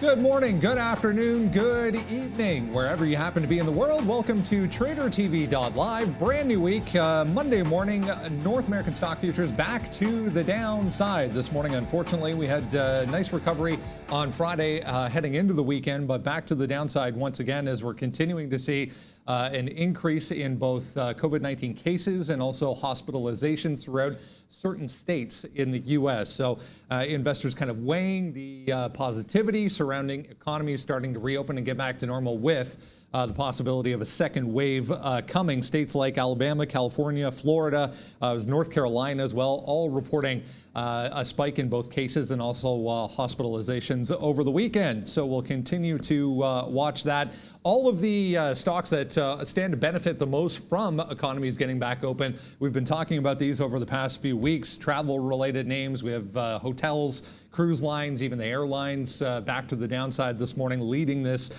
Good morning, good afternoon, good evening, wherever you happen to be in the world. Welcome to tradertv.live. Brand new week, Monday morning. North American stock futures back to the downside this morning. Unfortunately, we had a nice recovery on Friday heading into the weekend, but back to the downside once again as we're continuing to see an increase in both COVID-19 cases and also hospitalizations throughout certain states in the U.S. So investors kind of weighing the positivity surrounding economies starting to reopen and get back to normal with the possibility of a second wave coming. States like Alabama, California, Florida, North Carolina as well, all reporting a spike in both cases and also hospitalizations over the weekend. So we'll continue to watch that. All of the stocks that stand to benefit the most from economies getting back open, we've been talking about these over the past few weeks. Travel-related names, we have hotels, cruise lines, even the airlines back to the downside this morning, leading this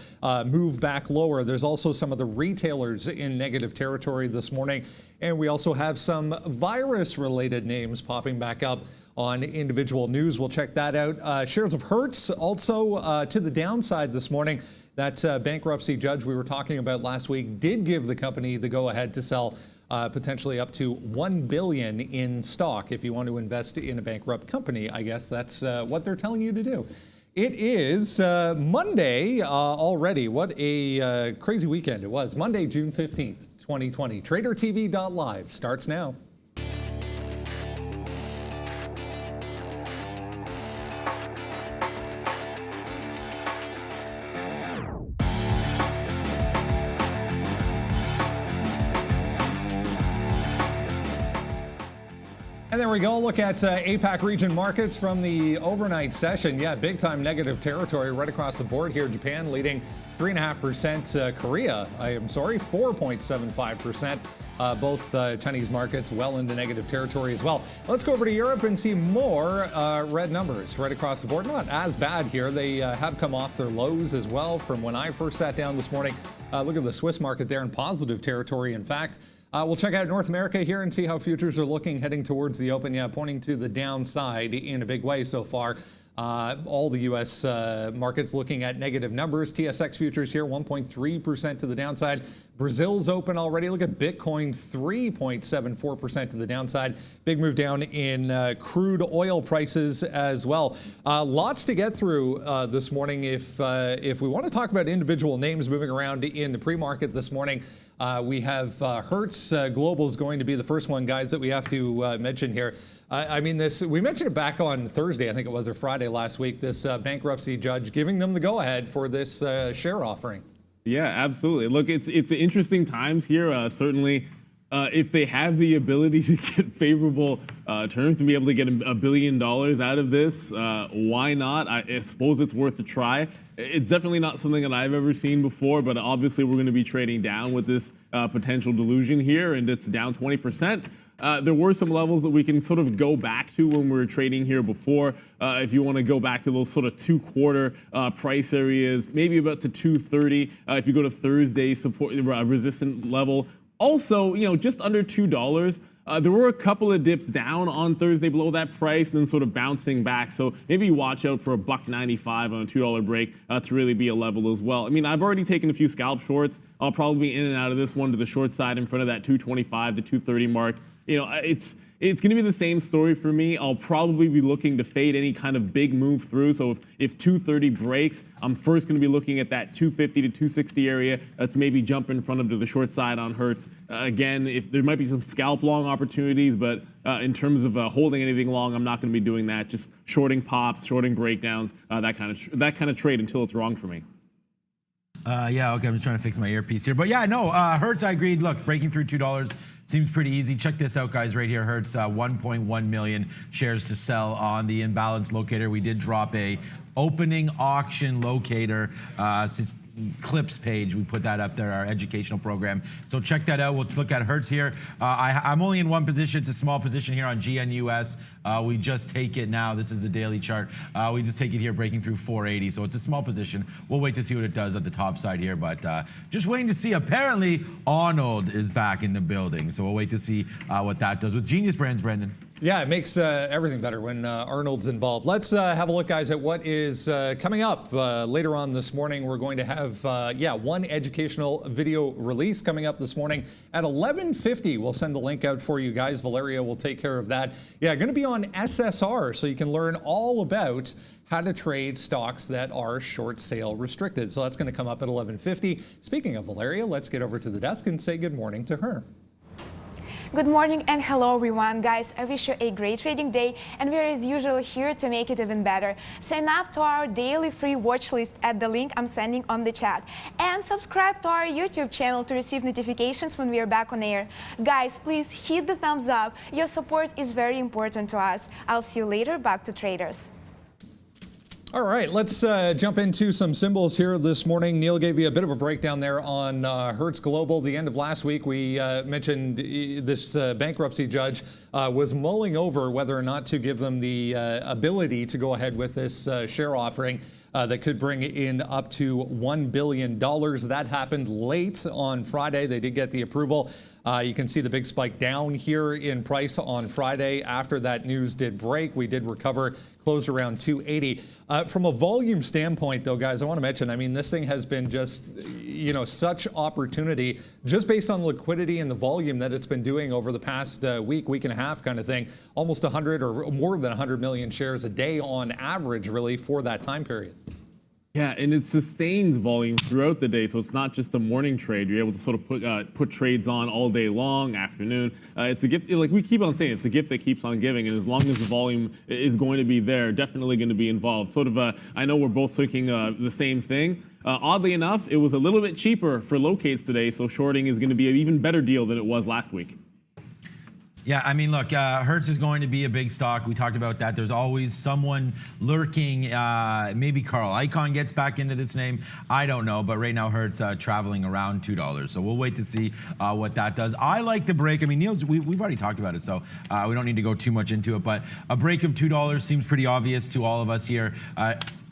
move back lower. There's also some of the retailers in negative territory this morning. And we also have some virus-related names popping back up on individual news. We'll check that out. Shares of Hertz also to the downside this morning. That bankruptcy judge we were talking about last week did give the company the go-ahead to sell potentially up to $1 billion in stock if you want to invest in a bankrupt company. I guess that's what they're telling you to do. It is Monday already. What a crazy weekend it was. Monday, June 15th, 2020. TraderTV.live starts now. And there we go. Look at APAC region markets from the overnight session. Yeah, big time negative territory right across the board here. Japan leading 3.5%. Korea, 4.75%. Both Chinese markets well into negative territory as well. Let's go over to Europe and see more red numbers right across the board. Not as bad here. They have come off their lows as well from when I first sat down this morning. Look at the Swiss market there in positive territory, in fact. We'll check out North America here and see how futures are looking heading towards the open. Yeah, pointing to the downside in a big way so far. All the U.S. Markets looking at negative numbers. TSX futures here 1.3% to the downside. Brazil's open already. Look at Bitcoin 3.74% to the downside. Big move down in crude oil prices as well. Lots to get through this morning. If we want to talk about individual names moving around in the pre-market this morning, we have Hertz Global is going to be the first one, guys, that we have to mention here. I mean, we mentioned it back on Thursday, I think it was, or Friday last week, this bankruptcy judge giving them the go-ahead for this share offering. Yeah, absolutely. Look, it's interesting times here. Certainly, if they have the ability to get favorable terms to be able to get $1 billion out of this, why not? I suppose it's worth a try. It's definitely not something that I've ever seen before, but obviously we're going to be trading down with this potential delusion here, and it's down 20%. There were some levels that we can sort of go back to when we were trading here before. If you want to go back to those sort of two-quarter price areas, maybe about to 230. If you go to Thursday support resistant level, also, just under $2. There were a couple of dips down on Thursday below that price and then sort of bouncing back. So maybe watch out for a $1.95 on a $2 break to really be a level as well. I mean, I've already taken a few scalp shorts. I'll probably be in and out of this one to the short side in front of that 225 to 230 mark. It's going to be the same story for me. I'll probably be looking to fade any kind of big move through. So if 230 breaks, I'm first going to be looking at that 250 to 260 area to maybe jump in front of to the short side on Hertz. Again, if there might be some scalp long opportunities, but in terms of holding anything long, I'm not going to be doing that. Just shorting pops, shorting breakdowns, that kind of trade until it's wrong for me. Yeah, okay, I'm just trying to fix my earpiece here. But yeah, no, Hertz, I agreed. Look, breaking through $2 seems pretty easy. Check this out, guys, right here. Hertz, 1.1 million shares to sell on the imbalance locator. We did drop a opening auction locator. clips page. We put that up there, our educational program. So check that out. We'll look at Hertz here. I'm only in one position. It's a small position here on GNUS. We just take it now. This is the daily chart. We just take it here breaking through 480. So it's a small position. We'll wait to see what it does at the top side here. But just waiting to see. Apparently, Arnold is back in the building. So we'll wait to see what that does with Genius Brands, Brendan. Yeah, it makes everything better when Arnold's involved. Let's have a look, guys, at what is coming up later on this morning. We're going to have, one educational video release coming up this morning at 11:50. We'll send the link out for you guys. Valeria will take care of that. Yeah, going to be on SSR, so you can learn all about how to trade stocks that are short sale restricted. So that's going to come up at 11:50. Speaking of Valeria, let's get over to the desk and say good morning to her. Good morning and hello everyone, guys. I wish you a great trading day, and we're as usual here to make it even better. Sign up to our daily free watch list at the link I'm sending on the chat, and subscribe to our YouTube channel to receive notifications when we are back on air. Guys, please hit the thumbs up. Your support is very important to us. I'll see you later. Back to traders. All right, let's jump into some symbols here this morning. Neil gave you a bit of a breakdown there on Hertz Global. The end of last week, we mentioned this bankruptcy judge was mulling over whether or not to give them the ability to go ahead with this share offering that could bring in up to $1 billion. That happened late on Friday. They did get the approval. You can see the big spike down here in price on Friday after that news did break. We did recover, closed around 280. From a volume standpoint, though, guys, I want to mention, I mean, this thing has been just, such opportunity just based on liquidity and the volume that it's been doing over the past week and a half kind of thing. Almost 100 or more than 100 million shares a day on average, really, for that time period. Yeah, and it sustains volume throughout the day, so it's not just a morning trade. You're able to sort of put trades on all day long, afternoon. It's a gift, like we keep on saying, it's a gift that keeps on giving, and as long as the volume is going to be there, definitely going to be involved. Sort of, I know we're both thinking the same thing. Oddly enough, it was a little bit cheaper for locates today, so shorting is going to be an even better deal than it was last week. Yeah, I mean, look, Hertz is going to be a big stock. We talked about that. There's always someone lurking. Maybe Carl Icahn gets back into this name. I don't know, but right now Hertz traveling around $2. So we'll wait to see what that does. I like the break. I mean, Niels, we've already talked about it, so we don't need to go too much into it. But a break of $2 seems pretty obvious to all of us here.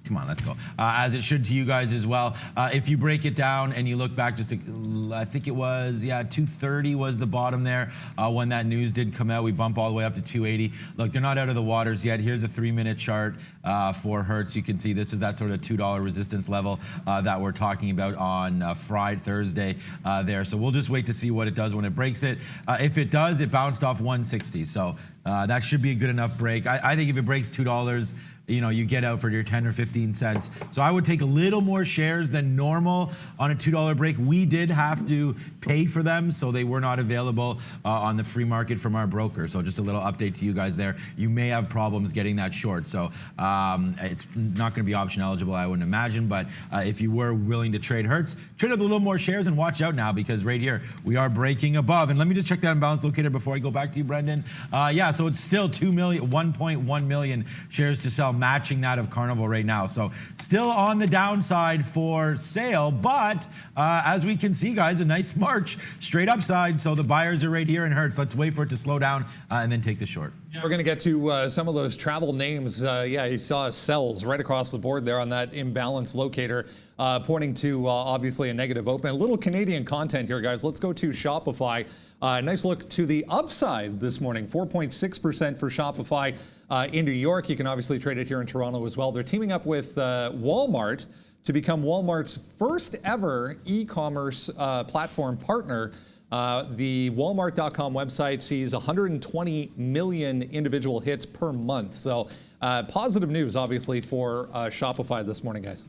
Come on, let's go. As it should to you guys as well. If you break it down and you look back just I think it was, 230 was the bottom there when that news did come out. We bump all the way up to 280. Look, they're not out of the waters yet. Here's a 3-minute chart for Hertz. You can see this is that sort of $2 resistance level that we're talking about on Thursday there. So we'll just wait to see what it does when it breaks it. If it does, it bounced off 160. So that should be a good enough break. I think if it breaks $2, you get out for your 10 or 15 cents. So I would take a little more shares than normal on a $2 break. We did have to pay for them, so they were not available on the free market from our broker. So just a little update to you guys there. You may have problems getting that short. So it's not going to be option eligible, I wouldn't imagine. But if you were willing to trade Hertz, trade with a little more shares and watch out now, because right here we are breaking above. And let me just check that imbalance locator before I go back to you, Brendan. So it's still 1.1 million shares to sell, matching that of Carnival right now. So still on the downside for sale, but as we can see, guys, a nice March straight upside. So the buyers are right here in Hertz. Let's wait for it to slow down and then take the short. Yeah, we're going to get to some of those travel names. You saw sells right across the board there on that imbalance locator, pointing to obviously a negative open. A little Canadian content here, guys. Let's go to Shopify. Nice look to the upside this morning, 4.6% for Shopify in New York. You can obviously trade it here in Toronto as well. They're teaming up with Walmart to become Walmart's first ever e-commerce platform partner. The Walmart.com website sees 120 million individual hits per month. So positive news, obviously, for Shopify this morning, guys.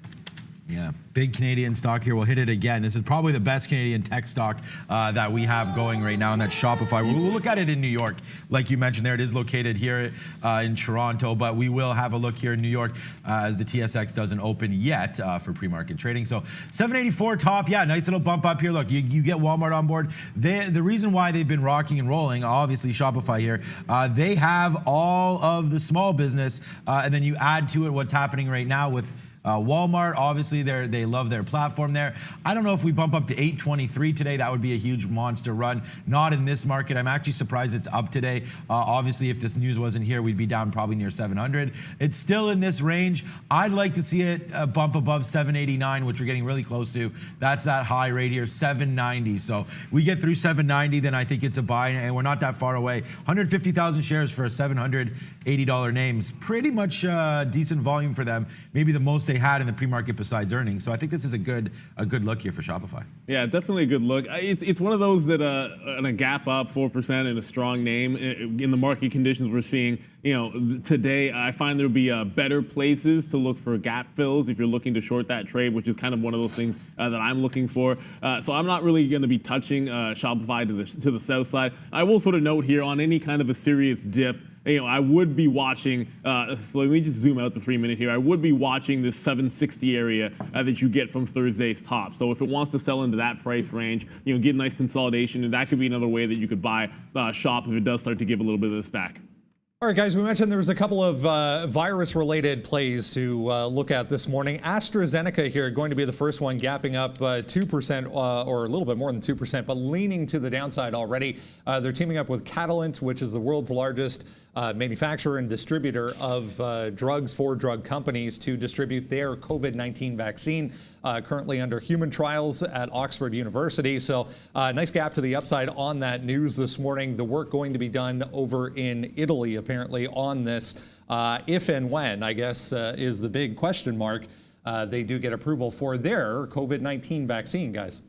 Yeah, big Canadian stock here. We'll hit it again. This is probably the best Canadian tech stock that we have going right now, and that's Shopify. We'll look at it in New York. Like you mentioned there, it is located here in Toronto, but we will have a look here in New York as the TSX doesn't open yet for pre-market trading. So 784 top, nice little bump up here. Look, you get Walmart on board. The reason why they've been rocking and rolling, obviously Shopify here, they have all of the small business, and then you add to it what's happening right now with Walmart, obviously, they love their platform there. I don't know if we bump up to 823 today. That would be a huge monster run. Not in this market. I'm actually surprised it's up today. Obviously, if this news wasn't here, we'd be down probably near 700. It's still in this range. I'd like to see it bump above 789, which we're getting really close to. That's that high right here, 790. So we get through 790, then I think it's a buy, and we're not that far away. 150,000 shares for a $780 names. Pretty much decent volume for them. Maybe the most they had in the pre-market besides earnings. So I think this is a good look here for Shopify. Yeah, definitely a good look. It's one of those that on a gap up 4% in a strong name in the market conditions we're seeing. Today I find there'll be better places to look for gap fills if you're looking to short that trade, which is kind of one of those things that I'm looking for. So I'm not really going to be touching Shopify to the south side. I will sort of note here on any kind of a serious dip, I would be watching, so let me just zoom out the 3-minute here. I would be watching this 760 area that you get from Thursday's top. So if it wants to sell into that price range, get nice consolidation, and that could be another way that you could buy Shop if it does start to give a little bit of this back. All right, guys, we mentioned there was a couple of virus-related plays to look at this morning. AstraZeneca here going to be the first one, gapping up 2% or a little bit more than 2%, but leaning to the downside already. They're teaming up with Catalent, which is the world's largest manufacturer and distributor of drugs for drug companies to distribute their COVID-19 vaccine, currently under human trials at Oxford University. So nice gap to the upside on that news this morning. The work going to be done over in Italy, apparently, on this. If and when, I guess, is the big question mark. They do get approval for their COVID-19 vaccine, guys.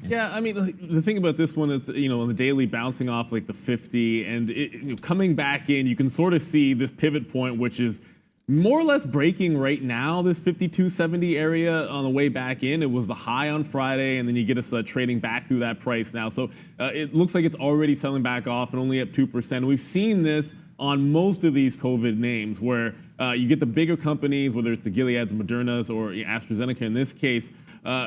Yeah, I mean, the thing about this one is, on the daily bouncing off like the 50 and coming back in, you can sort of see this pivot point, which is more or less breaking right now, this 52.70 area on the way back in. It was the high on Friday, and then you get us trading back through that price now. So it looks like it's already selling back off and only up 2%. We've seen this on most of these COVID names where you get the bigger companies, whether it's the Gilead's, Moderna's, or AstraZeneca in this case,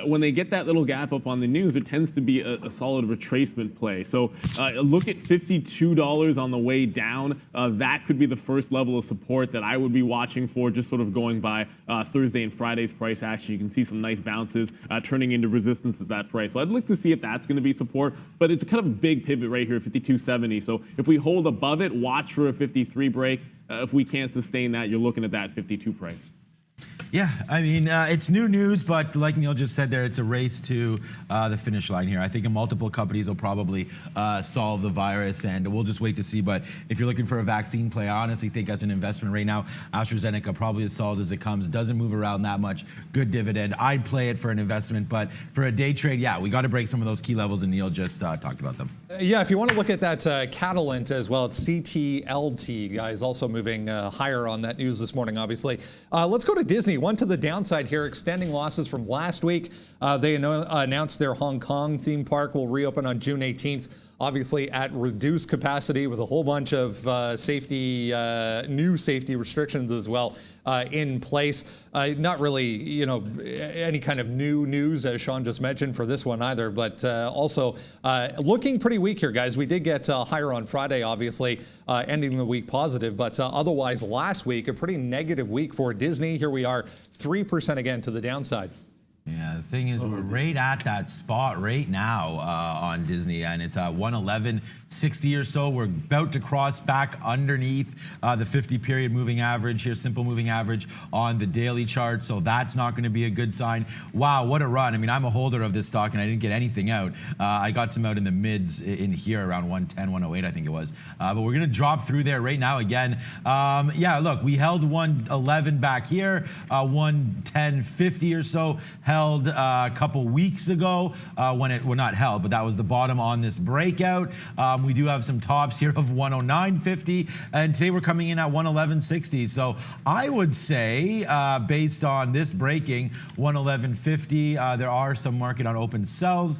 when they get that little gap up on the news, it tends to be a solid retracement play. So look at $52 on the way down. That could be the first level of support that I would be watching for, just sort of going by Thursday and Friday's price action. You can see some nice bounces turning into resistance at that price. So I'd look to see if that's going to be support, but it's kind of a big pivot right here at 52.70. So if we hold above it, watch for a 53 break. If we can't sustain that, you're looking at that 52 price. Yeah, I mean, it's new news, but like Neil just said there, it's a race to the finish line here. I think multiple companies will probably solve the virus, and we'll just wait to see. But if you're looking for a vaccine play, I honestly think as an investment right now, AstraZeneca probably as solid as it comes. It doesn't move around that much. Good dividend. I'd play it for an investment, but for a day trade, yeah, we got to break some of those key levels, and Neil just talked about them. Yeah, if you want to look at that Catalent as well, it's CTLT, guys, also moving higher on that news this morning, obviously. Let's go to Disney. One to the downside here, extending losses from last week. They announced their Hong Kong theme park will reopen on June 18th. Obviously at reduced capacity with a whole bunch of new safety restrictions as well in place. Not really, any kind of new news, as Sean just mentioned, for this one either, but also looking pretty weak here, guys. We did get higher on Friday, obviously, ending the week positive, but otherwise last week, a pretty negative week for Disney. Here we are, 3% again to the downside. Yeah, the thing is, we're right at that spot right now on Disney, and it's at 111.60 or so. We're about to cross back underneath the 50-period moving average here, simple moving average on the daily chart, so that's not going to be a good sign. Wow, what a run. I mean, I'm a holder of this stock, and I didn't get anything out. I got some out in the mids in here, around 110, 108, I think it was. But we're going to drop through there right now again. Yeah, look, we held 111 back here, 110.50 or so. Held a couple weeks ago when it, well, not held, but that was the bottom on this breakout. We do have some tops here of 109.50, and today we're coming in at 111.60. So I would say, based on this breaking 111.50, there are some market on open sells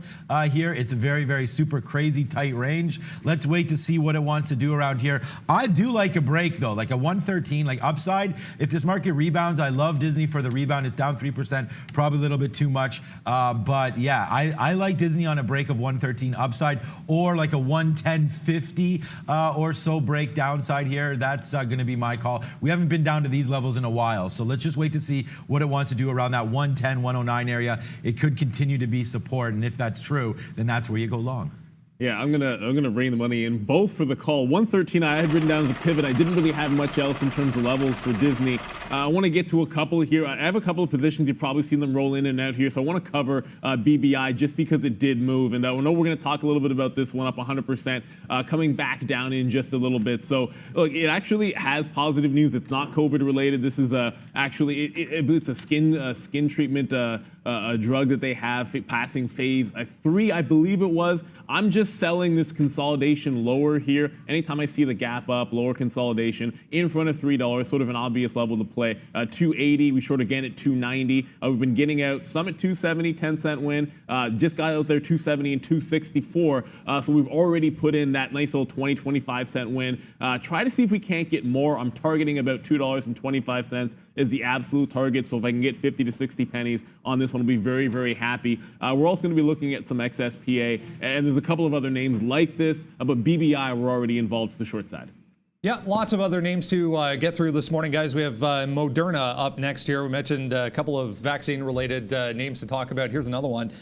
here. It's a very, very super crazy tight range. Let's wait to see what it wants to do around here. I do like a break though, like a 113, like upside. If this market rebounds, I love Disney for the rebound. It's down 3%, probably a little bit bit too much. But yeah, I like Disney on a break of 113 upside or like a 110.50 or so break downside here. That's going to be my call. We haven't been down to these levels in a while, so let's just wait to see what it wants to do around that 110, 109 area. It could continue to be support, and if that's true, then that's where you go long. Yeah, I'm gonna rein the money in both for the call. 113 I had written down as a pivot. I didn't really have much else in terms of levels for Disney. I want to get to a couple here. I have a couple of positions. You've probably seen them roll in and out here. So I want to cover BBI just because it did move. And I know we're going to talk a little bit about this one up 100%, coming back down in just a little bit. So look, it actually has positive news. It's not COVID related. This is actually it's a skin treatment, a drug that they have passing phase 3, I believe it was. I'm just selling this consolidation lower here. Anytime I see the gap up, lower consolidation in front of $3, sort of an obvious level to play. 280, we short again at 290. We've been getting out some at 270, 10-cent win. Just got out there 270 and 264. So we've already put in that nice little 20, 25-cent win. Try to see if we can't get more. I'm targeting about $2.25 is the absolute target. So if I can get 50 to 60 pennies on this one, I'll be very, very happy. We're also going to be looking at some XSPA, and there's a couple of other names like this, but BBI we're already involved to the short side. Yeah, lots of other names to get through this morning, guys. We have Moderna up next here. We mentioned a couple of vaccine-related names to talk about. Here's another one.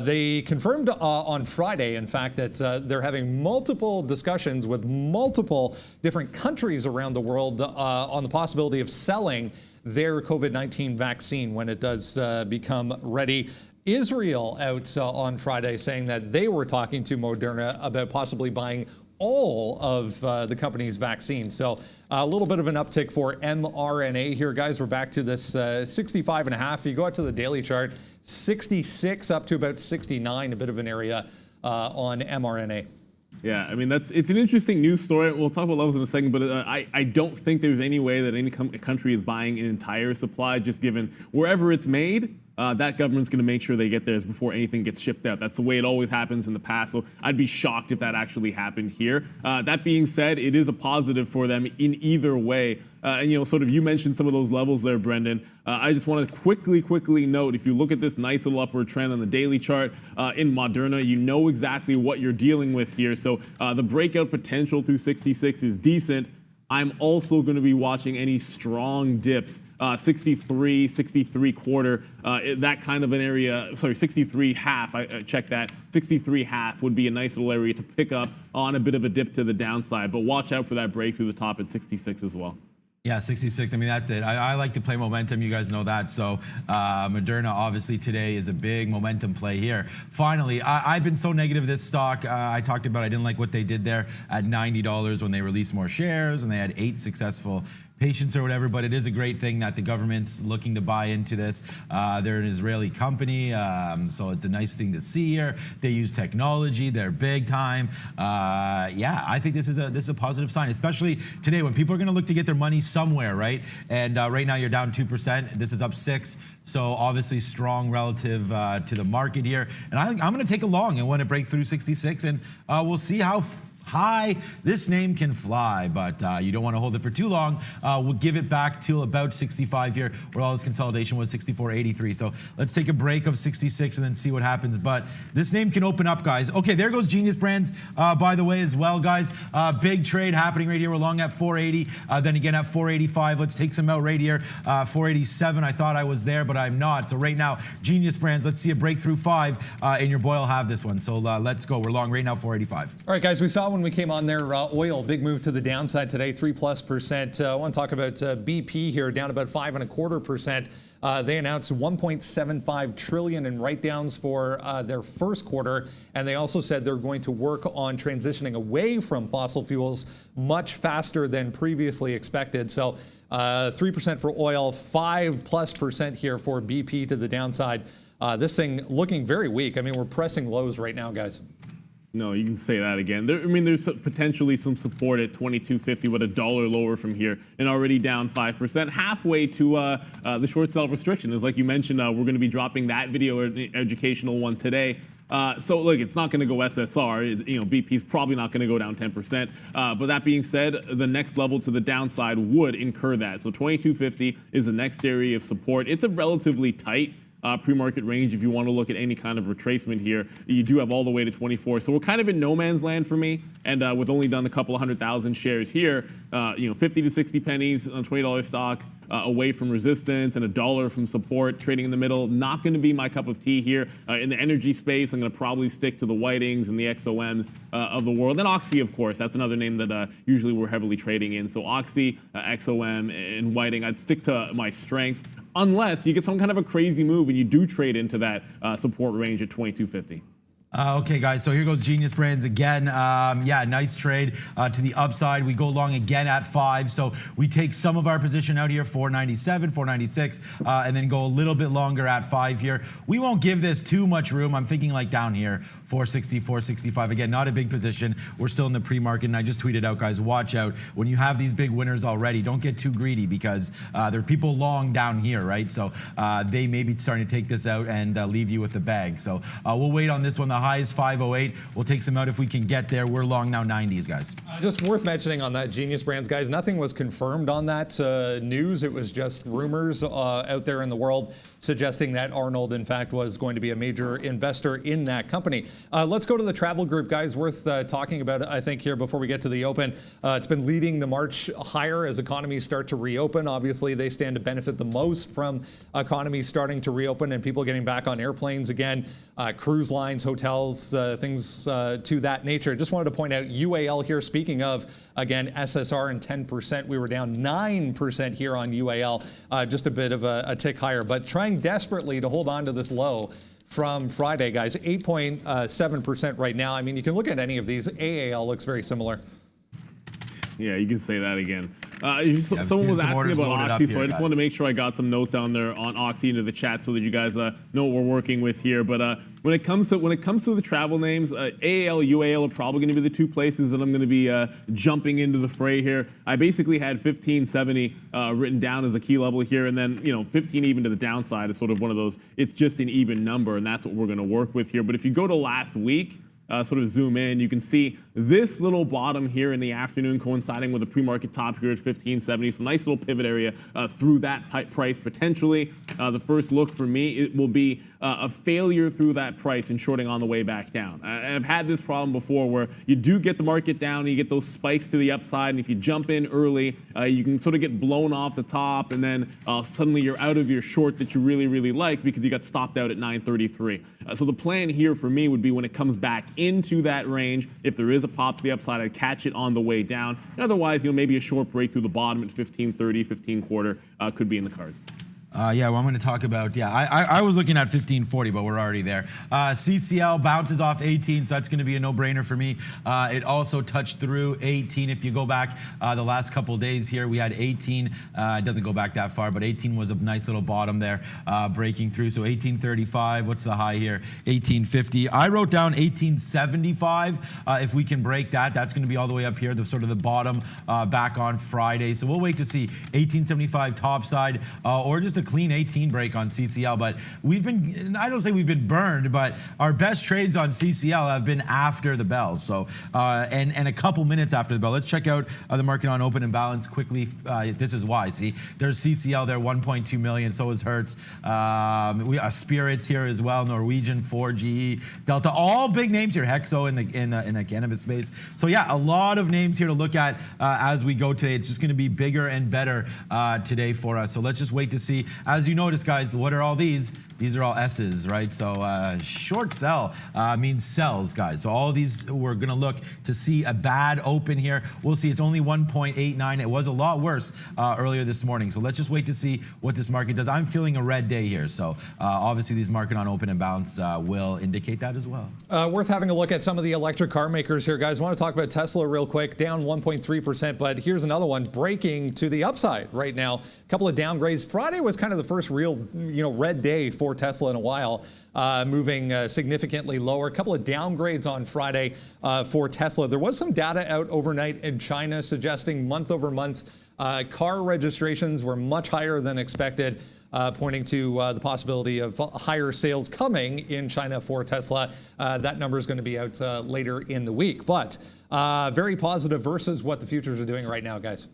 They confirmed on Friday, in fact, that they're having multiple discussions with multiple different countries around the world on the possibility of selling their COVID-19 vaccine when it does become ready. Israel out on Friday saying that they were talking to Moderna about possibly buying all of the company's vaccines. So a little bit of an uptick for mRNA here, guys. We're back to this 65.5. You go out to the daily chart, 66 up to about 69, a bit of an area on mRNA. Yeah, I mean, it's an interesting news story. We'll talk about levels in a second, but I don't think there's any way that any country is buying an entire supply, just given wherever it's made. That government's going to make sure they get theirs before anything gets shipped out. That's the way it always happens in the past. So I'd be shocked if that actually happened here. That being said, it is a positive for them in either way. And sort of you mentioned some of those levels there, Brendan. I just want to quickly note, if you look at this nice little upward trend on the daily chart in Moderna, you know exactly what you're dealing with here. So the breakout potential through 66 is decent. I'm also going to be watching any strong dips. 63, 63 quarter, that kind of an area, sorry, 63 half, I checked that. 63 half would be a nice little area to pick up on a bit of a dip to the downside, but watch out for that break through the top at 66 as well. Yeah, 66. I mean, that's it. I like to play momentum. You guys know that. So Moderna, obviously, today is a big momentum play here. Finally, I've been so negative this stock. I talked about I didn't like what they did there at $90 when they released more shares, and they had 8 successful patients or whatever, but it is a great thing that the government's looking to buy into this. They're an Israeli company, so it's a nice thing to see here. They use technology, they're big time. Yeah, I think this is a positive sign, especially today when people are gonna look to get their money somewhere, right? And right now you're down 2%, this is up 6, so obviously strong relative to the market here. And I'm gonna take a long and when it breaks through 66, and we'll see how high this name can fly, but you don't want to hold it for too long. We'll give it back till about 65 here, where all this consolidation was 64.83. So let's take a break of 66 and then see what happens. But this name can open up, guys. Okay, there goes Genius Brands, by the way, as well, guys. Big trade happening right here. We're long at 480, then again at 485. Let's take some out right here. 487, I thought I was there, but I'm not. So right now, Genius Brands, let's see a breakthrough 5, and your boy will have this one. So let's go. We're long right now, 485. All right, guys, we saw when we came on there, oil, big move to the downside today, 3+%. I want to talk about BP here, down about 5.25%. They announced 1.75 trillion in write-downs for their first quarter, and they also said they're going to work on transitioning away from fossil fuels much faster than previously expected. So 3% for oil, 5+% here for BP to the downside. This thing looking very weak. I mean, we're pressing lows right now, guys. No, you can say that again. There's potentially some support at 22.50, but $1 lower from here, and already down 5%, halfway to the short sell restriction. As like you mentioned, we're going to be dropping that video, educational one today. So look, it's not going to go SSR. BP's probably not going to go down 10%. But that being said, the next level to the downside would incur that. So 22.50 is the next area of support. It's a relatively tight pre-market range if you want to look at any kind of retracement here. You do have all the way to 24. So we're kind of in no man's land for me. And with only done a couple of 100,000 shares here, 50 to 60 pennies on a $20 stock, away from resistance and $1 from support, trading in the middle. Not going to be my cup of tea here. In the energy space, I'm going to probably stick to the Whitings and the XOMs of the world. And Oxy, of course, that's another name that usually we're heavily trading in. So Oxy, XOM, and Whiting, I'd stick to my strengths unless you get some kind of a crazy move and you do trade into that support range at 22.50. Okay, guys, so here goes Genius Brands again. Yeah, nice trade to the upside. We go long again at 5. So we take some of our position out here, 497, 496, and then go a little bit longer at 5 here. We won't give this too much room. I'm thinking like down here, 460, 465. Again, not a big position. We're still in the pre-market, and I just tweeted out, guys, watch out. When you have these big winners already, don't get too greedy because there are people long down here, right? So they may be starting to take this out and leave you with the bag. So we'll wait on this one. The high is 508. We'll take some out if we can get there. We're long now 90s, guys. Just worth mentioning on that Genius Brands, guys, nothing was confirmed on that news. It was just rumors out there in the world suggesting that Arnold, in fact, was going to be a major investor in that company. Let's go to the travel group, guys. Worth talking about, I think, here before we get to the open. It's been leading the march higher as economies start to reopen. Obviously, they stand to benefit the most from economies starting to reopen and people getting back on airplanes again, cruise lines, hotels, things to that nature. Just wanted to point out UAL here. Speaking of, again, SSR and 10%, we were down 9% here on UAL, just a bit of a tick higher, but trying desperately to hold on to this low from Friday, guys. 8.7% right now. I mean, you can look at any of these. AAL looks very similar. Yeah, you can say that again. Someone was asking about Oxy, so I just wanted to make sure I got some notes down there on Oxy into the chat so that you guys know what we're working with here. But when it comes to the travel names, AAL, UAL are probably going to be the two places that I'm going to be jumping into the fray here. I basically had 1570 written down as a key level here, and then 15 even to the downside is sort of one of those. It's just an even number, and that's what we're going to work with here. But if you go to last week. Sort of zoom in, you can see this little bottom here in the afternoon coinciding with a pre-market top here at 1570. So nice little pivot area through that price potentially. The first look for me, it will be a failure through that price and shorting on the way back down. I've had this problem before where you do get the market down and you get those spikes to the upside, and if you jump in early, you can sort of get blown off the top, and then suddenly you're out of your short that you really, really like because you got stopped out at 933. So the plan here for me would be when it comes back into that range, if there is a pop to the upside, I'd catch it on the way down. And otherwise, maybe a short break through the bottom at 1530, 15 could be in the cards. Yeah, well, I'm going to talk about, I was looking at 1540, but we're already there. CCL bounces off 18, so that's going to be a no-brainer for me. It also touched through 18. If you go back the last couple days here, we had 18. It doesn't go back that far, but 18 was a nice little bottom there, breaking through. So 1835, what's the high here? 1850. I wrote down 1875. If we can break that, that's going to be all the way up here, the sort of the bottom back on Friday. So we'll wait to see 1875 topside or just a clean 18 break on CCL, but I don't say we've been burned, but our best trades on CCL have been after the bell. So, and a couple minutes after the bell. Let's check out the market on open and balance quickly. This is why, see, there's CCL there, 1.2 million, so is Hertz. We have Spirits here as well, Norwegian, 4GE, Delta, all big names here, Hexo in the cannabis space. So yeah, a lot of names here to look at as we go today. It's just gonna be bigger and better today for us. So let's just wait to see. As you notice, guys, what are all these? These are all S's, right? So short sell means sells, guys. So all of these, we're going to look to see a bad open here. We'll see. It's only 1.89. It was a lot worse earlier this morning. So let's just wait to see what this market does. I'm feeling a red day here. So obviously, these market on open and bounce will indicate that as well. Worth having a look at some of the electric car makers here, guys. I want to talk about Tesla real quick, down 1.3%. But here's another one breaking to the upside right now. A couple of downgrades. Friday was kind of the first real, red day for Tesla in a while, moving significantly lower. A couple of downgrades on Friday for Tesla. There was some data out overnight in China suggesting month over month car registrations were much higher than expected, pointing to the possibility of higher sales coming in China for Tesla. That number is going to be out later in the week, but very positive versus what the futures are doing right now, guys.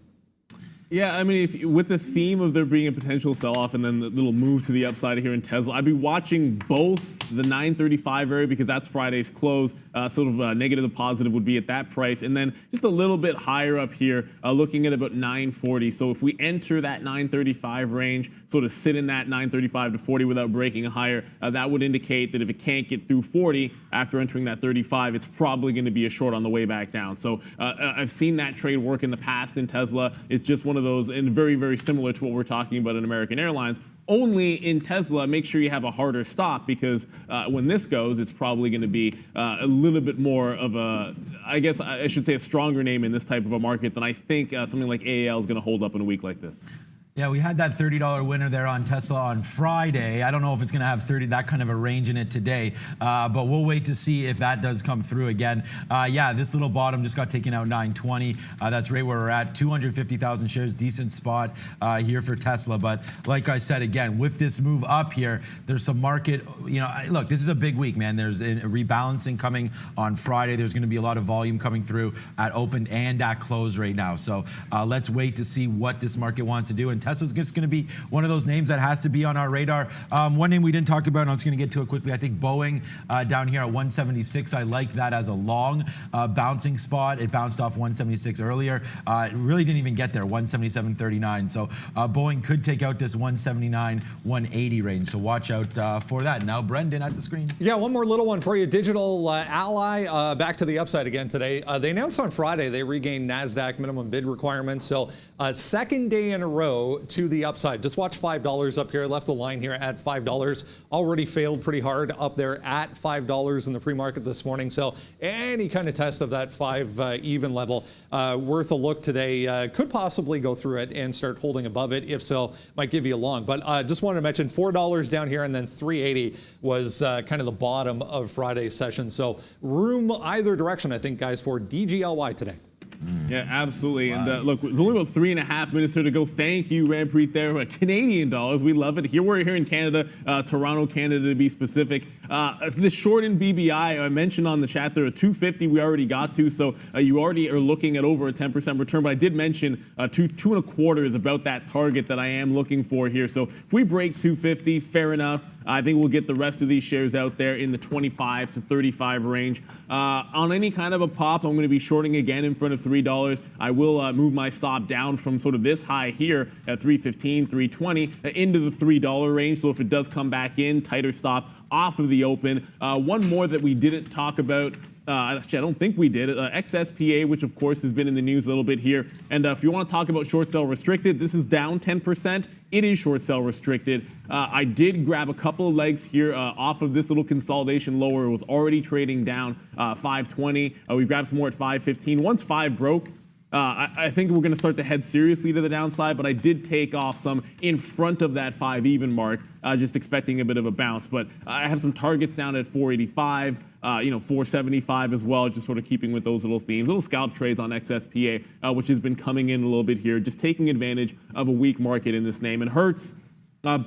Yeah, I mean, with the theme of there being a potential sell-off and then the little move to the upside here in Tesla, I'd be watching both the 935 area because that's Friday's close. Sort of negative to positive would be at that price, and then just a little bit higher up here, looking at about 940. So if we enter that 935 range, sort of sit in that 935 to 40 without breaking higher, that would indicate that if it can't get through 40 after entering that 35, it's probably going to be a short on the way back down. So I've seen that trade work in the past in Tesla. It's just one of those, and very, very similar to what we're talking about in American Airlines. Only in Tesla, make sure you have a harder stop because when this goes, it's probably going to be a little bit more of a, I guess I should say, a stronger name in this type of a market than I think something like AAL is going to hold up in a week like this. Yeah, we had that $30 winner there on Tesla on Friday. I don't know if it's going to have that kind of a range in it today, but we'll wait to see if that does come through again. Yeah, this little bottom just got taken out 920. That's right where we're at. 250,000 shares, decent spot here for Tesla. But like I said, again, with this move up here, there's some market, look, this is a big week, man. There's a rebalancing coming on Friday. There's going to be a lot of volume coming through at open and at close right now. So let's wait to see what this market wants to do. And Tesla's just going to be one of those names that has to be on our radar. One name we didn't talk about, and I'm just going to get to it quickly. I think Boeing down here at 176. I like that as a long bouncing spot. It bounced off 176 earlier. It really didn't even get there, 177.39. So Boeing could take out this 179, 180 range. So watch out for that. Now Brendan at the screen. Yeah, one more little one for you. Digital Ally back to the upside again today. They announced on Friday they regained NASDAQ minimum bid requirements. So second day in a row to the upside. Just watch $5 up here. Left the line here at $5. Already failed pretty hard up there at $5 in the pre-market this morning. So any kind of test of that 5 even level worth a look today. Could possibly go through it and start holding above it. If so, might give you a long. But just wanted to mention $4 down here and then 380 was kind of the bottom of Friday's session. So room either direction, I think, guys, for DGLY today. Yeah, absolutely. And look, there's only about 3.5 minutes here to go. Thank you, Rampreet, there. Canadian dollars. We love it. Here we're here in Canada, Toronto, Canada to be specific. The short in BBI, I mentioned on the chat there, a 250 we already got to. So you already are looking at over a 10% return. But I did mention 2.25 is about that target that I am looking for here. So if we break 250, fair enough. I think we'll get the rest of these shares out there in the 25 to 35 range. On any kind of a pop, I'm going to be shorting again in front of $3. I will move my stop down from sort of this high here at 315, 320 into the $3 range. So if it does come back in, tighter stop off of the open. One more that we didn't talk about. Actually, I don't think we did. XSPA, which of course has been in the news a little bit here. And if you want to talk about short sell restricted, this is down 10%. It is short sell restricted. I did grab a couple of legs here off of this little consolidation lower. It was already trading down 520. We grabbed some more at 515. Once 5 broke, I think we're going to start to head seriously to the downside, but I did take off some in front of that 5 even mark, just expecting a bit of a bounce. But I have some targets down at 485, 475 as well, just sort of keeping with those little themes. Little scalp trades on XSPA, which has been coming in a little bit here, just taking advantage of a weak market in this name. And Hertz,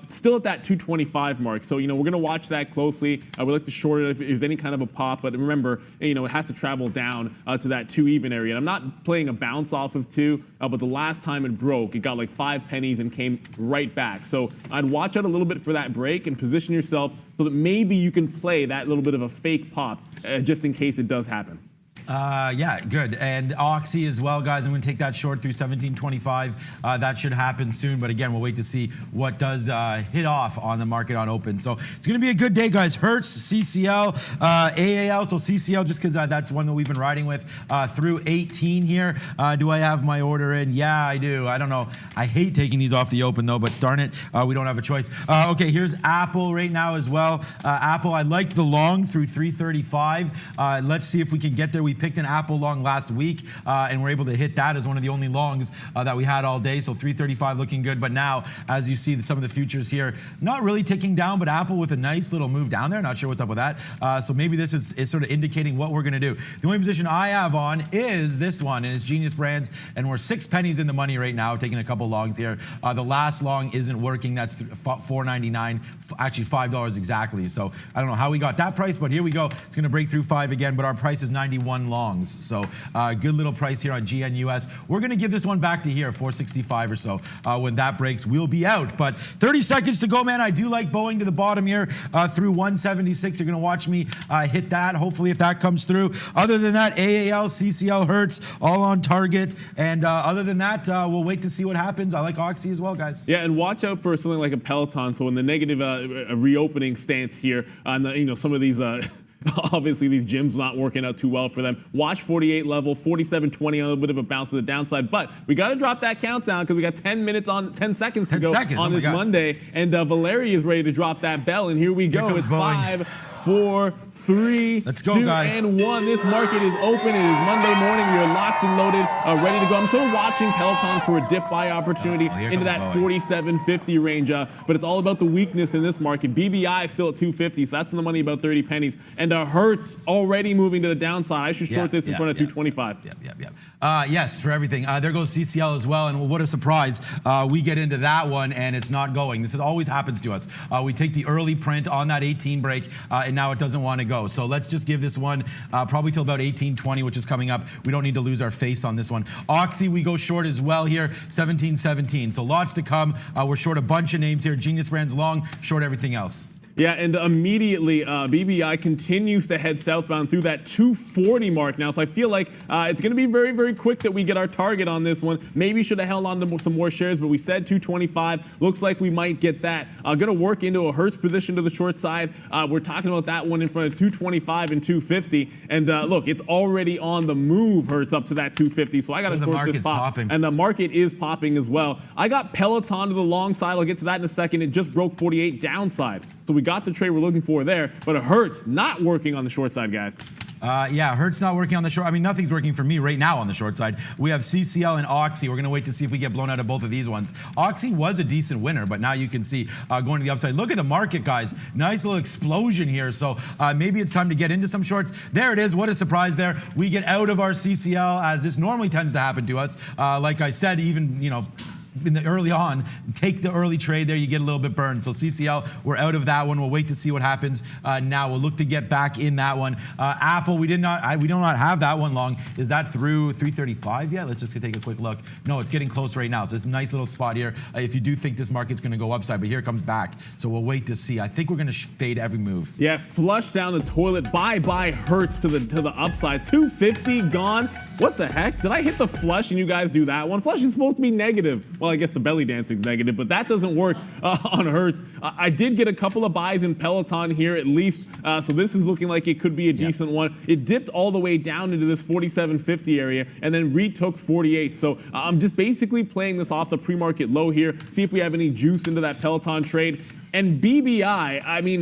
still at that 225 mark. So, we're going to watch that closely. I would like to short it if there's any kind of a pop. But remember, it has to travel down to that 2 even area. And I'm not playing a bounce off of 2, but the last time it broke, it got like 5 pennies and came right back. So I'd watch out a little bit for that break and position yourself so that maybe you can play that little bit of a fake pop just in case it does happen. Yeah, good. And Oxy as well, guys. I'm going to take that short through 1725. That should happen soon. But again, we'll wait to see what does hit off on the market on open. So it's going to be a good day, guys. Hertz, CCL, AAL. So CCL, just because that's one that we've been riding with through 18 here. Do I have my order in? Yeah, I do. I don't know. I hate taking these off the open, though. But darn it, we don't have a choice. Okay, here's Apple right now as well. Apple, I like the long through 335. Let's see if we can get there. We picked an Apple long last week, and we're able to hit that as one of the only longs that we had all day. So 335 looking good. But now, as you see, some of the futures here, not really ticking down, but Apple with a nice little move down there. Not sure what's up with that. So maybe this is sort of indicating what we're going to do. The only position I have on is this one, and it's Genius Brands, and we're 6 pennies in the money right now, taking a couple longs here. The last long isn't working. That's $4.99, actually $5 exactly. So I don't know how we got that price, but here we go. It's going to break through 5 again, but our price is 91. 1 longs. So good little price here on GNUS. We're going to give this one back to here, 465 or so. When that breaks, we'll be out. But 30 seconds to go, man. I do like Boeing to the bottom here through 176. You're going to watch me hit that, hopefully, if that comes through. Other than that, AAL, CCL, Hertz, all on target. And other than that, we'll wait to see what happens. I like Oxy as well, guys. Yeah, and watch out for something like a Peloton. So in the negative reopening stance here, and some of these obviously these gyms not working out too well for them. Watch 48 level, 47.20 on a little bit of a bounce to the downside, but we got to drop that countdown because we got 10 seconds to go on this Monday, and Valerie is ready to drop that bell, and here we go. It's Boeing. 5, 4, 3, Let's go, 2, guys. and 1. This market is open. It is Monday morning. We are locked and loaded, ready to go. I'm still watching Peloton for a dip buy opportunity into that 47.50 range, but it's all about the weakness in this market. BBI is still at 250, so that's in the money, about 30 pennies. And Hertz already moving to the downside. I should short this in front of 225. Yes, for everything. There goes CCL as well, and what a surprise. We get into that one, and it's not going. This always happens to us. We take the early print on that 18 break, and now it doesn't want to go. So let's just give this one probably till about 18.20, which is coming up. We don't need to lose our face on this one. Oxy, we go short as well here, 17.17. So lots to come. We're short a bunch of names here. Genius Brands long, short everything else. Yeah, and immediately BBI continues to head southbound through that 240 mark now. So I feel like it's going to be very, very quick that we get our target on this one. Maybe should have held on to some more shares, but we said 225. Looks like we might get that. Going to work into a Hertz position to the short side. We're talking about that one in front of 225 and 250. And look, it's already on the move, Hertz, up to that 250. So I got to short this pop. Popping. And the market is popping as well. I got Peloton to the long side. I'll get to that in a second. It just broke 48 downside. So we got the trade we're looking for there, but it Hertz not working on the short side, guys. Yeah, Hertz not working on the short. I mean, nothing's working for me right now on the short side. We have CCL and Oxy. We're going to wait to see if we get blown out of both of these ones. Oxy was a decent winner, but now you can see going to the upside. Look at the market, guys. Nice little explosion here. So maybe it's time to get into some shorts. There it is. What a surprise there. We get out of our CCL, as this normally tends to happen to us. Like I said, even, in the early on, take the early trade there, you get a little bit burned. So CCL, we're out of that one. We'll wait to see what happens. Now we'll look to get back in that one. Apple, we do not have that one long. Is that through 335 yet? Let's just take a quick look. No, it's getting close right now. So it's a nice little spot here. If you do think this market's going to go upside, but here it comes back. So we'll wait to see. I think we're going to fade every move. Yeah, flush down the toilet. Bye Hertz to the upside. 250 gone. What the heck? Did I hit the flush and you guys do that one? Flush is supposed to be negative. Well, I guess the belly dancing's negative, but that doesn't work on Hertz. I did get a couple of buys in Peloton here at least, so this is looking like it could be a decent one. It dipped all the way down into this 47.50 area and then retook 48. So I'm just basically playing this off the pre-market low here, see if we have any juice into that Peloton trade. And BBI, I mean,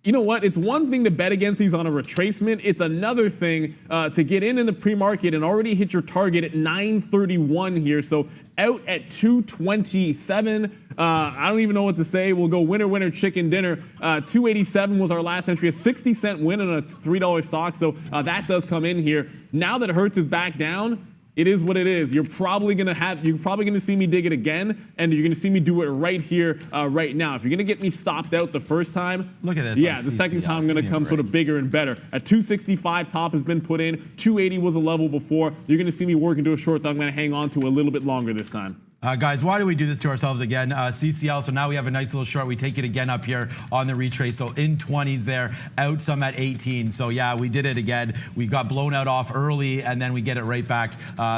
you know what? It's one thing to bet against these on a retracement. It's another thing to get in the pre-market and already hit your target at 931 here. So out at 227. I don't even know what to say. We'll go winner, winner, chicken dinner. 287 was our last entry, a 60-cent win on a $3 stock. So that does come in here. Now that Hertz is back down, it is what it is. You're probably gonna see me dig it again, and you're gonna see me do it right here, right now. If you're gonna get me stopped out the first time, look at this. Yeah, the second time I'm gonna come sort of bigger and better. At 265 top has been put in. 280 was a level before. You're gonna see me working to a short that I'm gonna hang on to a little bit longer this time. Guys, why do we do this to ourselves again? CCL, so now we have a nice little short. We take it again up here on the retrace. So in 20s there, out some at 18. So yeah, we did it again. We got blown out off early, and then we get it right back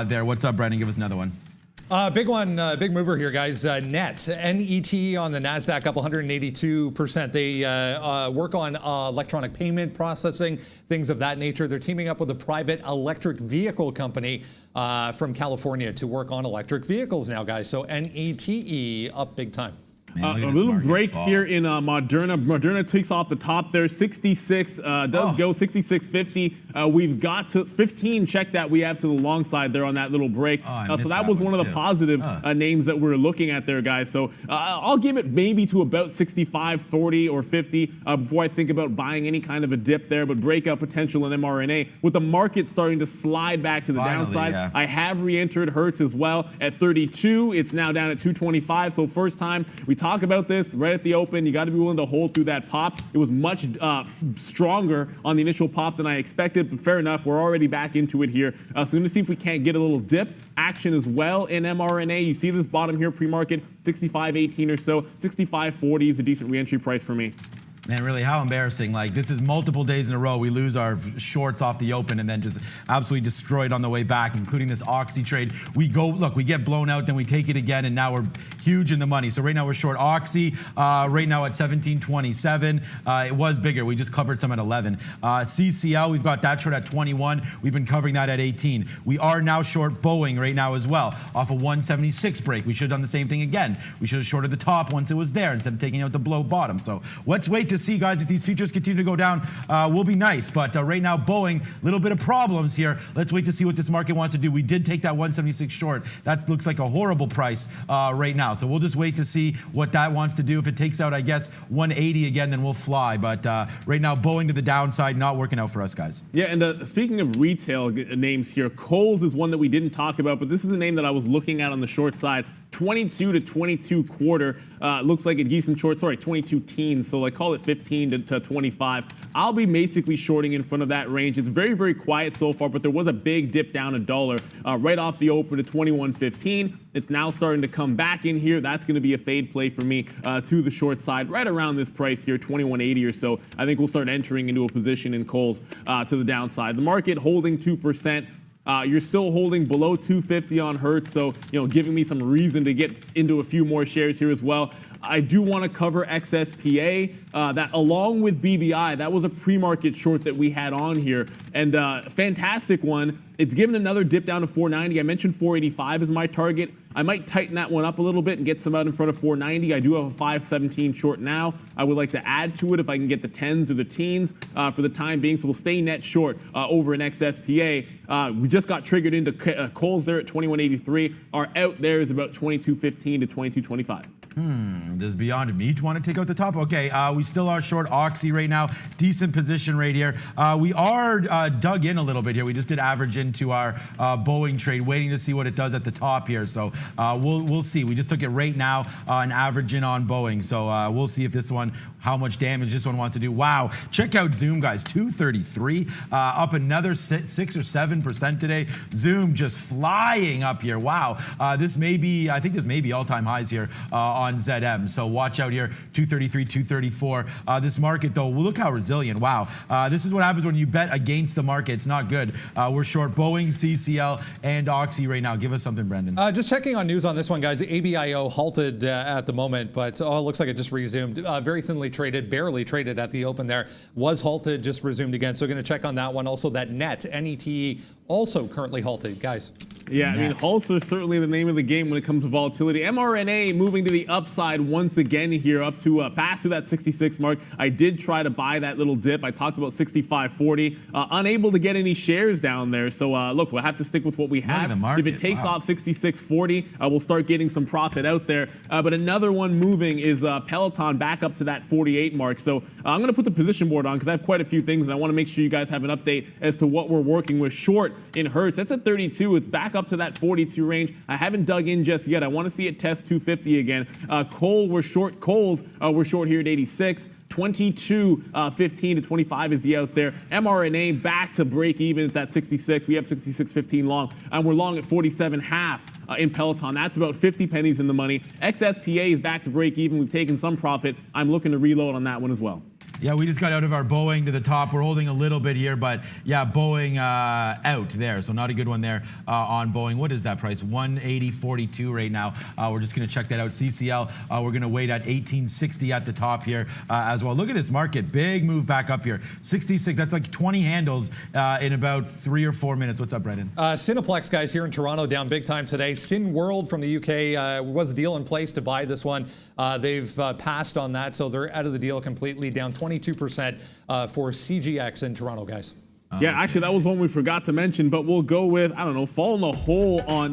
there. What's up, Brendan? Give us another one. Big one, big mover here, guys. NET, N-E-T on the NASDAQ up 182%. They work on electronic payment processing, things of that nature. They're teaming up with a private electric vehicle company from California to work on electric vehicles now, guys. So NETE up big time. Man, a little break here in Moderna. Moderna takes off the top there. 66 does go 66.50. We've got to 15. Check that we have to the long side there on that little break. So that was one of the positive names that we're looking at there, guys. So I'll give it maybe to about 65, 40, or 50 before I think about buying any kind of a dip there. But breakout potential in mRNA with the market starting to slide back to the downside. Yeah. I have re-entered Hertz as well at 32. It's now down at 225. So first time we talk about this right at the open. You got to be willing to hold through that pop. It was much stronger on the initial pop than I expected. unexpected, but fair enough. We're already back into it here. So we're going to see if we can't get a little dip action as well in mRNA. You see this bottom here, pre-market, 65.18 or so. 65.40 is a decent re-entry price for me. Man, really, how embarrassing. Like, this is multiple days in a row. We lose our shorts off the open and then just absolutely destroyed on the way back, including this Oxy trade. We get blown out, then we take it again, and now we're huge in the money. So right now we're short Oxy, right now at 17.27. It was bigger. We just covered some at 11. CCL, we've got that short at 21. We've been covering that at 18. We are now short Boeing right now as well, off a 176 break. We should have done the same thing again. We should have shorted the top once it was there instead of taking out the below bottom. So let's wait to see, guys, if these futures continue to go down, will be nice. But right now, Boeing, a little bit of problems here. Let's wait to see what this market wants to do. We did take that 176 short. That looks like a horrible price right now. So we'll just wait to see what that wants to do. If it takes out, I guess, 180 again, then we'll fly. But right now, Boeing to the downside, not working out for us, guys. Yeah, and speaking of retail names here, Kohl's is one that we didn't talk about, but this is a name that I was looking at on the short side. 22 to 22 quarter, looks like a decent short, 22 teens, so like call it 15 to 25. I'll be basically shorting in front of that range. It's very, very quiet so far, but there was a big dip down $1 right off the open to 21.15. It's now starting to come back in here. That's going to be a fade play for me to the short side, right around this price here, 21.80 or so. I think we'll start entering into a position in Kohl's to the downside. The market holding 2%. You're still holding below 250 on Hertz, so giving me some reason to get into a few more shares here as well. I do want to cover XSPA, that along with BBI, that was a pre-market short that we had on here, and fantastic one. It's given another dip down to 490. I mentioned 485 is my target. I might tighten that one up a little bit and get some out in front of 490. I do have a 517 short now. I would like to add to it if I can get the 10s or the teens for the time being. So we'll stay net short over an XSPA. We just got triggered into Kohl's there at 2183. Our out there is about 2215 to 2225. Does Beyond Meat want to take out the top? Okay, we still are short Oxy right now. Decent position right here. We are dug in a little bit here. We just did average into our Boeing trade, waiting to see what it does at the top here. So we'll see. We just took it right now and average in on Boeing. So we'll see if this one, how much damage this one wants to do. Wow, check out Zoom, guys. 233, up another 6 or 7% today. Zoom just flying up here. Wow, this may be, I think this may be all-time highs here on ZM. So watch out here, 233, 234. This market, though, look how resilient. Wow, this is what happens when you bet against the market. It's not good. We're short Boeing, CCL, and Oxy right now. Give us something, Brendan. Just checking on news on this one, guys. The ABIO halted at the moment, but it looks like it just resumed. Very thinly traded, barely traded at the open there. Was halted, just resumed again. So we're going to check on that one. Also, that NET, NETE, also currently halted, guys. Yeah, I mean, halts are certainly the name of the game when it comes to volatility. mRNA moving to the upside once again here, up to pass through that 66 mark. I did try to buy that little dip. I talked about 65.40. Unable to get any shares down there. So look, we'll have to stick with what we have. If it takes off 66.40, we'll start getting some profit out there. But another one moving is Peloton back up to that 48 mark. So I'm going to put the position board on because I have quite a few things, and I want to make sure you guys have an update as to what we're working with. Short in Hertz, that's at 32. It's back up to that 42 range. I haven't dug in just yet. I want to see it test 250 again. Kohl's, we're short here at 86. 22.15 to 25 is the out there. mRNA back to break even. It's at 66. We have 66.15 long, and we're long at 47.5 in Peloton. That's about 50 pennies in the money. XSPA is back to break even. We've taken some profit. I'm looking to reload on that one as well. Yeah, we just got out of our Boeing to the top. We're holding a little bit here, but yeah, Boeing out there. So not a good one there on Boeing. What is that price? 180.42 right now. We're just going to check that out. CCL, we're going to wait at 1860 at the top here as well. Look at this market. Big move back up here. 66. That's like 20 handles in about 3 or 4 minutes. What's up, Brendan? Cineplex, guys, here in Toronto, down big time today. Cineworld from the UK was a deal in place to buy this one. They've passed on that, so they're out of the deal completely, down 22% for CGX in Toronto, guys. Yeah, actually, that was one we forgot to mention, but we'll go with, I don't know, fall in the hole on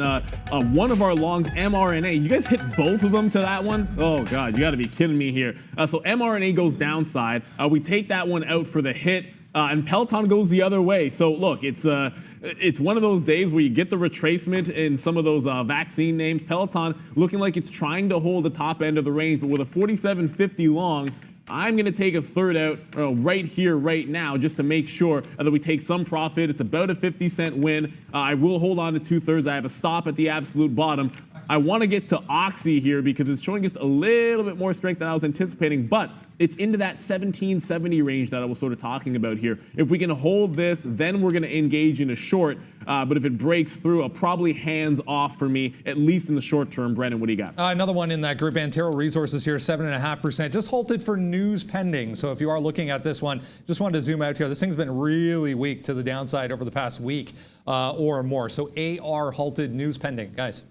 one of our longs, mRNA. You guys hit both of them to that one? Oh, God, you got to be kidding me here. So mRNA goes downside. We take that one out for the hit, and Peloton goes the other way. So, look, it's one of those days where you get the retracement in some of those vaccine names. Peloton looking like it's trying to hold the top end of the range, but with a 47.50 long, I'm going to take a third out right here, right now, just to make sure that we take some profit. It's about a 50-cent win. I will hold on to 2/3. I have a stop at the absolute bottom. I want to get to Oxy here because it's showing just a little bit more strength than I was anticipating, but it's into that 1770 range that I was sort of talking about here. If we can hold this, then we're going to engage in a short. But if it breaks through, I'll probably hands off for me, at least in the short term. Brendan, what do you got? Another one in that group, Antero Resources here, 7.5%. Just halted for news pending. So if you are looking at this one, just wanted to zoom out here. This thing's been really weak to the downside over the past week or more. So AR halted, news pending, guys.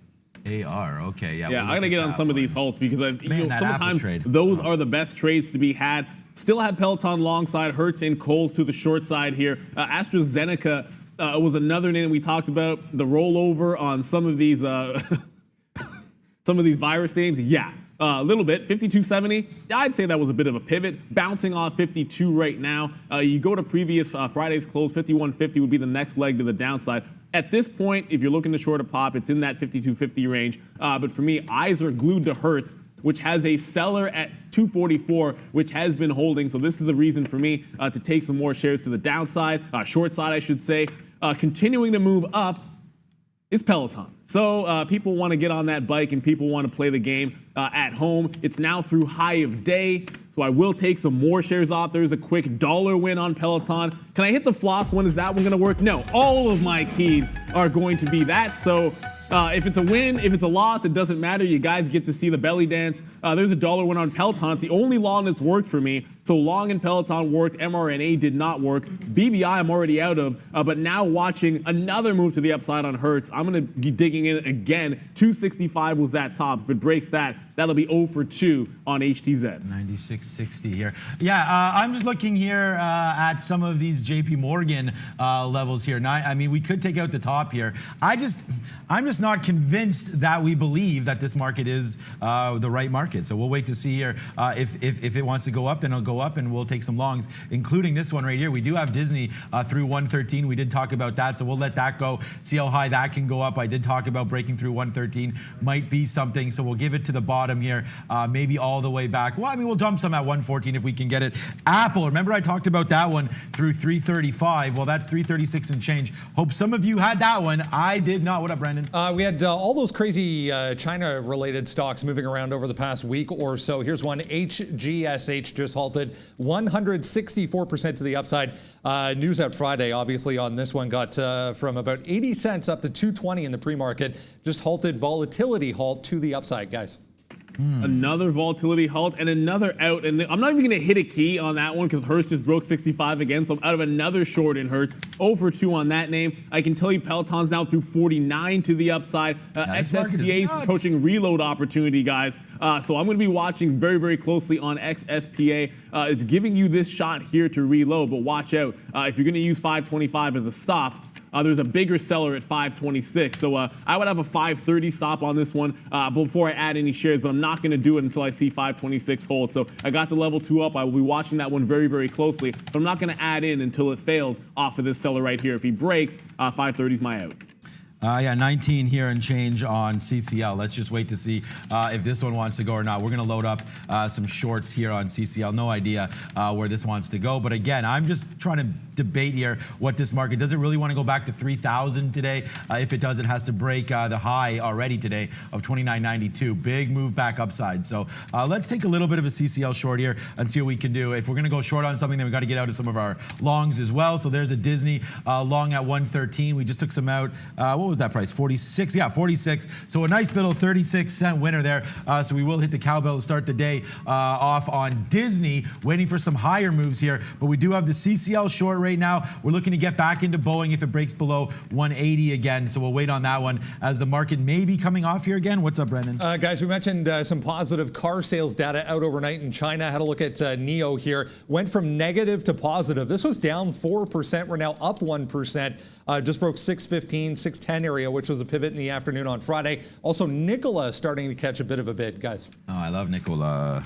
AR, okay, yeah. Yeah, I'm gonna get on some of these halts because sometimes trade. those are the best trades to be had. Still have Peloton long side, Hertz and Kohl's to the short side here. AstraZeneca was another name we talked about. The rollover on some of these virus names, yeah. A little bit, 52.70. I'd say that was a bit of a pivot, bouncing off 52 right now. You go to previous Friday's close, 51.50 would be the next leg to the downside. At this point, if you're looking to short a pop, it's in that 52.50 range. But for me, eyes are glued to Hertz, which has a seller at 244, which has been holding. So this is a reason for me to take some more shares to the downside, short side, I should say. Continuing to move up is Peloton. So people want to get on that bike and people want to play the game at home. It's now through high of day. So I will take some more shares off. There's a quick dollar win on Peloton. Can I hit the floss one? Is that one going to work? No. All of my keys are going to be that. So if it's a win, if it's a loss, it doesn't matter. You guys get to see the belly dance. There's a dollar win on Peloton. It's the only long that's worked for me. So long in Peloton worked. MRNA did not work. BBI I'm already out of. But now watching another move to the upside on Hertz. I'm going to be digging in again. 265 was that top. If it breaks that, that'll be 0 for 2 on HTZ. 96.60 here. Yeah, I'm just looking here at some of these JP Morgan levels here. I mean, we could take out the top here. I'm just not convinced that we believe that this market is the right market. So we'll wait to see here. If it wants to go up, then it'll go up and we'll take some longs, including this one right here. We do have Disney through 113. We did talk about that, so we'll let that go, see how high that can go up. I did talk about breaking through 113. Might be something, so we'll give it to the bottom here, maybe all the way back. Well, I mean, we'll dump some at 114 if we can get it. Apple, remember I talked about that one through 335. Well, that's 336 and change. Hope some of you had that one. I did not. What up, Brandon? We had all those crazy China-related stocks moving around over the past week or so. Here's one. HGSH just halted 164% to the upside. News out Friday, obviously, on this one got from about 80 cents up to 220 in the pre-market. Just halted, volatility halt to the upside, guys. Another volatility halt and another out. And I'm not even going to hit a key on that one because Hertz just broke 65 again. So I'm out of another short in Hertz. 0 for 2 on that name. I can tell you Peloton's now through 49 to the upside. XSPA is approaching reload opportunity, guys. So I'm going to be watching very, very closely on XSPA. It's giving you this shot here to reload, but watch out. If you're going to use 525 as a stop, there's a bigger seller at 526. So I would have a 530 stop on this one before I add any shares, but I'm not going to do it until I see 526 hold. So I got the level 2 up. I will be watching that one very, very closely, but I'm not going to add in until it fails off of this seller right here. If he breaks, 530 is my out. Yeah, 19 here and change on CCL. Let's just wait to see if this one wants to go or not. We're going to load up some shorts here on CCL. No idea where this wants to go. But again, I'm just trying to debate here what this market, does it really want to go back to 3,000 today? If it does, it has to break the high already today of 29.92. Big move back upside. So let's take a little bit of a CCL short here and see what we can do. If we're going to go short on something, then we got to get out of some of our longs as well. So there's a Disney long at 113. We just took some out. What was that price? 46? Yeah, 46. So a nice little 36-cent winner there. So we will hit the cowbell to start the day off on Disney, waiting for some higher moves here. But we do have the CCL short right now. We're looking to get back into Boeing if it breaks below 180 again. So we'll wait on that one as the market may be coming off here again. What's up, Brendan? Guys, we mentioned some positive car sales data out overnight in China. Had a look at NIO here. Went from negative to positive. This was down 4%. We're now up 1%. Just broke 615, 610 area, which was a pivot in the afternoon on Friday. Also, Nikola starting to catch a bit of a bid, guys. Oh, I love Nikola.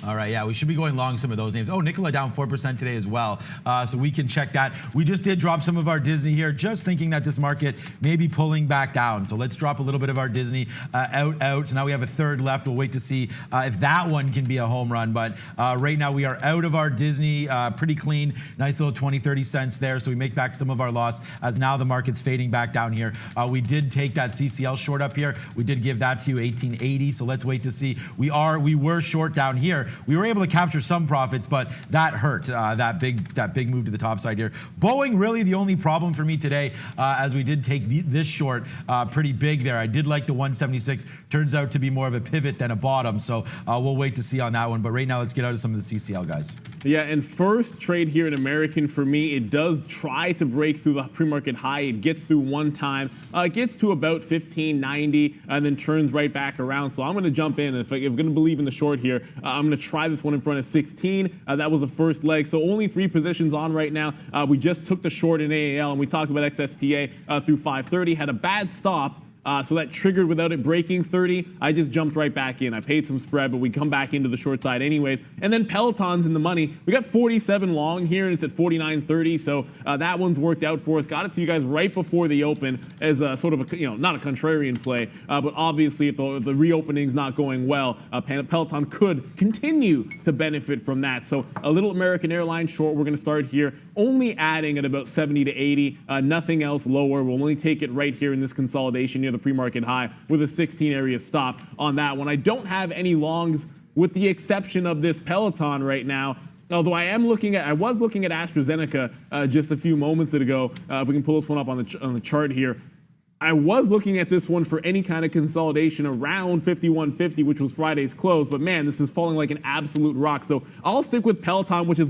All right, yeah, we should be going long some of those names. Oh, Nikola down 4% today as well, so we can check that. We just did drop some of our Disney here, just thinking that this market may be pulling back down. So let's drop a little bit of our Disney out. So now we have a third left. We'll wait to see if that one can be a home run. But right now we are out of our Disney, pretty clean. Nice little 20, 30 cents there. So we make back some of our loss as now the market's fading back down here. We did take that CCL short up here. We did give that to you 1880. So let's wait to see. We were short down here. We were able to capture some profits, but that hurt, that big move to the top side here. Boeing really the only problem for me today, as we did take this short pretty big there. I did like the 176. Turns out to be more of a pivot than a bottom, so we'll wait to see on that one. But right now, let's get out of some of the CCL guys. Yeah, and first trade here in American for me, it does try to break through the pre-market high. It gets through one time, gets to about 1590, and then turns right back around. So I'm going to jump in. If I'm going to believe in the short here, I'm going to try this one in front of 16. That was the first leg. So only 3 positions on right now. We just took the short in AAL, and we talked about XSPA through 530. Had a bad stop. So that triggered without it breaking 30. I just jumped right back in. I paid some spread, but we come back into the short side anyways. And then Peloton's in the money. We got 47 long here, and it's at 49.30. So that one's worked out for us. Got it to you guys right before the open as a sort of a, not a contrarian play, but obviously if the reopening's not going well, Peloton could continue to benefit from that. So a little American Airlines short. We're going to start here, only adding at about 70 to 80. Nothing else lower. We'll only take it right here in this consolidation near the pre-market high with a 16 area stop on that one. I don't have any longs with the exception of this Peloton right now. Although I was looking at AstraZeneca just a few moments ago. If we can pull this one up on the chart here. I was looking at this one for any kind of consolidation around 51.50, which was Friday's close. But man, this is falling like an absolute rock. So I'll stick with Peloton, which is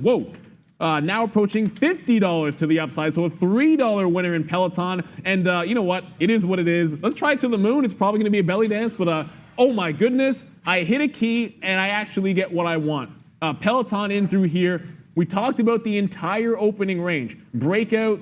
now approaching $50 to the upside, so a $3 winner in Peloton. And you know what? It is what it is. Let's try it to the moon. It's probably going to be a belly dance, but oh my goodness, I hit a key and I actually get what I want. Peloton in through here. We talked about the entire opening range. Breakout,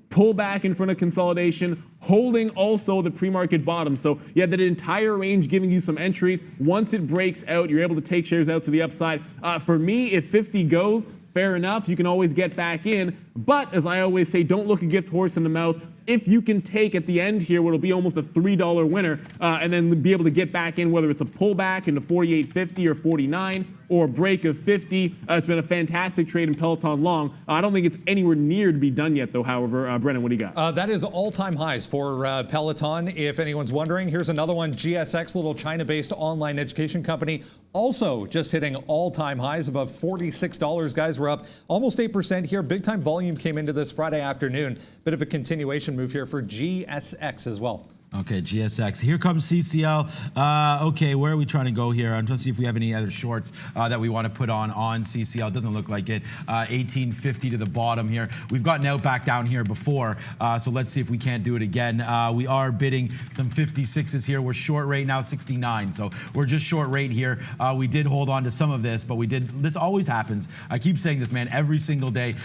pull back in front of consolidation, holding also the pre-market bottom. So you have that entire range giving you some entries. Once it breaks out, you're able to take shares out to the upside. For me, if 50 goes, fair enough, you can always get back in. But as I always say, don't look a gift horse in the mouth. If you can take at the end here what'll be almost a $3 winner and then be able to get back in, whether it's a pullback into 48.50 or 49 or a break of 50, it's been a fantastic trade in Peloton long. I don't think it's anywhere near to be done yet, though, however. Brennan, what do you got? That is all-time highs for Peloton, if anyone's wondering. Here's another one, GSX, little China-based online education company, also just hitting all-time highs, above $46, guys. We're up almost 8% here. Big-time volume came into this Friday afternoon. Bit of a continuation move here for GSX as well. Okay, GSX. Here comes CCL. Okay, where are we trying to go here? I'm trying to see if we have any other shorts that we want to put on CCL. Doesn't look like it. 1850 to the bottom here. We've gotten out back down here before, so let's see if we can't do it again. We are bidding some 56s here. We're short rate now, 69, so we're just short rate here. We did hold on to some of this, but this always happens. I keep saying this, man, every single day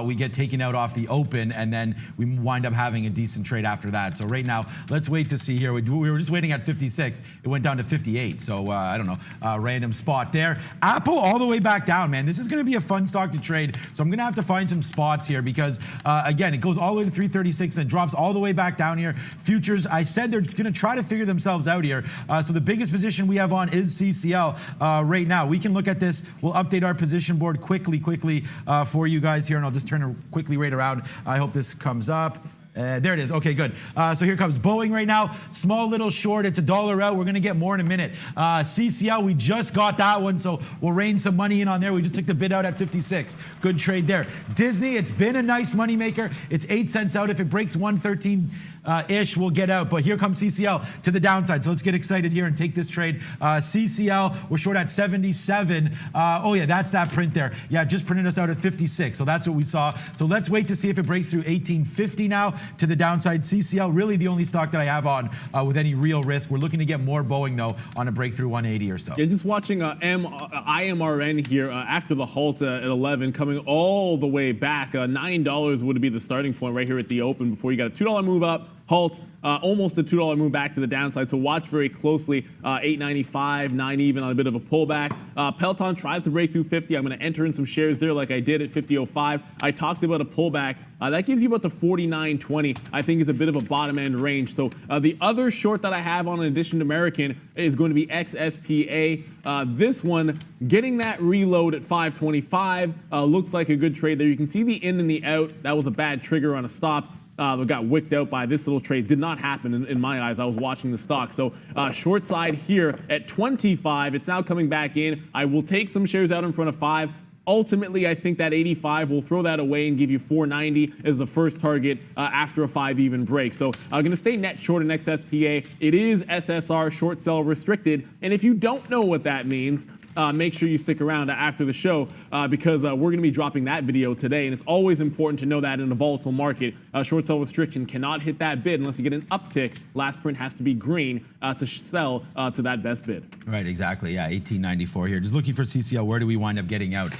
we get taken out off the open, and then we wind up having a decent trade after that. So right now, let's wait to see here. We were just waiting at 56. It went down to 58. So I don't know, random spot there. Apple all the way back down, man. This is going to be a fun stock to trade. So I'm going to have to find some spots here because again, it goes all the way to 336 and drops all the way back down here. Futures, I said they're going to try to figure themselves out here. So the biggest position we have on is CCL right now. We can look at this. We'll update our position board quickly for you guys here, and I'll just turn it quickly right around. I hope this comes up. There it is. Okay, good. So here comes Boeing right now. Small little short. It's $1 out. We're going to get more in a minute. CCL, we just got that one, so we'll rain some money in on there. We just took the bid out at 56. Good trade there. Disney, it's been a nice moneymaker. It's 8 cents out. If it breaks 113-ish, we'll get out. But here comes CCL to the downside. So let's get excited here and take this trade. CCL, we're short at 77. Oh, yeah, that's that print there. Yeah, just printed us out at 56. So that's what we saw. So let's wait to see if it breaks through 1850 now. To the downside. CCL, really the only stock that I have on with any real risk. We're looking to get more Boeing, though, on a breakthrough 180 or so. Yeah, just watching IMRN here after the halt at 11, coming all the way back. $9 would be the starting point right here at the open before you got a $2 move up, halt. Almost a $2 move back to the downside, so watch very closely. 8.95, 9 even on a bit of a pullback. Peloton tries to break through 50. I'm going to enter in some shares there like I did at 50.05. I talked about a pullback. That gives you about the 49.20, I think is a bit of a bottom end range. So the other short that I have on in addition to American is going to be XSPA. This one, getting that reload at 525 looks like a good trade there. You can see the in and the out. That was a bad trigger on a stop. That got wicked out by this little trade. Did not happen in my eyes. I was watching the stock. So short side here at 25. It's now coming back in. I will take some shares out in front of 5. Ultimately, I think that 85 will throw that away and give you 490 as the first target after a 5 even break. So I'm going to stay net short in XSPA. It is SSR, short sell restricted. And if you don't know what that means, make sure you stick around after the show because we're going to be dropping that video today. And it's always important to know that in a volatile market, short sell restriction cannot hit that bid unless you get an uptick. Last print has to be green to sell to that best bid. Right, exactly. Yeah, 1894 here. Just looking for CCL. Where do we wind up getting out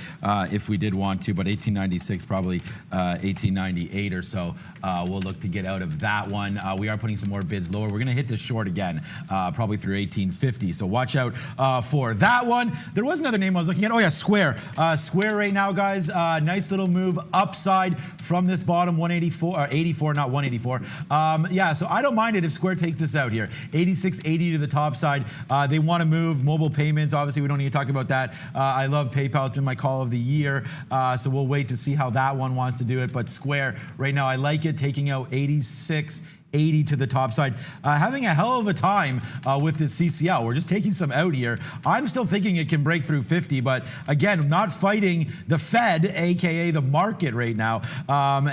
if we did want to? But 1896, probably 1898 or so. We'll look to get out of that one. We are putting some more bids lower. We're going to hit this short again, probably through 1850. So watch out for that one. There was another name I was looking at. Oh yeah, Square. Square right now, guys. Nice little move upside from this bottom 184, 84, not 184. Yeah, so I don't mind it if Square takes this out here. 86.80 to the top side. They want to move mobile payments. Obviously, we don't need to talk about that. I love PayPal. It's been my call of the year. So we'll wait to see how that one wants to do it. But Square right now, I like it taking out 86.80 to the top side. Having a hell of a time with this CCL. We're just taking some out here. I'm still thinking it can break through 50, but again, not fighting the Fed, aka the market right now.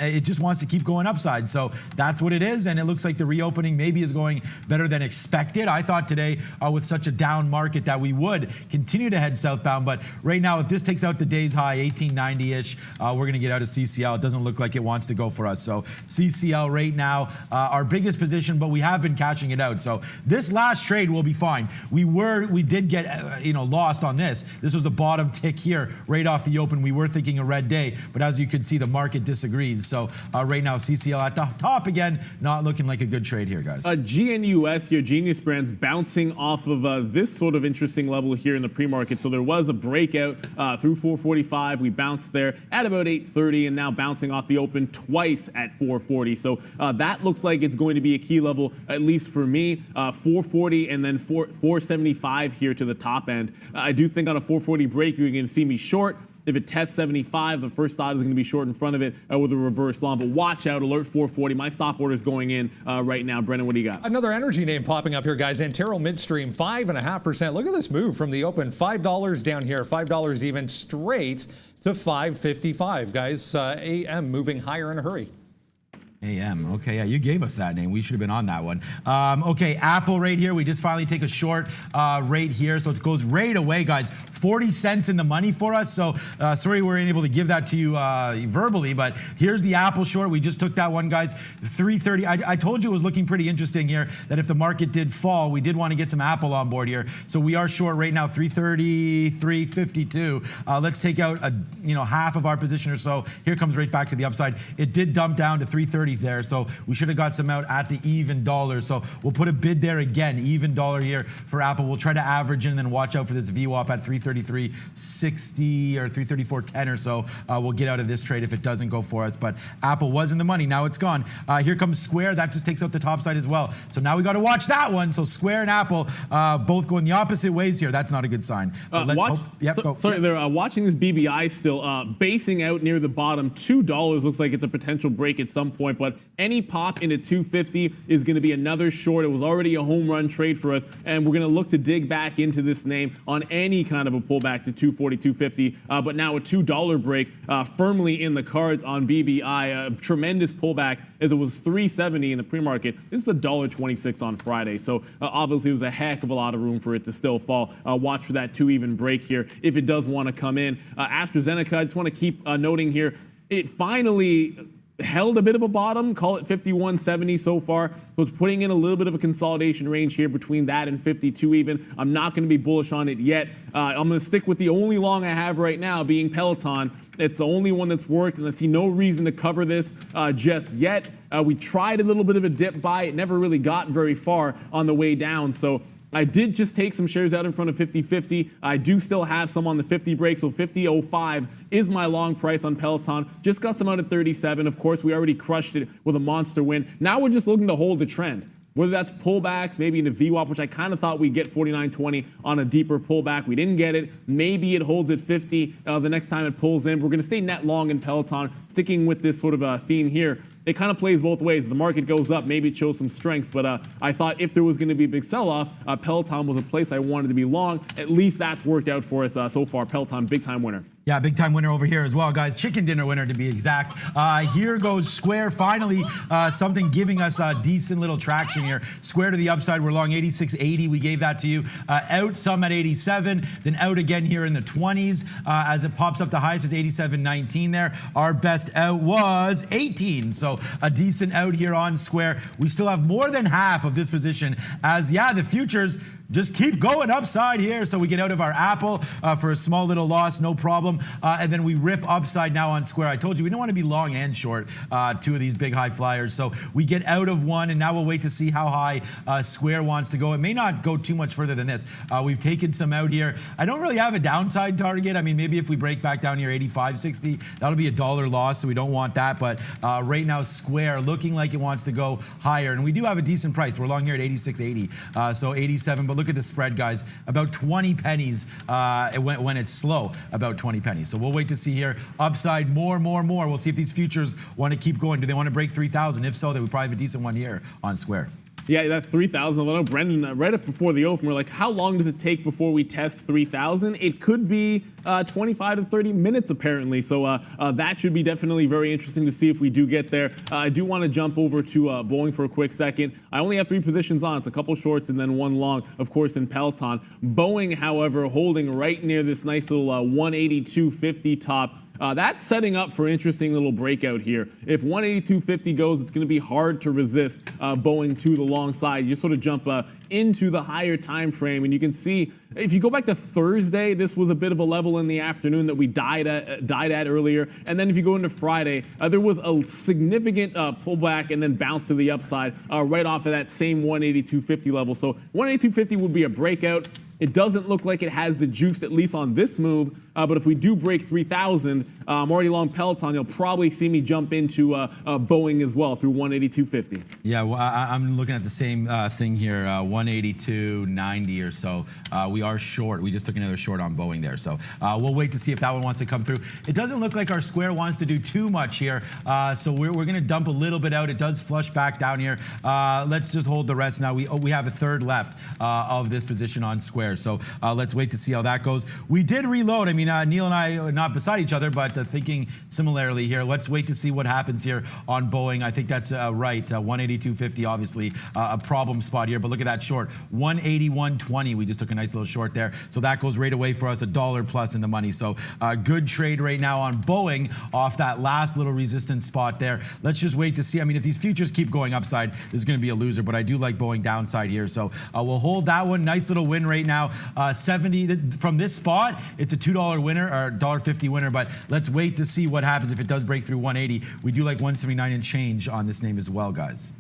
It just wants to keep going upside. So that's what it is, and it looks like the reopening maybe is going better than expected. I thought today with such a down market that we would continue to head southbound, but right now if this takes out the day's high, 1890-ish, we're going to get out of CCL. It doesn't look like it wants to go for us. So CCL right now, our biggest position, but we have been cashing it out. So this last trade will be fine. We did get lost on this. This was a bottom tick here right off the open. We were thinking a red day, but as you can see, the market disagrees. So right now CCL at the top again, not looking like a good trade here, guys. GNUS here, Genius Brands bouncing off of this sort of interesting level here in the pre-market. So there was a breakout through 445. We bounced there at about 830 and now bouncing off the open twice at 440. So that looks like it's going to be a key level, at least for me. 440 and then 475 here to the top end. I do think on a 440 break, you're going to see me short. If it tests 75, the first thought is going to be short in front of it with a reverse long. But watch out, alert 440. My stop order is going in right now. Brennan, what do you got? Another energy name popping up here, guys. Antero Midstream, 5.5%. Look at this move from the open. $5 down here, $5 even straight to 5.55. Guys, AM moving higher in a hurry. AM. Okay, yeah, you gave us that name. We should have been on that one. Okay, Apple right here. We just finally take a short right here. So it goes right away, guys. 40 cents in the money for us. So sorry we weren't able to give that to you verbally, but here's the Apple short. We just took that one, guys. 330. I told you it was looking pretty interesting here, that if the market did fall, we did want to get some Apple on board here. So we are short right now, 330, 352. Let's take out half of our position or so. Here comes right back to the upside. It did dump down to 330 there, so we should have got some out at the even dollar. So we'll put a bid there again, even dollar here for Apple. We'll try to average in and then watch out for this VWAP at 333.60 or 334.10 or so. We'll get out of this trade if it doesn't go for us, but Apple was in the money. Now it's gone. Here comes Square. That just takes out the top side as well. So now we got to watch that one. So Square and Apple both going the opposite ways here. That's not a good sign. Let's hope. Yep, go. Sorry, they're watching this BBI still basing out near the bottom. $2 looks like it's a potential break at some point, but any pop into 250 is going to be another short. It was already a home run trade for us, and we're going to look to dig back into this name on any kind of a pullback to 240, 250. But now a $2 break firmly in the cards on BBI. A tremendous pullback as it was 370 in the pre-market. This is $1.26 on Friday, so obviously there's a heck of a lot of room for it to still fall. Watch for that 2 even break here if it does want to come in. AstraZeneca, I just want to keep noting here, it finally held a bit of a bottom, call it 51.70 so far. So it's putting in a little bit of a consolidation range here between that and 52 even. I'm not going to be bullish on it yet. I'm going to stick with the only long I have right now being Peloton. It's the only one that's worked, and I see no reason to cover this just yet. We tried a little bit of a dip buy. It never really got very far on the way down. So I did just take some shares out in front of 50.50. I do still have some on the 50 break, so 50.05 is my long price on Peloton. Just got some out at 37. Of course, we already crushed it with a monster win. Now we're just looking to hold the trend. Whether that's pullbacks, maybe in a VWAP, which I kind of thought we'd get 49.20 on a deeper pullback. We didn't get it. Maybe it holds at 50 the next time it pulls in. We're going to stay net long in Peloton, sticking with this sort of theme here. It kind of plays both ways. The market goes up, maybe it shows some strength, but I thought if there was going to be a big sell-off, Peloton was a place I wanted to be long. At least that's worked out for us so far. Peloton, big-time winner. Yeah, big time winner over here as well, guys. Chicken dinner winner to be exact. Here goes Square. Finally, something giving us a decent little traction here. Square to the upside. We're long 86.80. We gave that to you. Out some at 87, then out again here in the 20s as it pops up. The highest is 87.19 there. Our best out was 18. So a decent out here on Square. We still have more than half of this position as, yeah, the futures just keep going upside here. So we get out of our Apple for a small little loss, no problem. And then we rip upside now on Square. I told you we don't want to be long and short two of these big high flyers. So we get out of one, and now we'll wait to see how high Square wants to go. It may not go too much further than this. We've taken some out here. I don't really have a downside target. I mean, maybe if we break back down here 85.60, that'll be a dollar loss, so we don't want that. But right now, Square looking like it wants to go higher. And we do have a decent price. We're long here at 86.80, so 87. But look at the spread, guys. About 20 pennies when it's slow, about 20 pennies. So we'll wait to see here. Upside, more. We'll see if these futures want to keep going. Do they want to break 3,000? If so, then we probably have a decent one here on Square. Yeah, that's 3,000. I know Brendan, right up before the open, we're like, how long does it take before we test 3,000? It could be 25 to 30 minutes, apparently. So that should be definitely very interesting to see if we do get there. I do want to jump over to Boeing for a quick second. I only have 3 positions on. It's a couple shorts and then 1 long, of course, in Peloton. Boeing, however, holding right near this nice little 182.50 top. That's setting up for an interesting little breakout here. If 182.50 goes, it's going to be hard to resist Boeing to the long side. You sort of jump into the higher time frame, and you can see if you go back to Thursday, this was a bit of a level in the afternoon that we died at earlier. And then if you go into Friday, there was a significant pullback and then bounce to the upside right off of that same 182.50 level. So 182.50 would be a breakout. It doesn't look like it has the juice, at least on this move. But if we do break 3,000, I'm already long Peloton. You'll probably see me jump into Boeing as well through 182.50. Yeah, well, I'm looking at the same thing here, 182.90 or so. We are short. We just took another short on Boeing there. So we'll wait to see if that one wants to come through. It doesn't look like our Square wants to do too much here. So we're going to dump a little bit out. It does flush back down here. Let's just hold the rest now. We have a third left of this position on Square. So let's wait to see how that goes. We did reload. I mean, Neil and I are not beside each other, but thinking similarly here. Let's wait to see what happens here on Boeing. I think that's right. 182.50, obviously a problem spot here. But look at that short, 181.20. We just took a nice little short there. So that goes right away for us, $1 plus in the money. So good trade right now on Boeing off that last little resistance spot there. Let's just wait to see. I mean, if these futures keep going upside, this is going to be a loser. But I do like Boeing downside here. So we'll hold that one. Nice little win right now. 70 from this spot. It's a $2 winner or $1.50 winner, but let's wait to see what happens if it does break through 180. We do like 179 and change on this name as well, guys.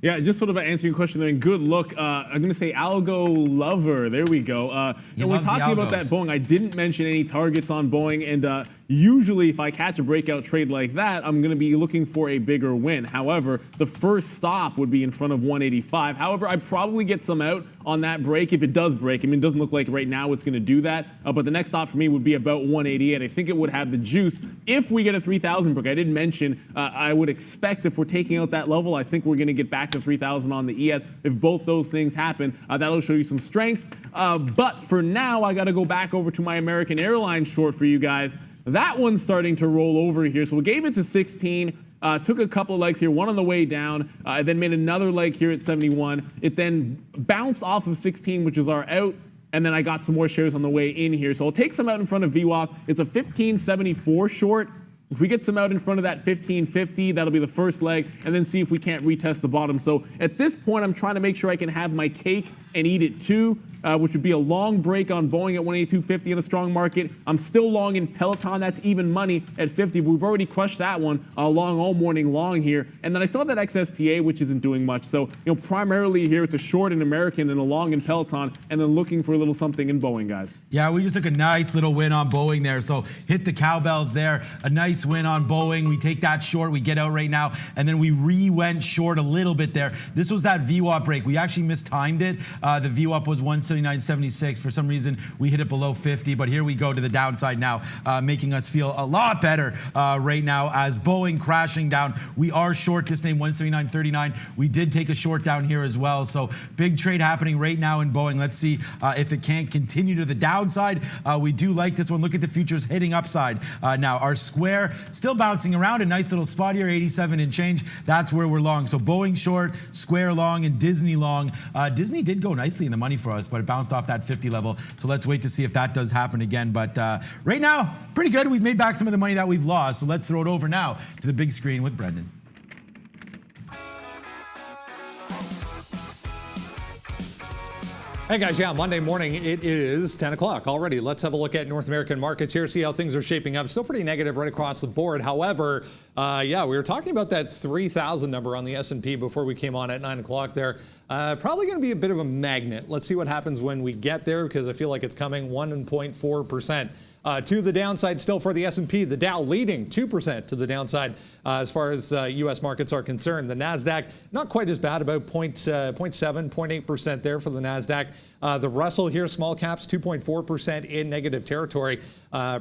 Yeah, just sort of answering your question there, and good look. I'm going to say Algo Lover. There we go. And we're talking about that Boeing. I didn't mention any targets on Boeing, and usually if I catch a breakout trade like that, I'm going to be looking for a bigger win. However, the first stop would be in front of 185. However, I'd probably get some out on that break if it does break. I mean, it doesn't look like right now it's going to do that, but the next stop for me would be about 188. I think it would have the juice if we get a 3,000 break. I didn't mention I would expect if we're taking out that level, I think we're going to get back to 3,000 on the ES. If both those things happen, that'll show you some strength. But for now, I got to go back over to my American Airlines short for you guys. That one's starting to roll over here. So we gave it to 16. Took a couple of legs here, one on the way down, then made another leg here at 71. It then bounced off of 16, which is our out, and then I got some more shares on the way in here. So I'll take some out in front of VWAP. It's a 15.74 short. If we get some out in front of that 1550, that'll be the first leg, and then see if we can't retest the bottom. So at this point, I'm trying to make sure I can have my cake and eat it too, which would be a long break on Boeing at 182.50 in a strong market. I'm still long in Peloton. That's even money at 50. We've already crushed that one long all morning long here. And then I still have that XSPA, which isn't doing much. So, primarily here with a short in American and a long in Peloton, and then looking for a little something in Boeing, guys. Yeah, we just took a nice little win on Boeing there. So hit the cowbells there. A nice win on Boeing. We take that short. We get out right now. And then we went short a little bit there. This was that VWAP break. We actually mistimed it. The VWAP was 179.76. For some reason, we hit it below 50. But here we go to the downside now, making us feel a lot better right now as Boeing crashing down. We are short this name, 179.39. We did take a short down here as well. So big trade happening right now in Boeing. Let's see if it can't continue to the downside. We do like this one. Look at the futures hitting upside. Now our square still bouncing around, a nice little spot here, 87 and change. That's where we're long. So Boeing short, square long, and Disney long. Disney did go nicely in the money for us, but it bounced off that 50 level. So let's wait to see if that does happen again. But right now, pretty good. We've made back some of the money that we've lost. So let's throw it over now to the big screen with Brendan. Hey guys, yeah, Monday morning, it is 10 o'clock already. Let's have a look at North American markets here, see how things are shaping up. Still pretty negative right across the board. However, yeah, we were talking about that 3,000 number on the S&P before we came on at 9 o'clock there. Probably going to be a bit of a magnet. Let's see what happens when we get there, because I feel like it's coming 1.4%. To the downside still for the S&P. The Dow leading 2% to the downside as far as U.S. markets are concerned. The NASDAQ not quite as bad, about 0.7, 0.8% there for the NASDAQ. The Russell here, small caps, 2.4% in negative territory.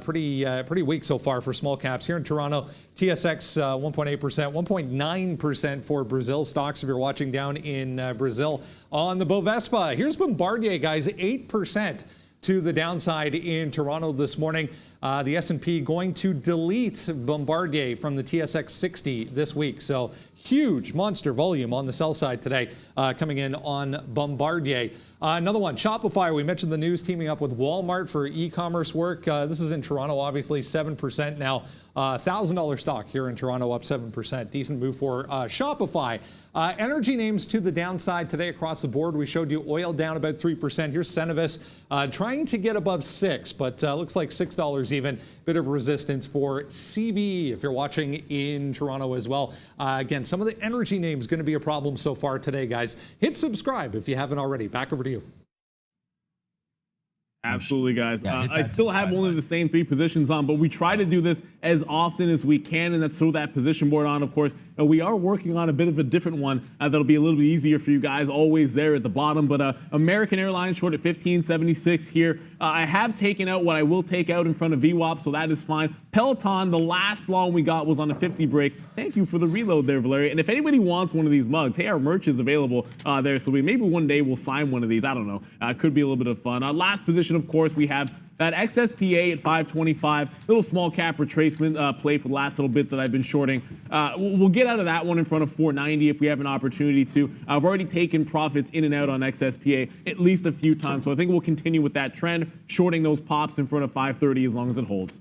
Pretty weak so far for small caps. Here in Toronto, TSX 1.8%, 1.9% for Brazil stocks if you're watching down in Brazil. On the BOVESPA, here's Bombardier, guys, 8%. To the downside in Toronto this morning. The S&P going to delete Bombardier from the TSX 60 this week. So huge monster volume on the sell side today coming in on Bombardier. Another one, Shopify. We mentioned the news teaming up with Walmart for e-commerce work. This is in Toronto, obviously 7% now. $1,000 stock here in Toronto, up 7%. Decent move for Shopify. Energy names to the downside today across the board. We showed you oil down about 3%. Here's Cenovus trying to get above 6, but looks like $6 even. Bit of resistance for CV if you're watching in Toronto as well. Again, some of the energy names going to be a problem so far today, guys. Hit subscribe if you haven't already. Back over to you. Absolutely, guys. Yeah, I still have only the same 3 positions on, but we try to do this as often as we can, and that's throw that position board on, of course. And we are working on a bit of a different one that'll be a little bit easier for you guys, always there at the bottom. But American Airlines short at 15.76 here. I have taken out what I will take out in front of VWAP, so that is fine. Peloton, the last long we got was on a 50 break. Thank you for the reload there, Valeria. And if anybody wants one of these mugs, hey, our merch is available there. So maybe one day we'll sign one of these. I don't know. Could be a little bit of fun. Last position, of course, we have that XSPA at 525, little small cap retracement play for the last little bit that I've been shorting. We'll get out of that one in front of 490 if we have an opportunity to. I've already taken profits in and out on XSPA at least a few times, so I think we'll continue with that trend, shorting those pops in front of 530 as long as it holds.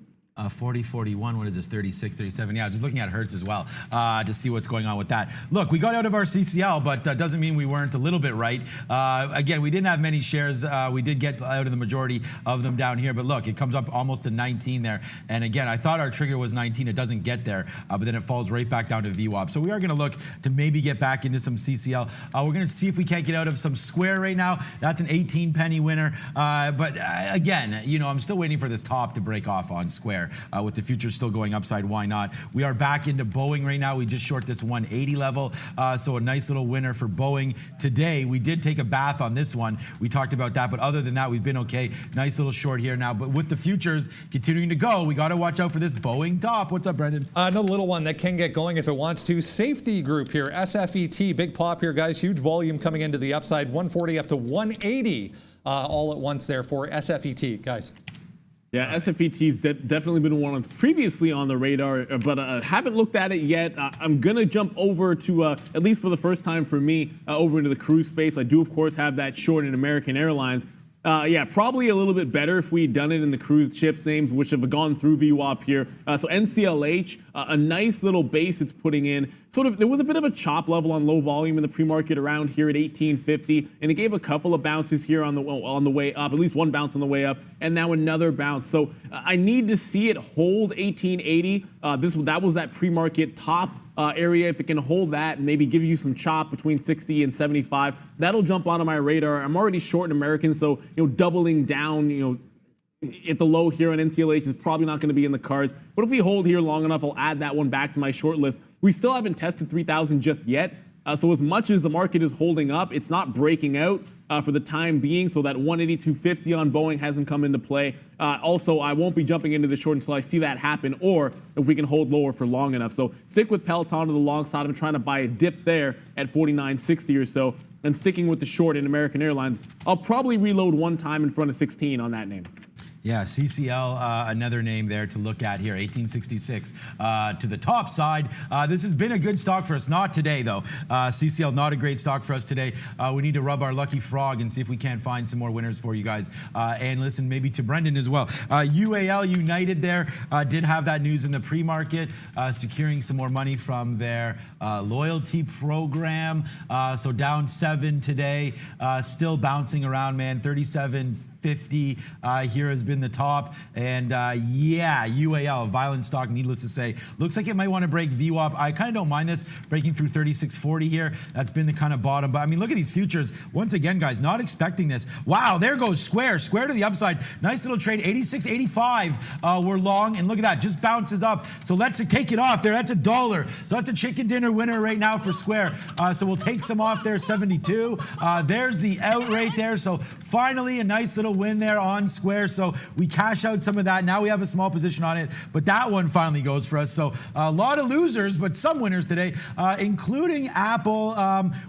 40, 41, what is this, 36, 37? Yeah, just looking at Hertz as well to see what's going on with that. Look, we got out of our CCL, but doesn't mean we weren't a little bit right. Again, we didn't have many shares. We did get out of the majority of them down here, but look, it comes up almost to 19 there. And again, I thought our trigger was 19. It doesn't get there, but then it falls right back down to VWAP. So we are going to look to maybe get back into some CCL. We're going to see if we can't get out of some Square right now. That's an 18 penny winner. But again, I'm still waiting for this top to break off on Square. With the futures still going upside, why not? We are back into Boeing right now. We just short this 180 level, so a nice little winner for Boeing today. We did take a bath on this one. We talked about that, but other than that, we've been okay. Nice little short here now, but with the futures continuing to go, we got to watch out for this Boeing top. What's up, Brendan? Another little one that can get going if it wants to. Safety group here, SFET, big pop here, guys. Huge volume coming into the upside, 140 up to 180 all at once there for SFET, guys. Yeah, SFET's definitely been one previously on the radar, but haven't looked at it yet. I'm going to jump over to, at least for the first time for me, over into the cruise space. I do, of course, have that short in American Airlines. Yeah, probably a little bit better if we'd done it in the cruise chips names, which have gone through VWAP here. So NCLH, a nice little base it's putting in. There was a bit of a chop level on low volume in the pre-market around here at 1850, and it gave a couple of bounces here on the way up, at least one bounce on the way up, and now another bounce. So I need to see it hold 1880. That was that pre-market top area. If it can hold that and maybe give you some chop between 60 and 75, that'll jump onto my radar. I'm already short in American, so doubling down, at the low here on NCLH is probably not going to be in the cards. But if we hold here long enough, I'll add that one back to my short list. We still haven't tested 3,000 just yet. So as much as the market is holding up, it's not breaking out for the time being. So that 182.50 on Boeing hasn't come into play. Also, I won't be jumping into the short until I see that happen, or if we can hold lower for long enough. So stick with Peloton to the long side. I'm trying to buy a dip there at 49.60 or so, and sticking with the short in American Airlines. I'll probably reload one time in front of 16 on that name. Yeah, CCL, another name there to look at here, 1866 to the top side. This has been a good stock for us, not today though. CCL, not a great stock for us today. We need to rub our lucky frog and see if we can't find some more winners for you guys. And listen maybe to Brendan as well. UAL United there did have that news in the pre-market, securing some more money from their loyalty program. So down 7 today, still bouncing around, man, 37.50 here has been the top, and yeah, UAL, violent stock, needless to say. Looks like it might want to break VWAP. I kind of don't mind this breaking through 36.40 here. That's been the kind of bottom, but I mean, look at these futures. Once again, guys, not expecting this. Wow, there goes Square to the upside. Nice little trade, 86.85. We're long, and look at that, just bounces up. So let's take it off there. That's $1. So that's a chicken dinner winner right now for Square. So we'll take some off there, 72. There's the out right there. So finally, a nice little win there on Square. So we cash out some of that. Now we have a small position on it, but that one finally goes for us. So a lot of losers, but some winners today, including Apple.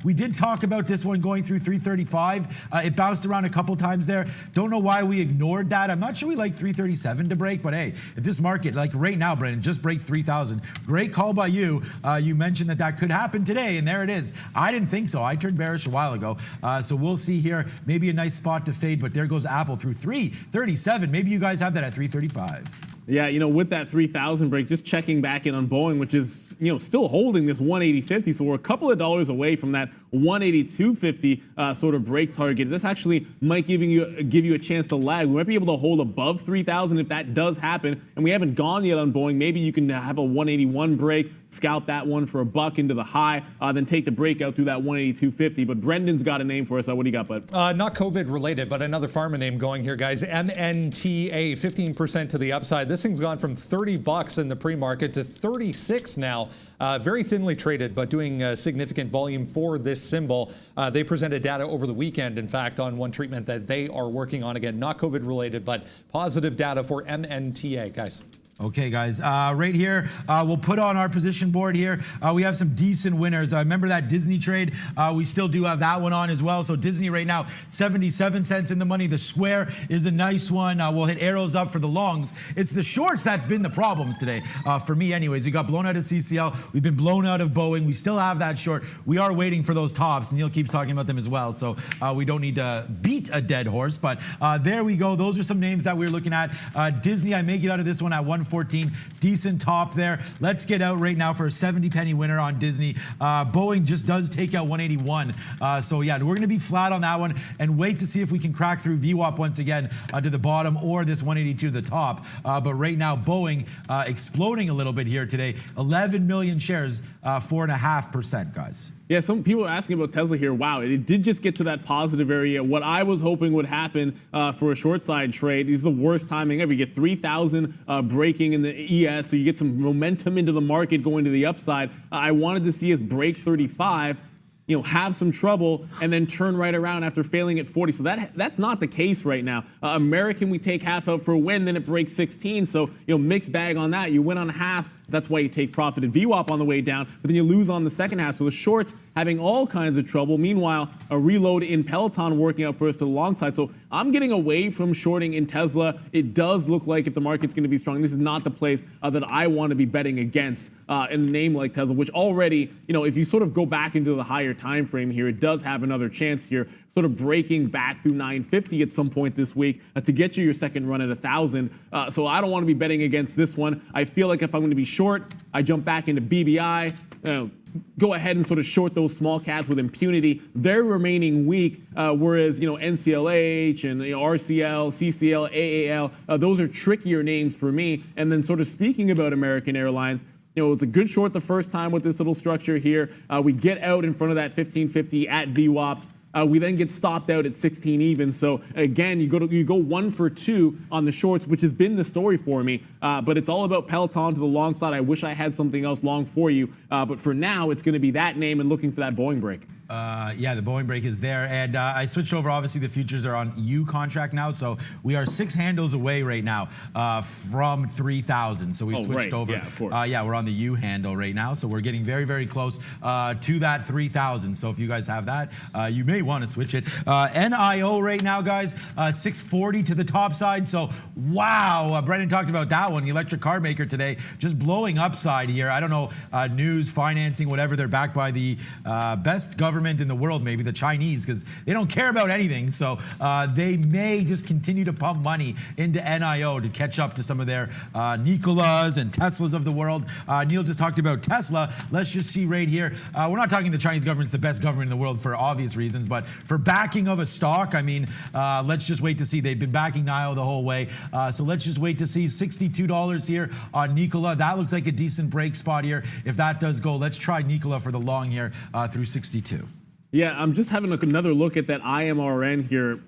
We did talk about this one going through 335. It bounced around a couple times there. Don't know why we ignored that. I'm not sure we like 337 to break, but hey, if this market, like right now, Brandon, just breaks 3,000. Great call by you. You mentioned that could happen today, and there it is. I didn't think so. I turned bearish a while ago. So we'll see here. Maybe a nice spot to fade, but there goes Apple through 337. Maybe you guys have that at 335. Yeah, with that 3,000 break, just checking back in on Boeing, which is, still holding this 180.50. So we're a couple of dollars away from that 182.50 sort of break target. This actually might give you a chance to lag. We might be able to hold above 3,000 if that does happen. And we haven't gone yet on Boeing. Maybe you can have a 181 break, scalp that one for $1 into the high, then take the breakout through that 182.50. But Brendan's got a name for us. What do you got, bud? Not COVID related, but another pharma name going here, guys. MNTA, 15% to the upside. This thing's gone from $30 in the pre-market to 36 now. Very thinly traded, but doing significant volume for this symbol. They presented data over the weekend, in fact, on one treatment that they are working on. Again, not COVID related, but positive data for MNTA, guys. Okay, guys, right here, we'll put on our position board here. We have some decent winners. Remember that Disney trade? We still do have that one on as well. So Disney right now, 77 cents in the money. The Square is a nice one. We'll hit arrows up for the longs. It's the shorts that's been the problems today, for me anyways. We got blown out of CCL. We've been blown out of Boeing. We still have that short. We are waiting for those tops. Neil keeps talking about them as well. So we don't need to beat a dead horse, but there we go. Those are some names that we're looking at. Disney, I may get out of this one at 114. Decent top there. Let's get out right now for a 70-penny winner on Disney. Boeing just does take out 181. So yeah, we're going to be flat on that one and wait to see if we can crack through VWAP once again to the bottom or this 182 to the top. But right now, Boeing exploding a little bit here today. 11 million shares, 4.5%, guys. Yeah, some people are asking about Tesla here. Wow, it did just get to that positive area. What I was hoping would happen for a short side trade is the worst timing ever. You get 3,000 breaking in the ES, so you get some momentum into the market going to the upside. I wanted to see us break 35, have some trouble, and then turn right around after failing at 40. So that's not the case right now. American, we take half out for a win, then it breaks 16. So, mixed bag on that. You win on half, That's why you take profit at VWAP on the way down, but then you lose on the second half. So the shorts having all kinds of trouble. Meanwhile, a reload in Peloton working out for us to the long side. So I'm getting away from shorting in Tesla. It does look like if the market's going to be strong, this is not the place that I want to be betting against in a name like Tesla, which already, if you sort of go back into the higher time frame here, it does have another chance here, sort of breaking back through 950 at some point this week to get you your second run at 1,000. So I don't want to be betting against this one. I feel like if I'm going to be short, I jump back into BBI. Go ahead and sort of short those small caps with impunity. They're remaining weak, whereas NCLH and RCL, CCL, AAL, those are trickier names for me. And then sort of speaking about American Airlines, it's a good short the first time with this little structure here. We get out in front of that 1550 at VWAP. We then get stopped out at 16 even. So again, you go 1 for 2 on the shorts, which has been the story for me. But it's all about Peloton to the long side. I wish I had something else long for you. But for now, it's going to be that name and looking for that Boeing break. Yeah, the Boeing break is there. And I switched over. Obviously, the futures are on U contract now. So we are 6 handles away right now from 3,000. So we switched over. Yeah, of course. Yeah, we're on the U handle right now. So we're getting very, very close to that 3,000. So if you guys have that, you may want to switch it. NIO right now, guys, 640 to the top side. So wow, Brendan talked about that one. The electric car maker today just blowing upside here. I don't know, news, financing, whatever. They're backed by the best government in the world, maybe the Chinese, because they don't care about anything. So they may just continue to pump money into NIO to catch up to some of their Nikolas and Teslas of the world. Neil just talked about Tesla. Let's just see right here. We're not talking the Chinese government's the best government in the world for obvious reasons, but for backing of a stock, I mean, let's just wait to see. They've been backing NIO the whole way. So let's just wait to see. $62 here on Nikola. That looks like a decent break spot here. If that does go, let's try Nikola for the long here through 62. Yeah, I'm just having another look at that IMRN here.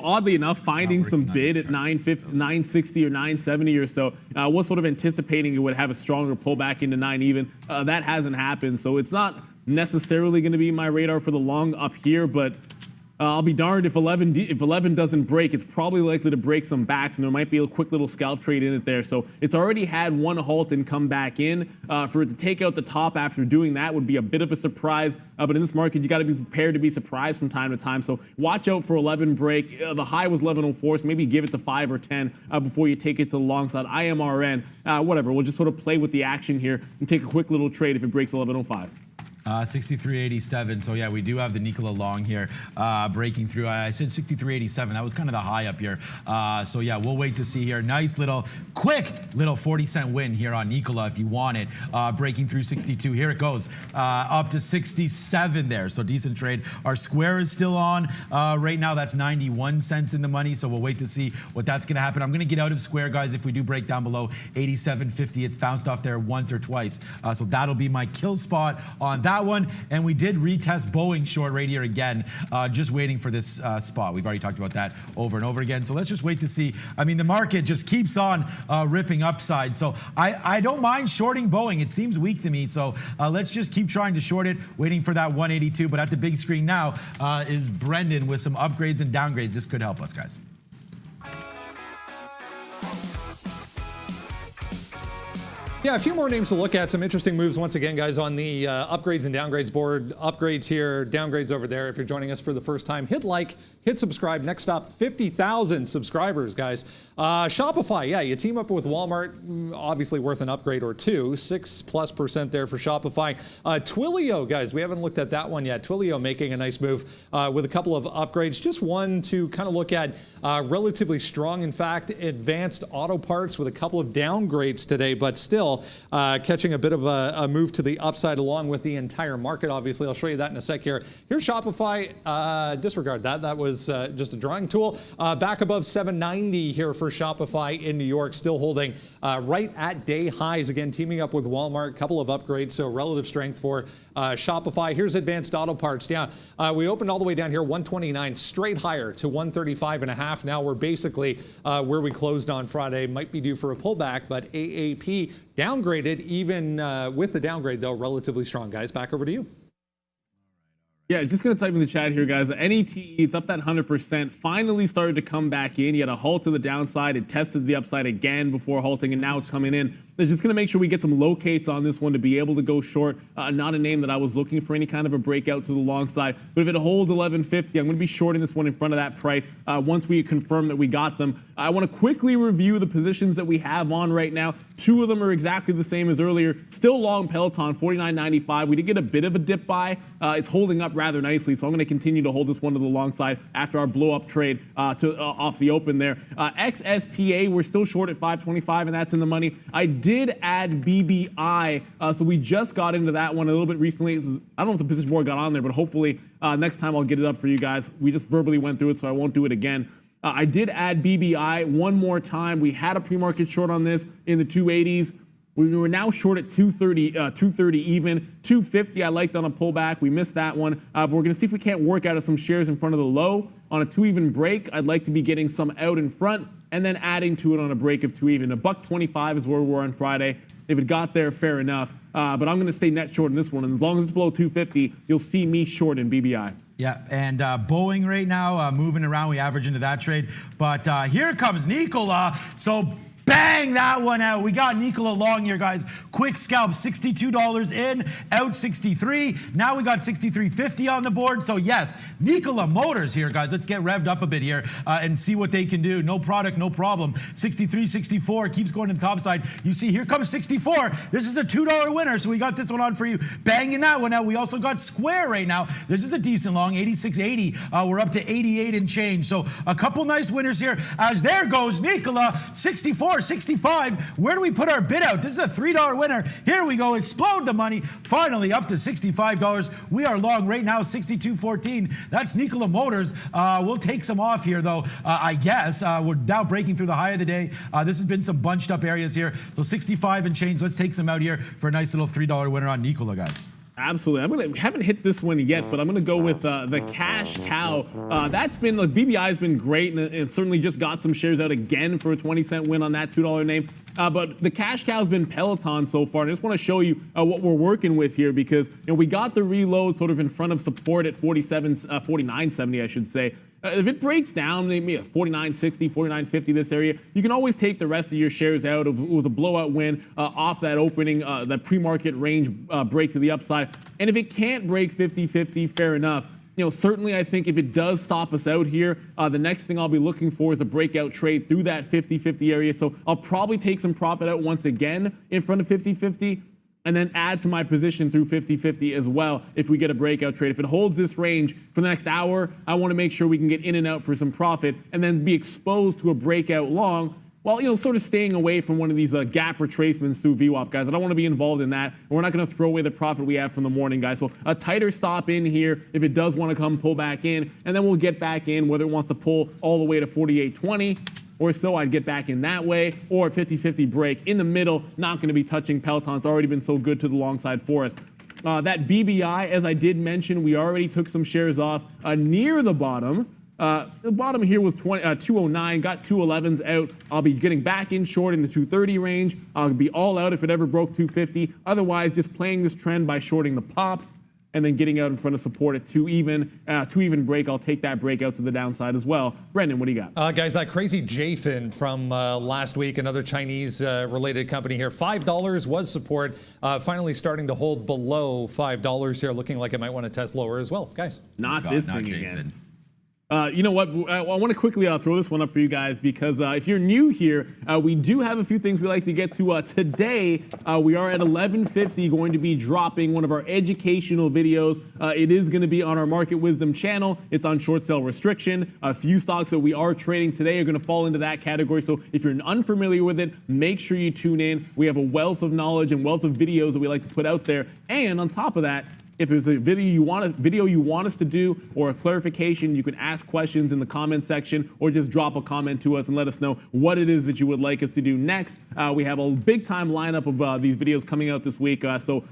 Oddly enough, finding some bid at 950, 960 or 970 or so. Was sort of anticipating it would have a stronger pullback into 9 even. That hasn't happened, so it's not necessarily going to be my radar for the long up here, but I'll be darned if 11 doesn't break. It's probably likely to break some backs, and there might be a quick little scalp trade in it there. So it's already had one halt and come back in. For it to take out the top after doing that would be a bit of a surprise. But in this market, you got to be prepared to be surprised from time to time. So watch out for 11 break. The high was 1104, so maybe give it to 5 or 10 before you take it to the long side. IMRN, whatever. We'll just sort of play with the action here and take a quick little trade if it breaks 1105. 63.87. So yeah, we do have the Nikola long here breaking through. I said 63.87. That was kind of the high up here. So yeah, we'll wait to see here. Nice little, quick little 40-cent win here on Nikola if you want it. Breaking through 62. Here it goes up to 67 there. So decent trade. Our square is still on right now. That's 91 cents in the money. So we'll wait to see what that's going to happen. I'm going to get out of square, guys. If we do break down below 87.50, it's bounced off there once or twice. So that'll be my kill spot on that one. And we did retest Boeing short right here again, just waiting for this spot. We've already talked about that over and over again. So let's just wait to see. I mean, the market just keeps on ripping upside. So I don't mind shorting Boeing. It seems weak to me. So let's just keep trying to short it, waiting for that 182. But at the big screen now is Brendan with some upgrades and downgrades. This could help us, guys. Yeah, a few more names to look at. Some interesting moves once again, guys, on the upgrades and downgrades board. Upgrades here, downgrades over there. If you're joining us for the first time, hit like, hit subscribe. Next stop, 50,000 subscribers, guys. Shopify, yeah, you team up with Walmart, obviously worth an upgrade or two. 6+% there for Shopify. Twilio, guys, we haven't looked at that one yet. Twilio making a nice move with a couple of upgrades. Just one to kind of look at relatively strong, in fact, advanced auto parts with a couple of downgrades today, but still catching a bit of a move to the upside along with the entire market, obviously. I'll show you that in a sec here. Here's Shopify. Disregard that. That was just a drawing tool. Back above 790 here for Shopify in New York, still holding right at day highs. Again, teaming up with Walmart, couple of upgrades, so relative strength for Shopify. Here's Advanced Auto Parts. Yeah, we opened all the way down here, 129, straight higher to 135.5. Now we're basically where we closed on Friday. Might be due for a pullback, but AAP downgraded, even with the downgrade, though, relatively strong. Guys, back over to you. Yeah, just going to type in the chat here, guys. NET, it's up that 100%. Finally started to come back in. You had a halt to the downside. It tested the upside again before halting, and now it's coming in. just going to make sure we get some locates on this one to be able to go short. Not a name that I was looking for any kind of a breakout to the long side. But if it holds 1150, I'm going to be shorting this one in front of that price once we confirm that we got them. I want to quickly review the positions that we have on right now. 2 of them are exactly the same as earlier. Still long Peloton, 49.95. We did get a bit of a dip buy. It's holding up rather nicely, so I'm going to continue to hold this one to the long side after our blow-up trade off the open there. XSPA, we're still short at 525, and that's in the money. I did add BBI, so we just got into that one a little bit recently. I don't know if the position board got on there, but hopefully next time I'll get it up for you guys. We just verbally went through it, so I won't do it again. I did add BBI one more time. We had a pre-market short on this in the 280s. We were now short at 230 even. 250 I liked on a pullback. We missed that one. But we're going to see if we can't work out of some shares in front of the low. On a 2 even break, I'd like to be getting some out in front and then adding to it on a break of 2 even. $1.25 is where we were on Friday. If it got there, fair enough. But I'm going to stay net short in this one. And as long as it's below 250, you'll see me short in BBI. Yeah, and Boeing right now, moving around, we average into that trade. But here comes Nikola. So bang that one out. We got Nikola long here, guys. Quick scalp, $62 in, out 63. Now we got 63.50 on the board. So yes, Nikola Motors here, guys. Let's get revved up a bit here and see what they can do. No product, no problem. 63, 64, keeps going to the top side. You see, here comes 64. This is a $2 winner, so we got this one on for you. Banging that one out. We also got Square right now. This is a decent long, 86.80. We're up to 88 and change. So a couple nice winners here. As there goes Nikola, 64. 65. Where do we put our bid out? This is a $3 winner. Here we go. Explode the money. Finally up to $65. We are long right now, 62.14. That's Nikola Motors. We'll take some off here, though, I guess. We're now breaking through the high of the day. This has been some bunched up areas here. So 65 and change. Let's take some out here for a nice little $3 winner on Nikola, guys. Absolutely. Haven't hit this one yet, but I'm gonna go with the cash cow. That's been, like, BBI has been great, and certainly just got some shares out again for a 20-cent win on that $2 name. But the cash cow has been Peloton so far, and I just want to show you what we're working with here, because we got the reload sort of in front of support at 49.70, I should say. If it breaks down, maybe 49.60, 49.50, this area, you can always take the rest of your shares out with a blowout win off that opening, that pre-market range break to the upside. And if it can't break 50-50, fair enough. Certainly I think if it does stop us out here, the next thing I'll be looking for is a breakout trade through that 50-50 area. So I'll probably take some profit out once again in front of 50-50. And then add to my position through 50-50 as well if we get a breakout trade. If it holds this range for the next hour, I want to make sure we can get in and out for some profit and then be exposed to a breakout long while, sort of staying away from one of these gap retracements through VWAP, guys. I don't want to be involved in that. And we're not going to throw away the profit we have from the morning, guys. So a tighter stop in here if it does want to come pull back in, and then we'll get back in whether it wants to pull all the way to 48.20. Or so I'd get back in that way, or 50-50 break in the middle. Not going to be touching Peloton. It's already been so good to the long side for us. That BBI, as I did mention, we already took some shares off near the bottom. The bottom here was 209, got 211s out. I'll be getting back in short in the 230 range. I'll be all out if it ever broke 250. Otherwise, just playing this trend by shorting the pops and then getting out in front of support at 2 even break. I'll take that break out to the downside as well. Brendan, what do you got? Guys, that crazy JFIN from last week, another Chinese related company here. $5 was support, finally starting to hold below $5 here, looking like it might want to test lower as well. Guys. Not this thing again. You know what? I want to quickly throw this one up for you guys because if you're new here, we do have a few things we like to get to. Today, we are at 11:50 going to be dropping one of our educational videos. It is going to be on our Market Wisdom channel. It's on short sale restriction. A few stocks that we are trading today are going to fall into that category. So if you're unfamiliar with it, make sure you tune in. We have a wealth of knowledge and wealth of videos that we like to put out there. And on top of that, if there's a video you want us to do or a clarification, you can ask questions in the comment section or just drop a comment to us and let us know what it is that you would like us to do next. We have a big time lineup of these videos coming out this week, so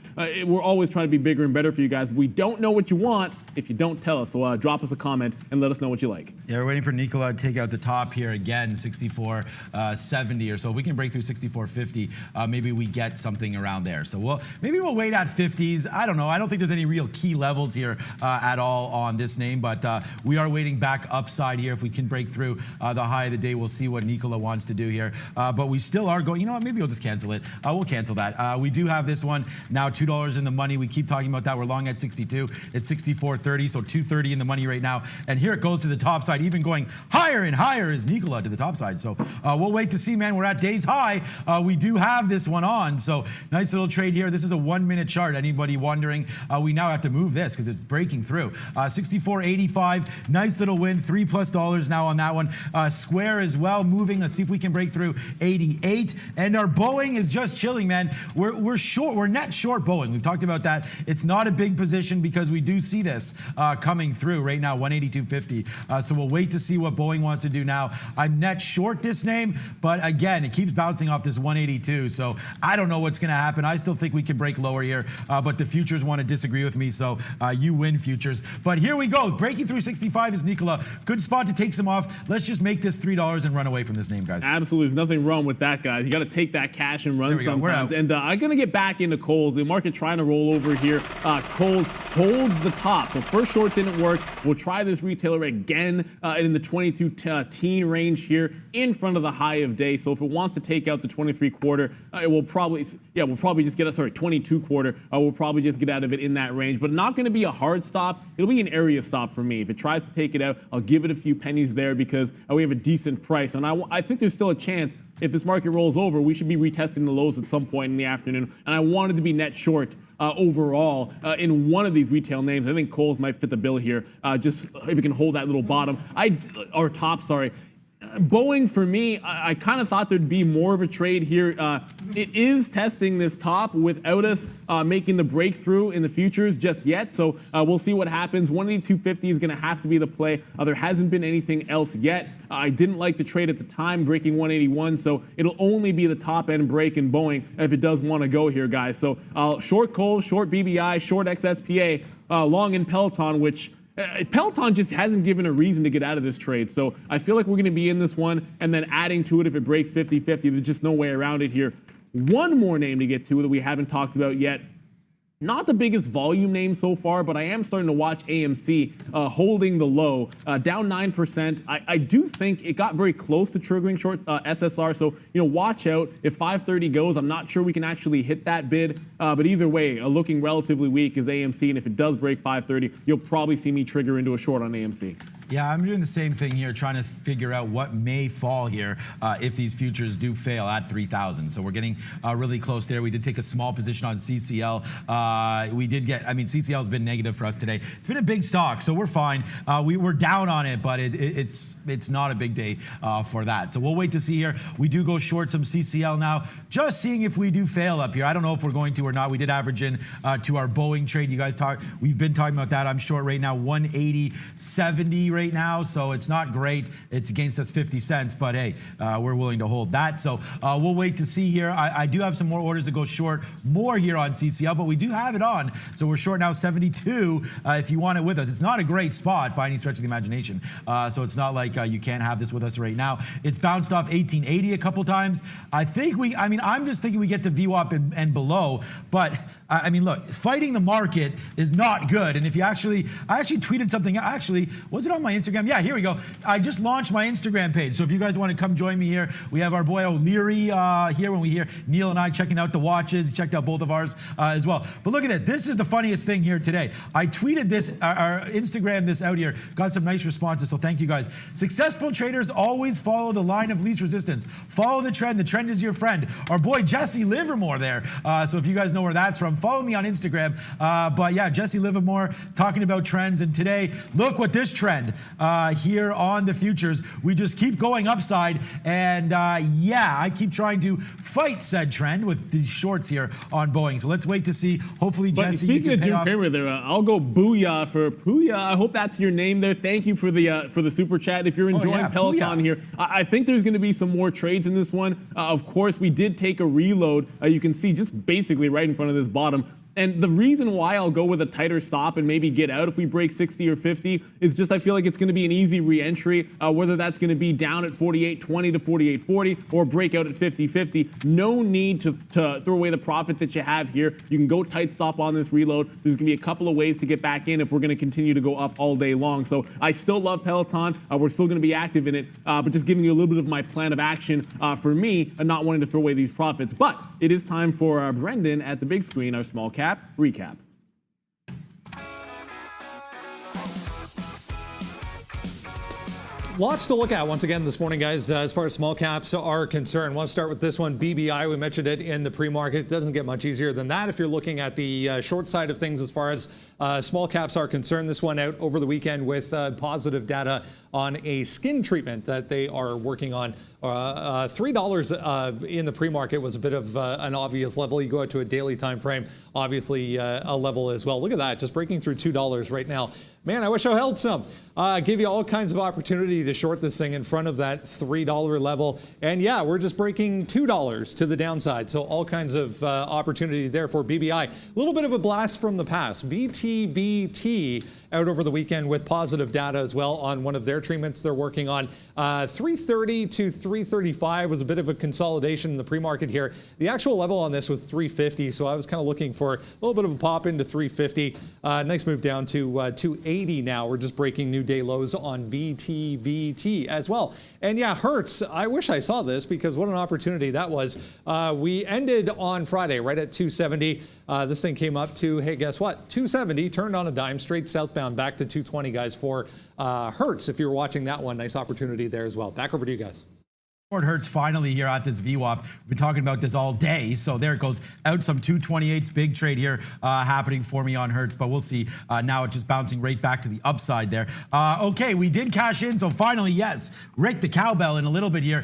we're always trying to be bigger and better for you guys. We don't know what you want if you don't tell us, so drop us a comment and let us know what you like. Yeah, we're waiting for Nikola to take out the top here again, 64.70 or so. If we can break through 64.50, maybe we get something around there. So maybe we'll wait at 50s. I don't know. I don't think there's any real key levels here at all on this name, but we are waiting back upside here. If we can break through the high of the day, we'll see what Nikola wants to do here. But we still are going, you know what, maybe we'll just cancel it. We'll cancel that. We do have this one now, $2 in the money. We keep talking about that. We're long at 62. It's 64.30, so 230 in the money right now. And here it goes to the top side, even going higher and higher is Nikola to the top side. So we'll wait to see, man. We're at day's high. We do have this one on. So nice little trade here. This is a 1 minute chart. Anybody wondering? We now have to move this because it's breaking through. 64.85. Nice little win. $3+ now on that one. Square as well moving. Let's see if we can break through 88. And our Boeing is just chilling, man. We're short. We're net short Boeing. We've talked about that. It's not a big position because we do see this coming through right now, 182.50. So we'll wait to see what Boeing wants to do now. I'm net short this name, but again, it keeps bouncing off this 182. So I don't know what's going to happen. I still think we can break lower here, but the futures want to disagree with me. So you win, futures. But here we go. Breaking through 65 is Nikola. Good spot to take some off. Let's just make this $3 and run away from this name, guys. Absolutely. There's nothing wrong with that, guys. You got to take that cash and run sometimes. And I'm going to get back into Kohl's. The market trying to roll over here. Kohl's holds the top. So first short didn't work. We'll try this retailer again in the 22 teen range here in front of the high of day. So if it wants to take out the 23 quarter, it will probably, we'll probably just get 22 quarter. We'll probably just get out of it in that range, but not going to be a hard stop. It'll be an area stop for me. If it tries to take it out, I'll give it a few pennies there because we have a decent price. And I think there's still a chance if this market rolls over, we should be retesting the lows at some point in the afternoon. And I wanted to be net short overall in one of these retail names. I think Kohl's might fit the bill here. Just if it can hold that little bottom, or top, sorry. Boeing, for me, I kind of thought there'd be more of a trade here. It is testing this top without us making the breakthrough in the futures just yet. So we'll see what happens. 182.50 is going to have to be the play. There hasn't been anything else yet. I didn't like the trade at the time, breaking 181. So it'll only be the top end break in Boeing if it does want to go here, guys. So short Kohl's, short BBI, short XSPA, long in Peloton, which Peloton just hasn't given a reason to get out of this trade. So I feel like we're going to be in this one and then adding to it if it breaks 50-50. There's just no way around it here. One more name to get to that we haven't talked about yet. Not the biggest volume name so far, but I am starting to watch AMC holding the low, down 9%. I do think it got very close to triggering short SSR, so watch out. If 530 goes, I'm not sure we can actually hit that bid, but either way, looking relatively weak is AMC, and if it does break 530, you'll probably see me trigger into a short on AMC. Yeah, I'm doing the same thing here, trying to figure out what may fall here if these futures do fail at 3,000. So we're getting really close there. We did take a small position on CCL. We did get, CCL has been negative for us today. It's been a big stock, so we're fine. We were down on it, but it's not a big day for that. So we'll wait to see here. We do go short some CCL now, just seeing if we do fail up here. I don't know if we're going to or not. We did average in to our Boeing trade. You guys we've been talking about that. I'm short right now, 180.70 right now, so it's not great. It's against us 50 cents, but hey, we're willing to hold that. So we'll wait to see here. I do have some more orders to go short more here on CCL, but we do have it on. So we're short now 72 if you want it with us. It's not a great spot by any stretch of the imagination. So it's not like you can't have this with us right now. It's bounced off 1880 a couple times. I'm just thinking we get to VWAP and below, but look, fighting the market is not good. And if I actually tweeted something, was it on my Instagram? Yeah, here we go. I just launched my Instagram page. So if you guys want to come join me here, we have our boy O'Leary here when we hear Neil and I checking out the watches. He checked out both of ours as well. But look at it. This is the funniest thing here today. I tweeted this, our Instagram this out here. Got some nice responses, so thank you guys. Successful traders always follow the line of least resistance. Follow the trend. The trend is your friend. Our boy Jesse Livermore there. So if you guys know where that's from, follow me on Instagram. But yeah, Jesse Livermore talking about trends. And today, look what this trend here on the futures. We just keep going upside. And I keep trying to fight said trend with these shorts here on Boeing. So let's wait to see. Hopefully, Jesse, you can pay off. Speaking of Jim Cramer there, I'll go booyah for Pooyah. I hope that's your name there. Thank you for the super chat. If you're enjoying Peloton here, I think there's going to be some more trades in this one. Of course, we did take a reload. You can see just basically right in front of this bottom. And the reason why I'll go with a tighter stop and maybe get out if we break 60 or 50 is just I feel like it's going to be an easy re-entry, whether that's going to be down at 48.20 to 48.40 or break out at 50.50. No need to throw away the profit that you have here. You can go tight stop on this reload. There's going to be a couple of ways to get back in if we're going to continue to go up all day long. So I still love Peloton. We're still going to be active in it, but just giving you a little bit of my plan of action for me and not wanting to throw away these profits. But it is time for Brendan at the big screen, our small cap recap. Lots to look at once again this morning, guys, as far as small caps are concerned. Want to start with this one, BBI. We mentioned it in the pre-market. It doesn't get much easier than that if you're looking at the short side of things as far as small caps are concerned. This one out over the weekend with positive data on a skin treatment that they are working on. $3 in the pre-market was a bit of an obvious level. You go out to a daily time frame, obviously a level as well. Look at that, just breaking through $2 right now. Man, I wish I held some. Give you all kinds of opportunity to short this thing in front of that $3 level. And yeah, we're just breaking $2 to the downside. So all kinds of opportunity there for BBI. A little bit of a blast from the past. VTBT out over the weekend with positive data as well on one of their treatments they're working on. 330 to 335 was a bit of a consolidation in the pre-market here. The actual level on this was 350, so I was kind of looking for a little bit of a pop into 350. Nice move down to 280 now. We're just breaking new day lows on VTBT as well. And yeah, Hertz, I wish I saw this because what an opportunity that was. We ended on Friday right at 270. This thing came up to, hey, guess what? 270, turned on a dime, straight southbound, back to 220, guys, for Hertz. If you were watching that one, nice opportunity there as well. Back over to you guys. Hertz finally here at this VWAP. We've been talking about this all day. So there it goes out some 228s. Big trade here happening for me on Hertz, but we'll see. Now it's just bouncing right back to the upside there. Okay, we did cash in. So finally, yes, Rick the cowbell in a little bit here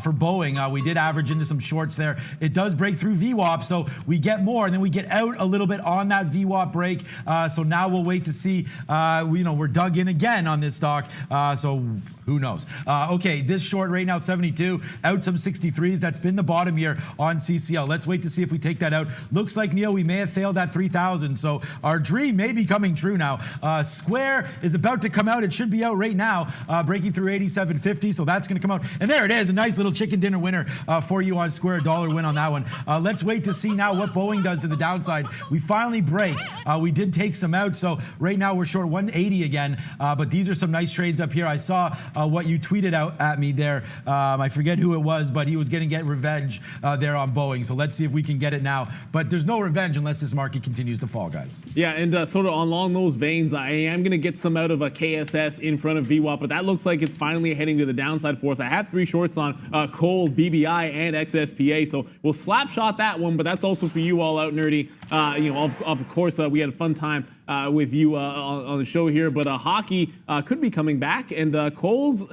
for Boeing. We did average into some shorts there. It does break through VWAP, so we get more and then we get out a little bit on that VWAP break. So now we'll wait to see. We're dug in again on this stock. So who knows? Okay, this short right now, 72. Out some 63s. That's been the bottom here on CCL. Let's wait to see if we take that out. Looks like, Neil, we may have failed that 3,000. So our dream may be coming true now. Square is about to come out. It should be out right now, breaking through 87.50. So that's going to come out. And there it is, a nice little chicken dinner winner for you on Square. $1 win on that one. Let's wait to see now what Boeing does to the downside. We finally break. We did take some out. So right now we're short 180 again. But these are some nice trades up here. I saw what you tweeted out at me there. I forget who it was, but he was going to get revenge there on Boeing. So let's see if we can get it now. But there's no revenge unless this market continues to fall, guys. Yeah, and sort of along those veins, I am going to get some out of a KSS in front of VWAP, but that looks like it's finally heading to the downside for us. I have 3 shorts on coal, BBI, and XSPA, so we'll slap shot that one, but that's also for you all out nerdy. Of course, we had a fun time with you on the show here, but hockey could be coming back, and coal's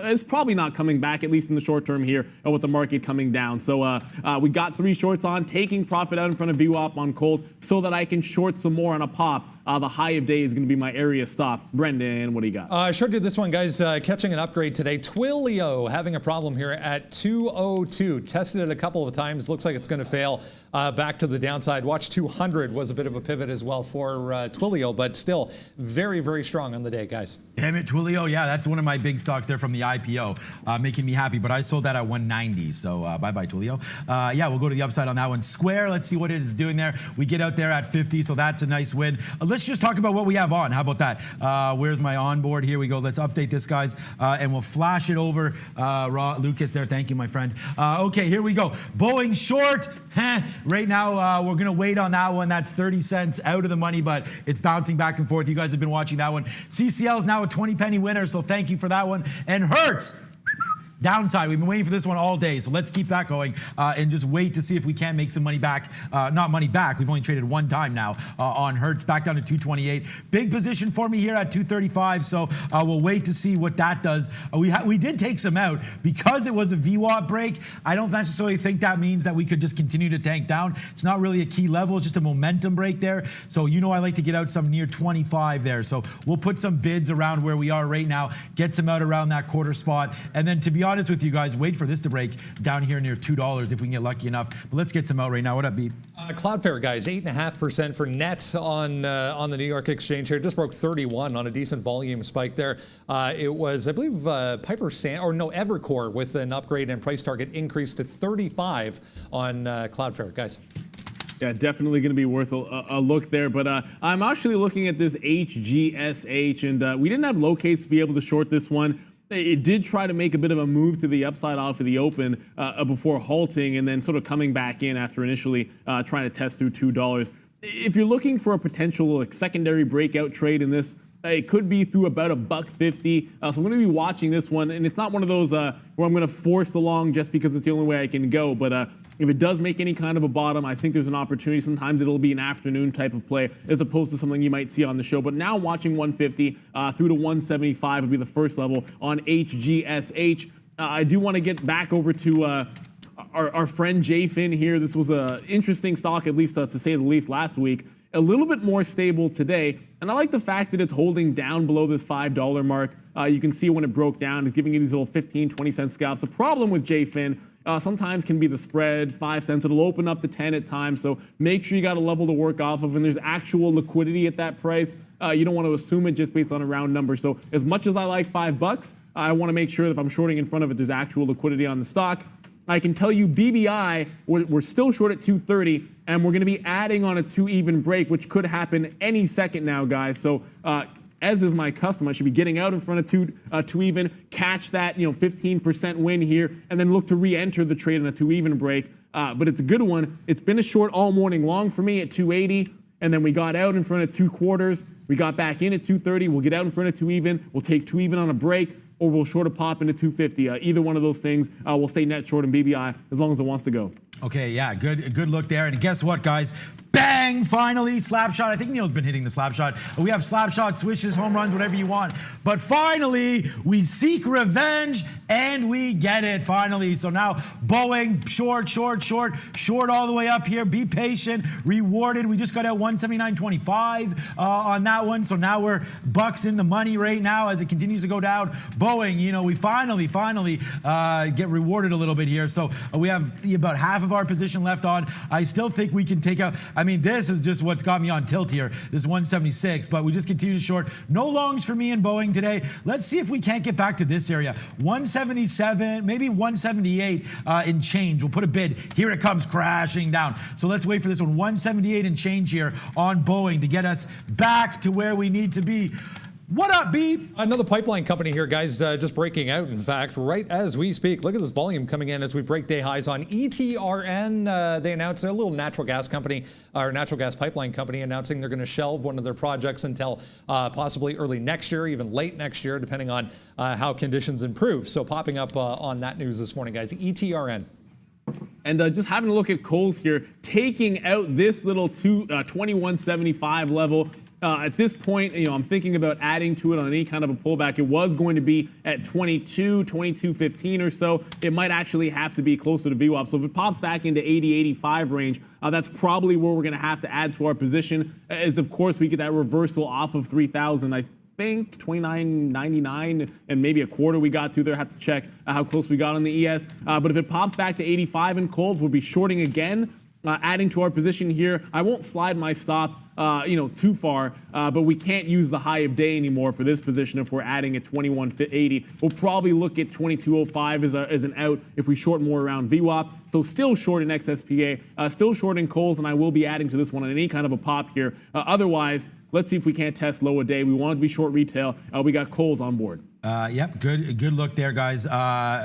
is probably not coming back, at least in the short term here, with the market coming down. So we got 3 shorts on, taking profit out in front of VWAP on coals so that I can short some more on a pop. The high of day is going to be my area stop. Brendan, what do you got? I showed you this one, guys, catching an upgrade today. Twilio having a problem here at 202. Tested it a couple of times. Looks like it's going to fail back to the downside. Watch 200 was a bit of a pivot as well for Twilio, but still very, very strong on the day, guys. Damn it, Twilio. Yeah, that's one of my big stocks there from the IPO, making me happy. But I sold that at 190, so bye-bye, Twilio. Yeah, we'll go to the upside on that one. Square, let's see what it is doing there. We get out there at 50, so that's a nice win. Let's just talk about what we have on. How about that? Where's my onboard? Here we go. Let's update this, guys, and we'll flash it over. Lucas there. Thank you, my friend. Okay, here we go. Boeing short. Right now, we're going to wait on that one. That's 30 cents out of the money, but it's bouncing back and forth. You guys have been watching that one. CCL is now a 20-penny winner, so thank you for that one. And Hertz. Downside, we've been waiting for this one all day, so let's keep that going and just wait to see if we can make some money back. Not money back, we've only traded one time now on Hertz, back down to 228. Big position for me here at 235, so we'll wait to see what that does. We did take some out because it was a VWAP break. I don't necessarily think that means that we could just continue to tank down. It's not really a key level, it's just a momentum break there. So I like to get out some near 25 there. So we'll put some bids around where we are right now, get some out around that quarter spot, and then to be honest with you guys, wait for this to break down here near $2 if we can get lucky enough. But let's get some out right now. What up, B? Cloudflare, guys, 8.5% for net on the New York Exchange here. Just broke 31 on a decent volume spike there. It was, I believe, Evercore with an upgrade and price target increase to 35 on Cloudflare, guys. Yeah, definitely going to be worth a look there. But I'm actually looking at this HGSH, and we didn't have low case to be able to short this one. It did try to make a bit of a move to the upside off of the open before halting and then sort of coming back in after initially trying to test through $2. If you're looking for a potential secondary breakout trade in this, it could be through about $1.50. So I'm going to be watching this one, and it's not one of those where I'm going to force the long just because it's the only way I can go. But if it does make any kind of a bottom, I think there's an opportunity. Sometimes it'll be an afternoon type of play as opposed to something you might see on the show. But now watching 150 through to 175 would be the first level on HGSH. I do want to get back over to our friend JFin here. This was an interesting stock, at least to say the least, last week. A little bit more stable today, and I like the fact that it's holding down below this $5 mark. You can see when it broke down, it's giving you these little 15, 20 cent scalps. The problem with JFin sometimes can be the spread, 5 cents. It'll open up to 10 at times, so make sure you got a level to work off of, and there's actual liquidity at that price. You don't want to assume it just based on a round number. So as much as I like $5, I want to make sure that if I'm shorting in front of it, there's actual liquidity on the stock. I can tell you BBI, we're still short at 230, and we're going to be adding on a 2 even break, which could happen any second now, guys. So as is my custom, I should be getting out in front of 2 even, catch that 15% win here, and then look to re-enter the trade on a 2 even break. But it's a good one. It's been a short all morning long for me at 280, and then we got out in front of 2 quarters. We got back in at 230. We'll get out in front of 2 even. We'll take 2 even on a break, or we'll short a pop into 250. Either one of those things, we'll stay net short in BBI as long as it wants to go. Okay, yeah, good look there. And guess what, guys? Bang! Finally, slap shot. I think Neil's been hitting the slap shot. We have slap shots, swishes, home runs, whatever you want. But finally, we seek revenge, and we get it, finally. So now, Boeing, short all the way up here. Be patient, rewarded. We just got out 179.25 on that one. So now we're bucks in the money right now as it continues to go down. Boeing, we finally get rewarded a little bit here. So we have about half of our position left on. I still think we can take out, this is just what's got me on tilt here, this 176, but we just continue to short. No longs for me in Boeing today. Let's see if we can't get back to this area. 177, maybe 178 in change. We'll put a bid. Here it comes crashing down. So let's wait for this one. 178 and change here on Boeing to get us back to where we need to be. What up, B? Another pipeline company here, guys, just breaking out, in fact, right as we speak. Look at this volume coming in as we break day highs on ETRN. They announced a little natural gas company, or natural gas pipeline company, announcing they're going to shelve one of their projects until possibly early next year, even late next year, depending on how conditions improve. So popping up on that news this morning, guys, ETRN. And just having a look at coals here, taking out this little 2175 level. At this point, I'm thinking about adding to it on any kind of a pullback. It was going to be at 22.15 or so. It might actually have to be closer to VWAP. So if it pops back into 80-85 range, that's probably where we're going to have to add to our position. As of course we get that reversal off of 3,000. I think 29.99 and maybe a quarter we got to there. Have to check how close we got on the ES. But if it pops back to 85 in colds, we'll be shorting again. Adding to our position here. I won't slide my stop too far, but we can't use the high of day anymore for this position if we're adding at 21.80. We'll probably look at 22.05 as an out if we short more around VWAP. So still short in XSPA, still short in coals, and I will be adding to this one on any kind of a pop here. Otherwise, let's see if we can't test low a day. We want to be short retail. We got coals on board. Yep, good look there, guys.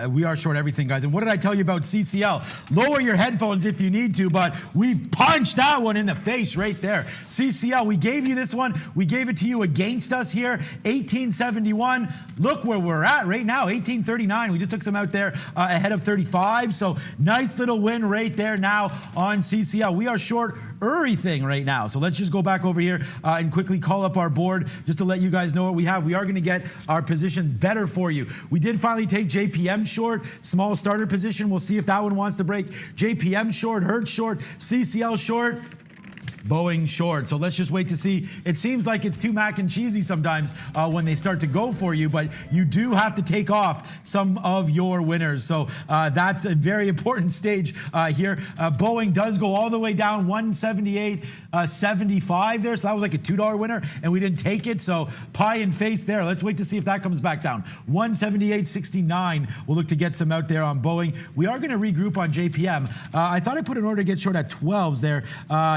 We are short everything, guys. And what did I tell you about CCL? Lower your headphones if you need to, but we've punched that one in the face right there. CCL, we gave you this one. We gave it to you against us here, 1871. Look where we're at right now, 1839. We just took some out there ahead of 35. So nice little win right there now on CCL. We are short everything right now. So let's just go back over here and quickly call up our board just to let you guys know what we have. We are going to get our positions better for you. We did finally take JPM short, small starter position. We'll see if that one wants to break. JPM short, Hertz short, CCL short. Boeing short. So let's just wait to see. It seems like it's too mac and cheesy sometimes when they start to go for you, but you do have to take off some of your winners. So that's a very important stage here. Boeing does go all the way down 178.75 there. So that was like a $2 winner, and we didn't take it. So pie and face there. Let's wait to see if that comes back down. 178.69. We'll look to get some out there on Boeing. We are going to regroup on JPM. I thought I put an order to get short at 12s there.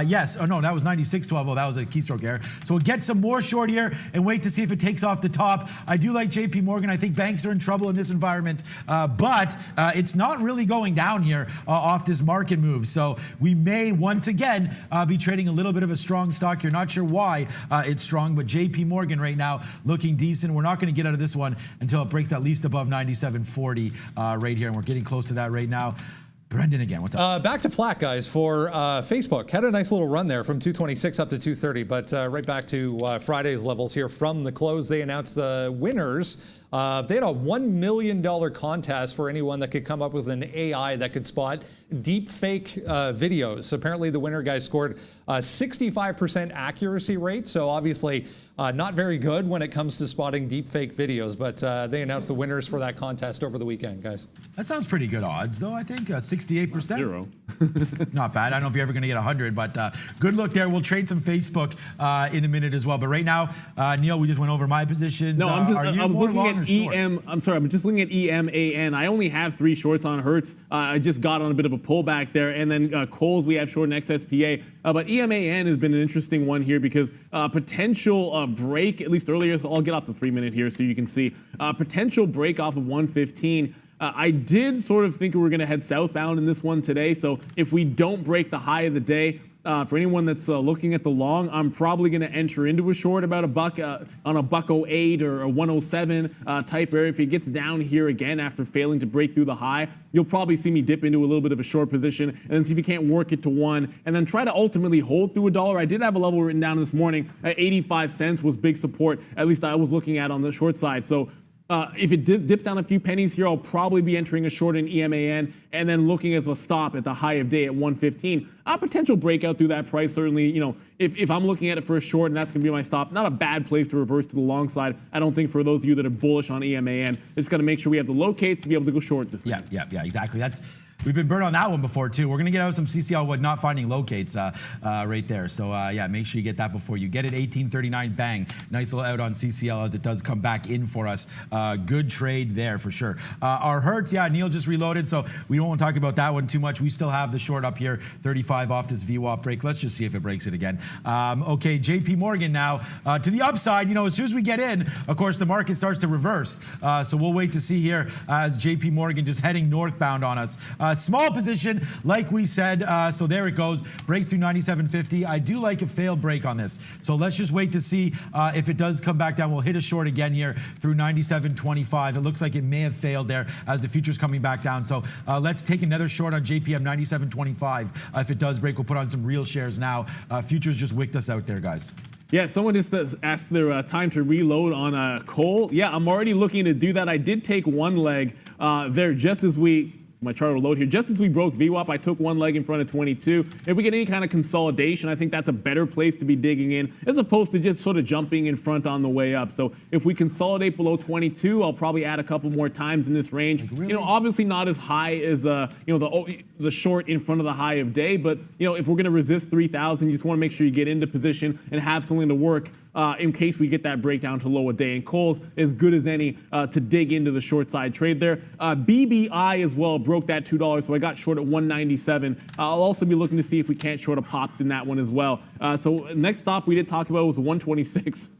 Yes. Oh, no, that was 96.12. Oh, that was a keystroke error. So we'll get some more short here and wait to see if it takes off the top. I do like JP Morgan. I think banks are in trouble in this environment, but it's not really going down here off this market move. So we may once again be trading a little bit of a strong stock here. Not sure why it's strong, but JP Morgan right now looking decent. We're not going to get out of this one until it breaks at least above 97.40 right here, and we're getting close to that right now. Brendan again, what's up? Back to flat, guys, for Facebook. Had a nice little run there from 226 up to 230, but right back to Friday's levels here from the close. They announced the winners. They had a $1 million contest for anyone that could come up with an AI that could spot deep fake videos. Apparently the winner guys scored a 65% accuracy rate, so obviously not very good when it comes to spotting deep fake videos, but they announced the winners for that contest over the weekend, guys. That sounds pretty good odds, though. I think 68%. Zero. Not bad. I don't know if you're ever going to get 100, but good look there. We'll trade some Facebook in a minute as well. But right now, Neil, we just went over my positions. No, I'm looking at EM. I'm sorry, I'm just looking at EMAN. I only have 3 shorts on Hertz. I just got on a bit of a pullback there. And then Coles, we have short in XSPA. But EMAN has been an interesting one here because potential break, at least earlier, so I'll get off the 3-minute here so you can see. Potential break off of 115. I did sort of think we were going to head southbound in this one today. So if we don't break the high of the day, for anyone that's looking at the long, I'm probably going to enter into a short about $1 on a $1.08 or a 107 type area. If it gets down here again after failing to break through the high, you'll probably see me dip into a little bit of a short position and then see if you can't work it to 1 and then try to ultimately hold through $1. I did have a level written down this morning at 85 cents was big support. At least I was looking at on the short side. So if it dips down a few pennies here, I'll probably be entering a short in EMAN and then looking at a stop at the high of day at 115. A potential breakout through that price, certainly, you know, if I'm looking at it for a short and that's going to be my stop, not a bad place to reverse to the long side. I don't think for those of you that are bullish on EMAN, just got to make sure we have the locates to be able to go short this time. Yeah, exactly. We've been burned on that one before, too. We're going to get out some CCL with not finding locates right there. So, yeah, make sure you get that before you get it. 1839, bang. Nice little out on CCL as it does come back in for us. Good trade there for sure. Our Hertz, yeah, Neil just reloaded, so we don't want to talk about that one too much. We still have the short up here, 35 off this VWAP break. Let's just see if it breaks it again. Okay, JP Morgan now. To the upside, you know, as soon as we get in, of course, the market starts to reverse. So we'll wait to see here as JP Morgan just heading northbound on us. Small position, like we said. So there it goes. Breaks through 97.50. I do like a failed break on this. So let's just wait to see if it does come back down. We'll hit a short again here through 97.25. It looks like it may have failed there as the future's coming back down. So let's take another short on JPM 97.25. If it does break, we'll put on some real shares now. Futures just wicked us out there, guys. Yeah, someone just asked their time to reload on coal. Yeah, I'm already looking to do that. I did take one leg there just as my chart will load here. Just as we broke VWAP, I took one leg in front of 22. If we get any kind of consolidation, I think that's a better place to be digging in as opposed to just sort of jumping in front on the way up. So if we consolidate below 22, I'll probably add a couple more times in this range. Like, really? You know, obviously not as high as you know, the short in front of the high of day, but you know, if we're going to resist 3,000, you just want to make sure you get into position and have something to work in case we get that breakdown to low a day. And Cole's as good as any to dig into the short side trade there. BBI as well broke that $2, so I got short at 197. I'll also be looking to see if we can't short a pop in that one as well. So next stop we did talk about was 126.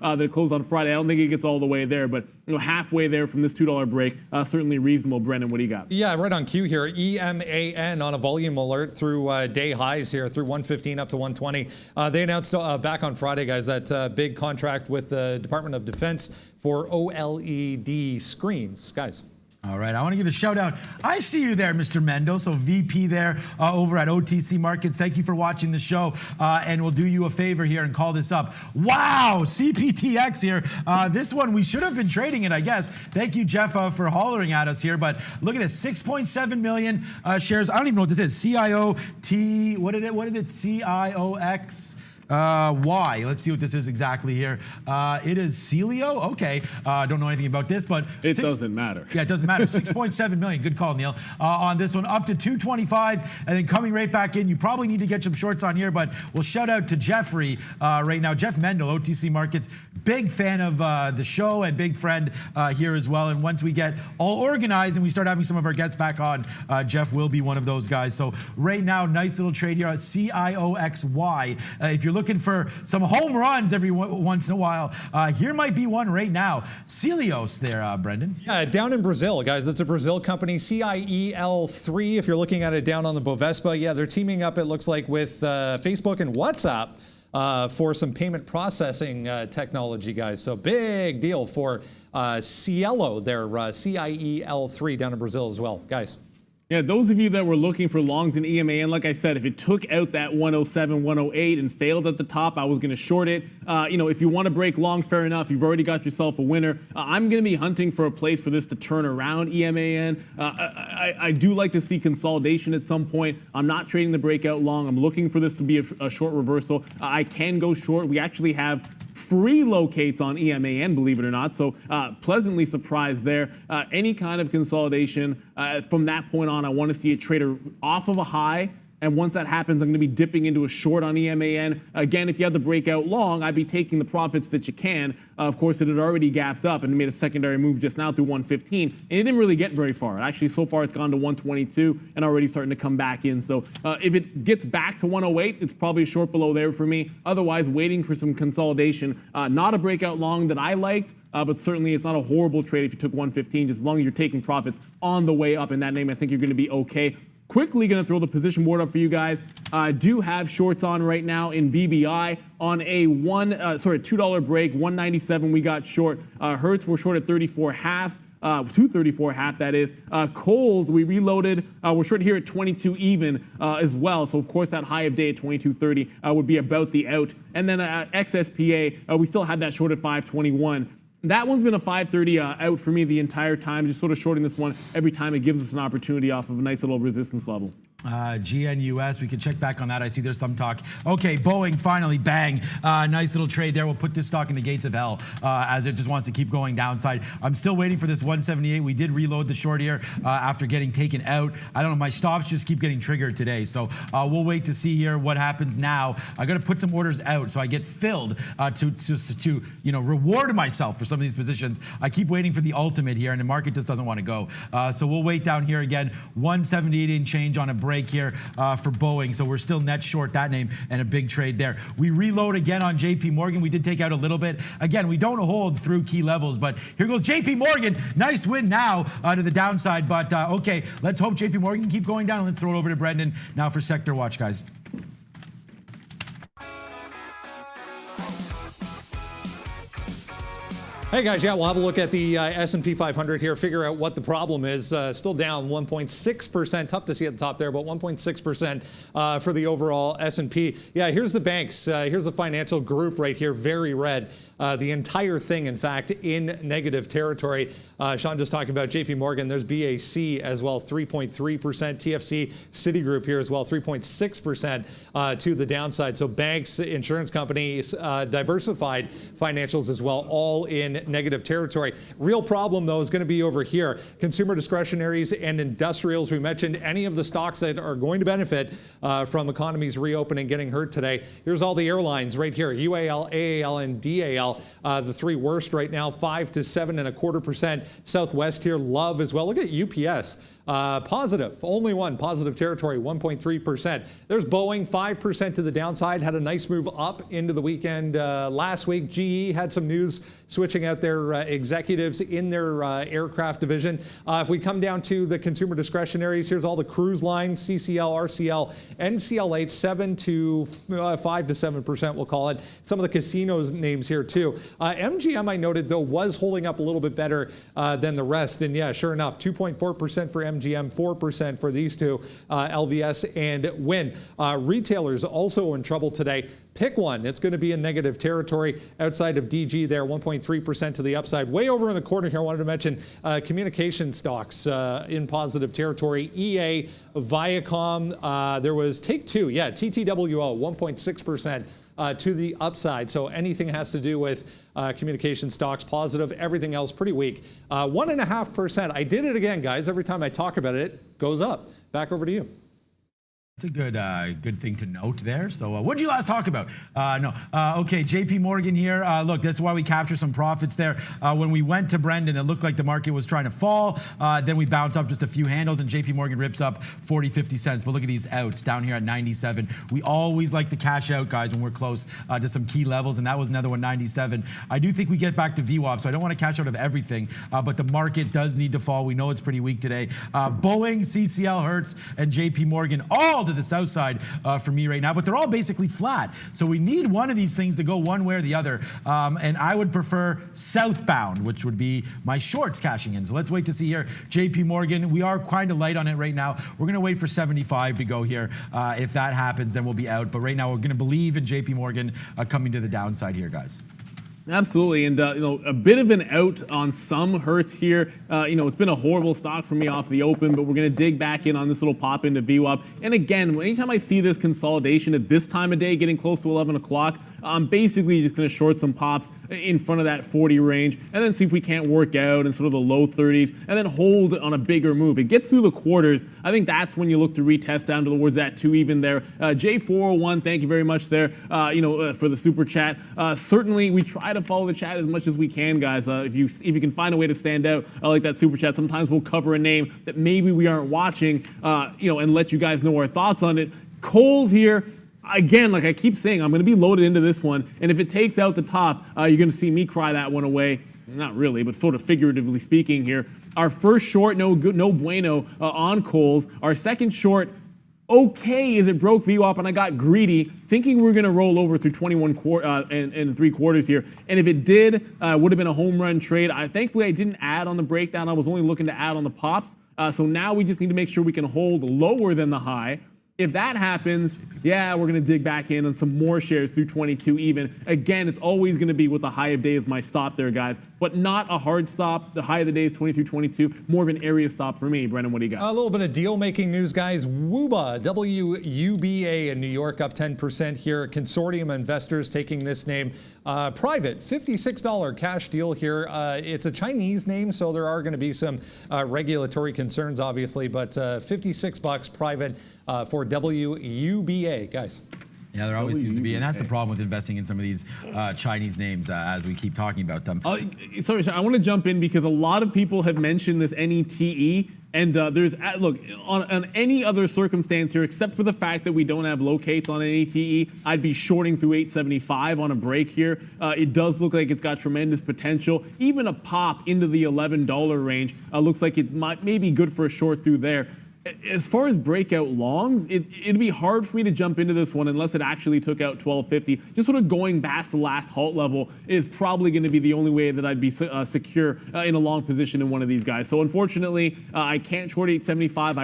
That closed on Friday. I don't think it gets all the way there, but you know, halfway there from this $2 break, certainly reasonable. Brendan, what do you got? Yeah, right on cue here. EMAN on a volume alert through day highs here, through 115 up to 120. They announced back on Friday, guys, that big contract with the Department of Defense for OLED screens, guys. All right, I want to give a shout out. I see you there, Mr. Mendo. So VP there over at OTC Markets. Thank you for watching the show. And we'll do you a favor here and call this up. Wow, CPTX here. This one, we should have been trading it, I guess. Thank you, Jeff, for hollering at us here. But look at this, 6.7 million shares. I don't even know what this is. CIOT, what is it? CIOX. Y. Let's see what this is exactly here. It is Celio. Okay. Don't know anything about this, but it doesn't matter. Yeah, it doesn't matter. 6.7 million. Good call, Neil. On this one, up to 225, and then coming right back in. You probably need to get some shorts on here, but we'll shout out to Jeffrey right now. Jeff Mendel, OTC Markets, big fan of the show and big friend here as well. And once we get all organized and we start having some of our guests back on, Jeff will be one of those guys. So right now, nice little trade here at CIOXY. If you're looking for some home runs every once in a while, here might be one right now. Celios there, Brendan. Yeah, down in Brazil, guys. It's a Brazil company, CIEL3. If you're looking at it down on the BOVESPA, yeah, they're teaming up, it looks like, with Facebook and WhatsApp for some payment processing technology, guys. So big deal for Cielo there, CIEL3 down in Brazil as well, guys. Yeah, those of you that were looking for longs in EMA, and like I said, if it took out that 107, 108 and failed at the top, I was going to short it. If you want to break long, fair enough. You've already got yourself a winner. I'm going to be hunting for a place for this to turn around EMAN. I do like to see consolidation at some point. I'm not trading the breakout long. I'm looking for this to be a short reversal. I can go short. We actually have free locates on EMAN, believe it or not. So pleasantly surprised there. Any kind of consolidation from that point on, I want to see a trader off of a high. And once that happens, I'm going to be dipping into a short on EMAN. Again, if you have the breakout long, I'd be taking the profits that you can. Of course, it had already gapped up and made a secondary move just now through 115. And it didn't really get very far. Actually, so far, it's gone to 122 and already starting to come back in. So if it gets back to 108, it's probably a short below there for me. Otherwise, waiting for some consolidation. Not a breakout long that I liked, but certainly it's not a horrible trade if you took 115, just as long as you're taking profits on the way up in that name. I think you're going to be okay. Quickly going to throw the position board up for you guys. Do have shorts on right now in BBI on a $2 break, 197 we got short. Hertz we're short at 34.5. 234.5 that is. Coles we reloaded. We're short here at 22 even as well. So of course that high of day at 22.30 would be about the out. And then XSPA we still had that short at 521. That one's been a 530 out for me the entire time, just sort of shorting this one every time it gives us an opportunity off of a nice little resistance level. GNUS, we can check back on that. I see there's some talk. Okay, Boeing finally, bang. Nice little trade there. We'll put this stock in the gates of hell as it just wants to keep going downside. I'm still waiting for this 178. We did reload the short here after getting taken out. I don't know, my stops just keep getting triggered today. So we'll wait to see here what happens now. I got to put some orders out so I get filled to reward myself for some of these positions. I keep waiting for the ultimate here and the market just doesn't want to go. So we'll wait down here again. 178 and change on a break here for Boeing. So we're still net short that name and a big trade there. We reload again on JP Morgan. We did take out a little bit. Again, we don't hold through key levels, but here goes JP Morgan. Nice win now to the downside. But okay, let's hope JP Morgan can keep going down. Let's throw it over to Brendan now for Sector Watch, guys. Hey guys, yeah, we'll have a look at the S&P 500 here, figure out what the problem is. Still down 1.6%, tough to see at the top there, but 1.6% for the overall S&P. Yeah, here's the banks. Here's the financial group right here, very red. The entire thing, in fact, in negative territory. Sean just talking about JP Morgan. There's BAC as well, 3.3%. TFC, Citigroup here as well, 3.6% to the downside. So banks, insurance companies, diversified financials as well, all in negative territory. Real problem, though, is going to be over here. Consumer discretionaries and industrials. We mentioned any of the stocks that are going to benefit from economies reopening getting hurt today. Here's all the airlines right here, UAL, AAL, and DAL. The three worst right now, 5 to 7.25%. Southwest here, Love as well. Look at UPS. Positive, only one positive territory, 1.3%. There's Boeing, 5% to the downside, had a nice move up into the weekend last week. GE had some news switching out their executives in their aircraft division. If we come down to the consumer discretionaries, here's all the cruise lines, CCL, RCL, NCLH, 5 to 7%, we'll call it. Some of the casinos names here too. MGM, I noted though, was holding up a little bit better than the rest. And yeah, sure enough, 2.4% for MGM, 4% for these two, LVS and Wynn. Retailers also in trouble today. Pick one. It's going to be in negative territory outside of DG there, 1.3% to the upside. Way over in the corner here, I wanted to mention communication stocks in positive territory. EA, Viacom, there was Take-Two, yeah, TTWO, 1.6% to the upside. So anything has to do with communication stocks positive, everything else pretty weak. 1.5%. I did it again, guys. Every time I talk about it, it goes up. Back over to you. It's a good thing to note there. So what'd you last talk about? Okay, JP Morgan here. Look, this is why we capture some profits there. When we went to Brendan, it looked like the market was trying to fall. Then we bounce up just a few handles and JP Morgan rips up 40, 50 cents. But look at these outs down here at 97. We always like to cash out, guys, when we're close to some key levels. And that was another one, 97. I do think we get back to VWAP, so I don't want to cash out of everything. But the market does need to fall. We know it's pretty weak today. Boeing, CCL, Hertz, and JP Morgan all to the south side for me right now, but they're all basically flat. So we need one of these things to go one way or the other. And I would prefer southbound, which would be my shorts cashing in. So let's wait to see here. JP Morgan, we are kind of light on it right now. We're going to wait for 75 to go here. If that happens, then we'll be out. But right now, we're going to believe in JP Morgan coming to the downside here, guys. Absolutely, and a bit of an out on some Hertz here. It's been a horrible stock for me off the open, but we're going to dig back in on this little pop into VWAP. And again, anytime I see this consolidation at this time of day, getting close to 11 o'clock, I'm basically just going to short some pops in front of that 40 range, and then see if we can't work out in sort of the low 30s, and then hold on a bigger move. It gets through the quarters. I think that's when you look to retest down towards that 2 even there. J401, thank you very much there. For the super chat. Certainly, we try to follow the chat as much as we can, guys. If you can find a way to stand out, like that super chat. Sometimes we'll cover a name that maybe we aren't watching, and let you guys know our thoughts on it. Cold here. Again, like I keep saying, I'm going to be loaded into this one, and if it takes out the top, you're going to see me cry that one away. Not really, but sort of figuratively speaking here. Our first short, no bueno on Coles. Our second short, okay, as it broke VWAP, and I got greedy, thinking we were going to roll over through 21 and 3 quarters here. And if it did, it would have been a home run trade. Thankfully, I didn't add on the breakdown. I was only looking to add on the pops. So now we just need to make sure we can hold lower than the high. If that happens, yeah, we're going to dig back in on some more shares through 22 even. Again, it's always going to be with the high of day as my stop there, guys, but not a hard stop. The high of the day is 20 through 22, more of an area stop for me. Brendan, what do you got? A little bit of deal-making news, guys. WUBA, W-U-B-A in New York, up 10% here. Consortium investors taking this name private. $56 cash deal here. It's a Chinese name, so there are going to be some regulatory concerns, obviously, but $56 private for WUBA, guys. Yeah, there always seems to be, and that's the problem with investing in some of these Chinese names as we keep talking about them. Sorry, I want to jump in because a lot of people have mentioned this NETE, and there's, look, on any other circumstance here, except for the fact that we don't have locates on NETE, I'd be shorting through 875 on a break here. It does look like it's got tremendous potential. Even a pop into the $11 range looks like it may be good for a short through there. As far as breakout longs, it'd be hard for me to jump into this one unless it actually took out 1250. Just sort of going past the last halt level is probably going to be the only way that I'd be secure in a long position in one of these guys. So unfortunately, I can't short 875.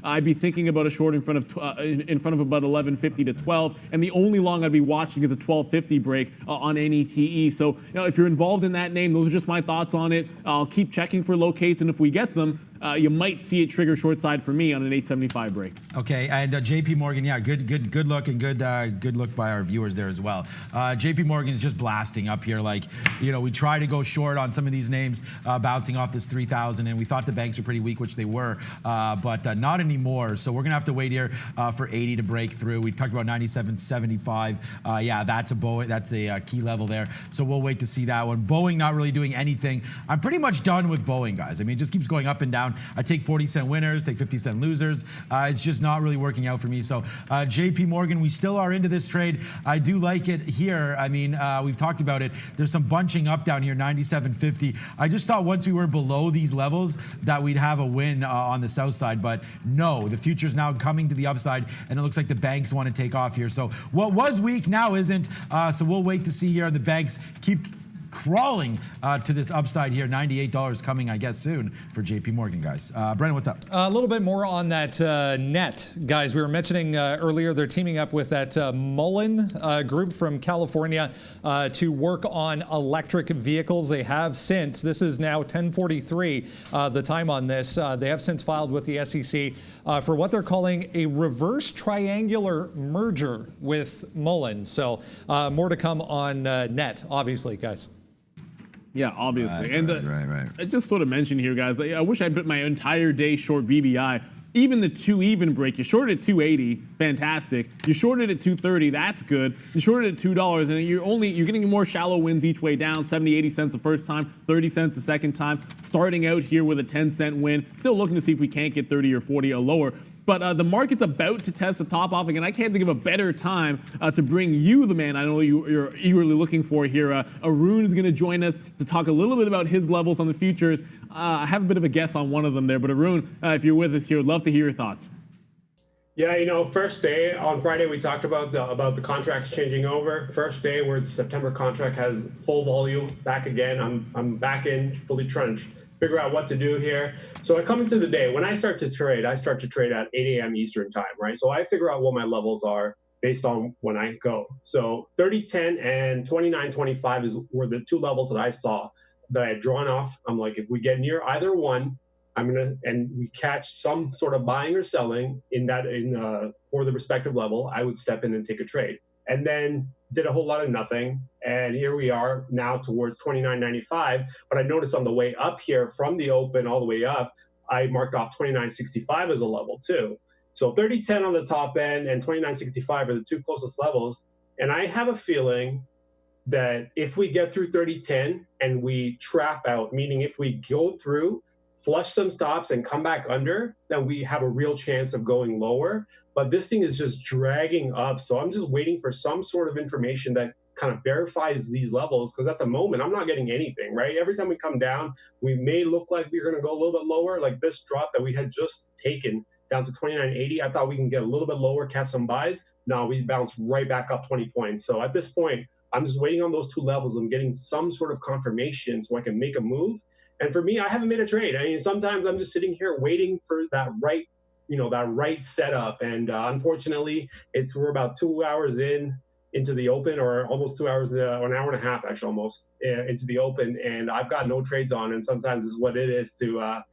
I'd be thinking about a short in front of about 1150 to 12, and the only long I'd be watching is a 1250 break on NETE. So if you're involved in that name, those are just my thoughts on it. I'll keep checking for locates, and if we get them, you might see it trigger short side for me on an 875 break. Okay, and JP Morgan, yeah, good look and good look by our viewers there as well. JP Morgan is just blasting up here. Like, we try to go short on some of these names, bouncing off this 3,000, and we thought the banks were pretty weak, which they were, but not anymore. So we're gonna have to wait here for 80 to break through. We talked about 97.75. Yeah, that's a key level there. So we'll wait to see that one. Boeing not really doing anything. I'm pretty much done with Boeing, guys. I mean, it just keeps going up and down down. I take 40-cent winners, take 50-cent losers. It's just not really working out for me. So JP Morgan, we still are into this trade. I do like it here. I mean, we've talked about it. There's some bunching up down here, 97.50. I just thought once we were below these levels that we'd have a win on the south side, but no, the future's now coming to the upside, and it looks like the banks want to take off here. So what was weak now isn't. So we'll wait to see here. The banks keep crawling to this upside here. $98 coming, I guess, soon for JP Morgan, guys. Brennan, what's up? A little bit more on that net, guys. We were mentioning earlier they're teaming up with that Mullen group from California to work on electric vehicles. They have since, this is now 10:43, the time on this, they have since filed with the SEC for what they're calling a reverse triangular merger with Mullen. So more to come on net, obviously, guys. Yeah, obviously. Right. I just sort of mentioned here, guys, I wish I put my entire day short BBI. Even the 2 even break, you shorted at 280, fantastic. You shorted at 230, that's good. You shorted at $2, and you're getting more shallow wins each way down, 70, 80 cents the first time, 30 cents the second time. Starting out here with a 10-cent win, still looking to see if we can't get 30 or 40 or lower. But the market's about to test the top off again. I can't think of a better time to bring you the man I know you're eagerly looking for here. Arun is going to join us to talk a little bit about his levels on the futures. I have a bit of a guess on one of them there, but Arun, if you're with us here, I'd love to hear your thoughts. Yeah, you know, first day on Friday we talked about the contracts changing over. First day where the September contract has full volume back again. I'm back in fully trenched. Figure out what to do here. So I come into the day. When I start to trade at 8 a.m. Eastern time, right? So I figure out what my levels are based on when I go. So 30.10 and 29.25 were the two levels that I saw that I had drawn off. I'm like, if we get near either one, and we catch some sort of buying or selling for the respective level, I would step in and take a trade. And then did a whole lot of nothing. And here we are now towards 29.95. But I noticed on the way up here from the open all the way up, I marked off 29.65 as a level too. So 30.10 on the top end and 29.65 are the two closest levels. And I have a feeling that if we get through 30.10 and we trap out, meaning if we go through, flush some stops and come back under, then we have a real chance of going lower. But this thing is just dragging up. So I'm just waiting for some sort of information that kind of verifies these levels, because at the moment, I'm not getting anything, right? Every time we come down, we may look like we're going to go a little bit lower, like this drop that we had just taken down to 29.80. I thought we can get a little bit lower, catch some buys. No, we bounced right back up 20 points. So at this point, I'm just waiting on those two levels. I'm getting some sort of confirmation so I can make a move. And for me, I haven't made a trade. I mean, sometimes I'm just sitting here waiting for that right setup. And unfortunately, we're about 2 hours into the open, or almost 2 hours, or an hour and a half, actually, almost into the open. And I've got no trades on. And sometimes it's what it is to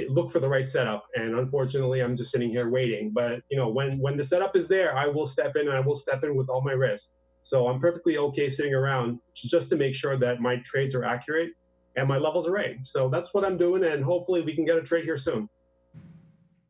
look for the right setup. And unfortunately, I'm just sitting here waiting. But when the setup is there, I will step in, and I will step in with all my risk. So I'm perfectly okay sitting around just to make sure that my trades are accurate and my levels are right. So that's what I'm doing, and hopefully we can get a trade here soon.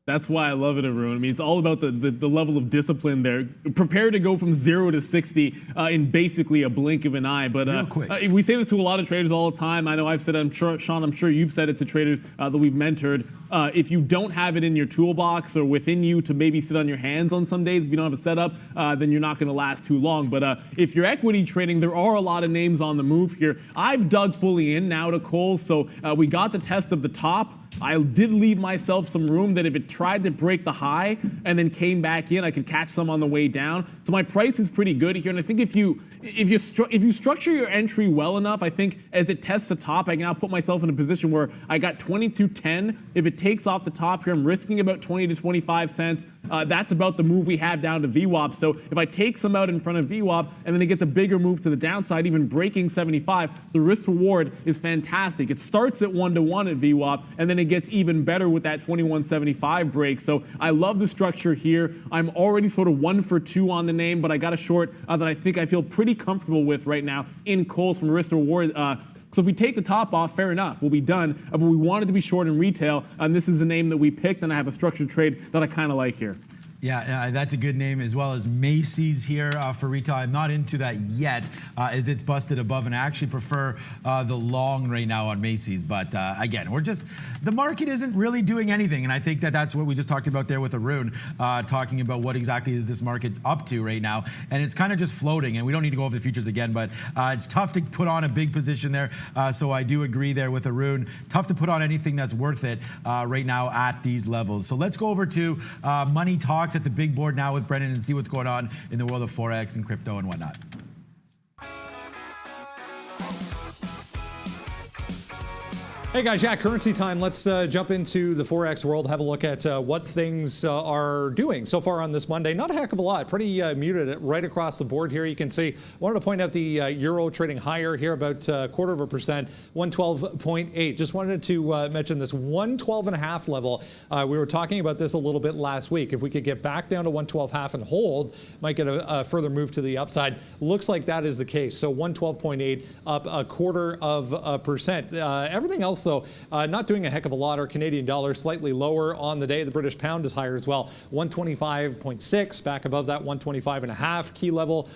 That's why I love it, Arun. I mean, it's all about the level of discipline there. Prepare to go from 0 to 60 in basically a blink of an eye. But real quick. We say this to a lot of traders all the time. I know I've said it. I'm sure, Sean, I'm sure you've said it to traders that we've mentored. If you don't have it in your toolbox or within you to maybe sit on your hands on some days, if you don't have a setup, then you're not going to last too long. But if you're equity trading, there are a lot of names on the move here. I've dug fully in now to Cole, so we got the test of the top. I did leave myself some room that if it tried to break the high and then came back in, I could catch some on the way down. So my price is pretty good here. And I think if you structure your entry well enough, I think as it tests the top, I can now put myself in a position where I got 22.10. If it takes off the top here, I'm risking about 20 to 25 cents. That's about the move we have down to VWAP. So if I take some out in front of VWAP and then it gets a bigger move to the downside, even breaking 75, the risk reward is fantastic. It starts at 1-to-1 at VWAP, and then it gets even better with that 21.75 break. So I love the structure here. I'm already sort of 1 for 2 on the name, but I got a short that I think I feel pretty comfortable with right now in Coles from risk reward. So if we take the top off, fair enough, we'll be done. But we wanted to be short in retail, and this is a name that we picked, and I have a structured trade that I kind of like here. Yeah, that's a good name, as well as Macy's here for retail. I'm not into that yet, as it's busted above, and I actually prefer the long right now on Macy's. But again, the market isn't really doing anything, and I think that's what we just talked about there with Arun, talking about what exactly is this market up to right now, and it's kind of just floating. And we don't need to go over the futures again, but it's tough to put on a big position there. So I do agree there with Arun. Tough to put on anything that's worth it right now at these levels. So let's go over to Money Talks at the big board now with Brendan and see what's going on in the world of Forex and crypto and whatnot. Hey guys, yeah, currency time. Let's jump into the Forex world, have a look at what things are doing so far on this Monday. Not a heck of a lot, pretty muted right across the board here. You can see, wanted to point out the euro trading higher here, about 0.25%, 112.8. Just wanted to mention this 112.5 level. We were talking about this a little bit last week. If we could get back down to 112.5 and hold, might get a further move to the upside. Looks like that is the case. So 112.8 up 0.25%. Everything else, though, not doing a heck of a lot. Our Canadian dollar slightly lower on the day. The British pound is higher as well. 125.6, back above that 125.5 key level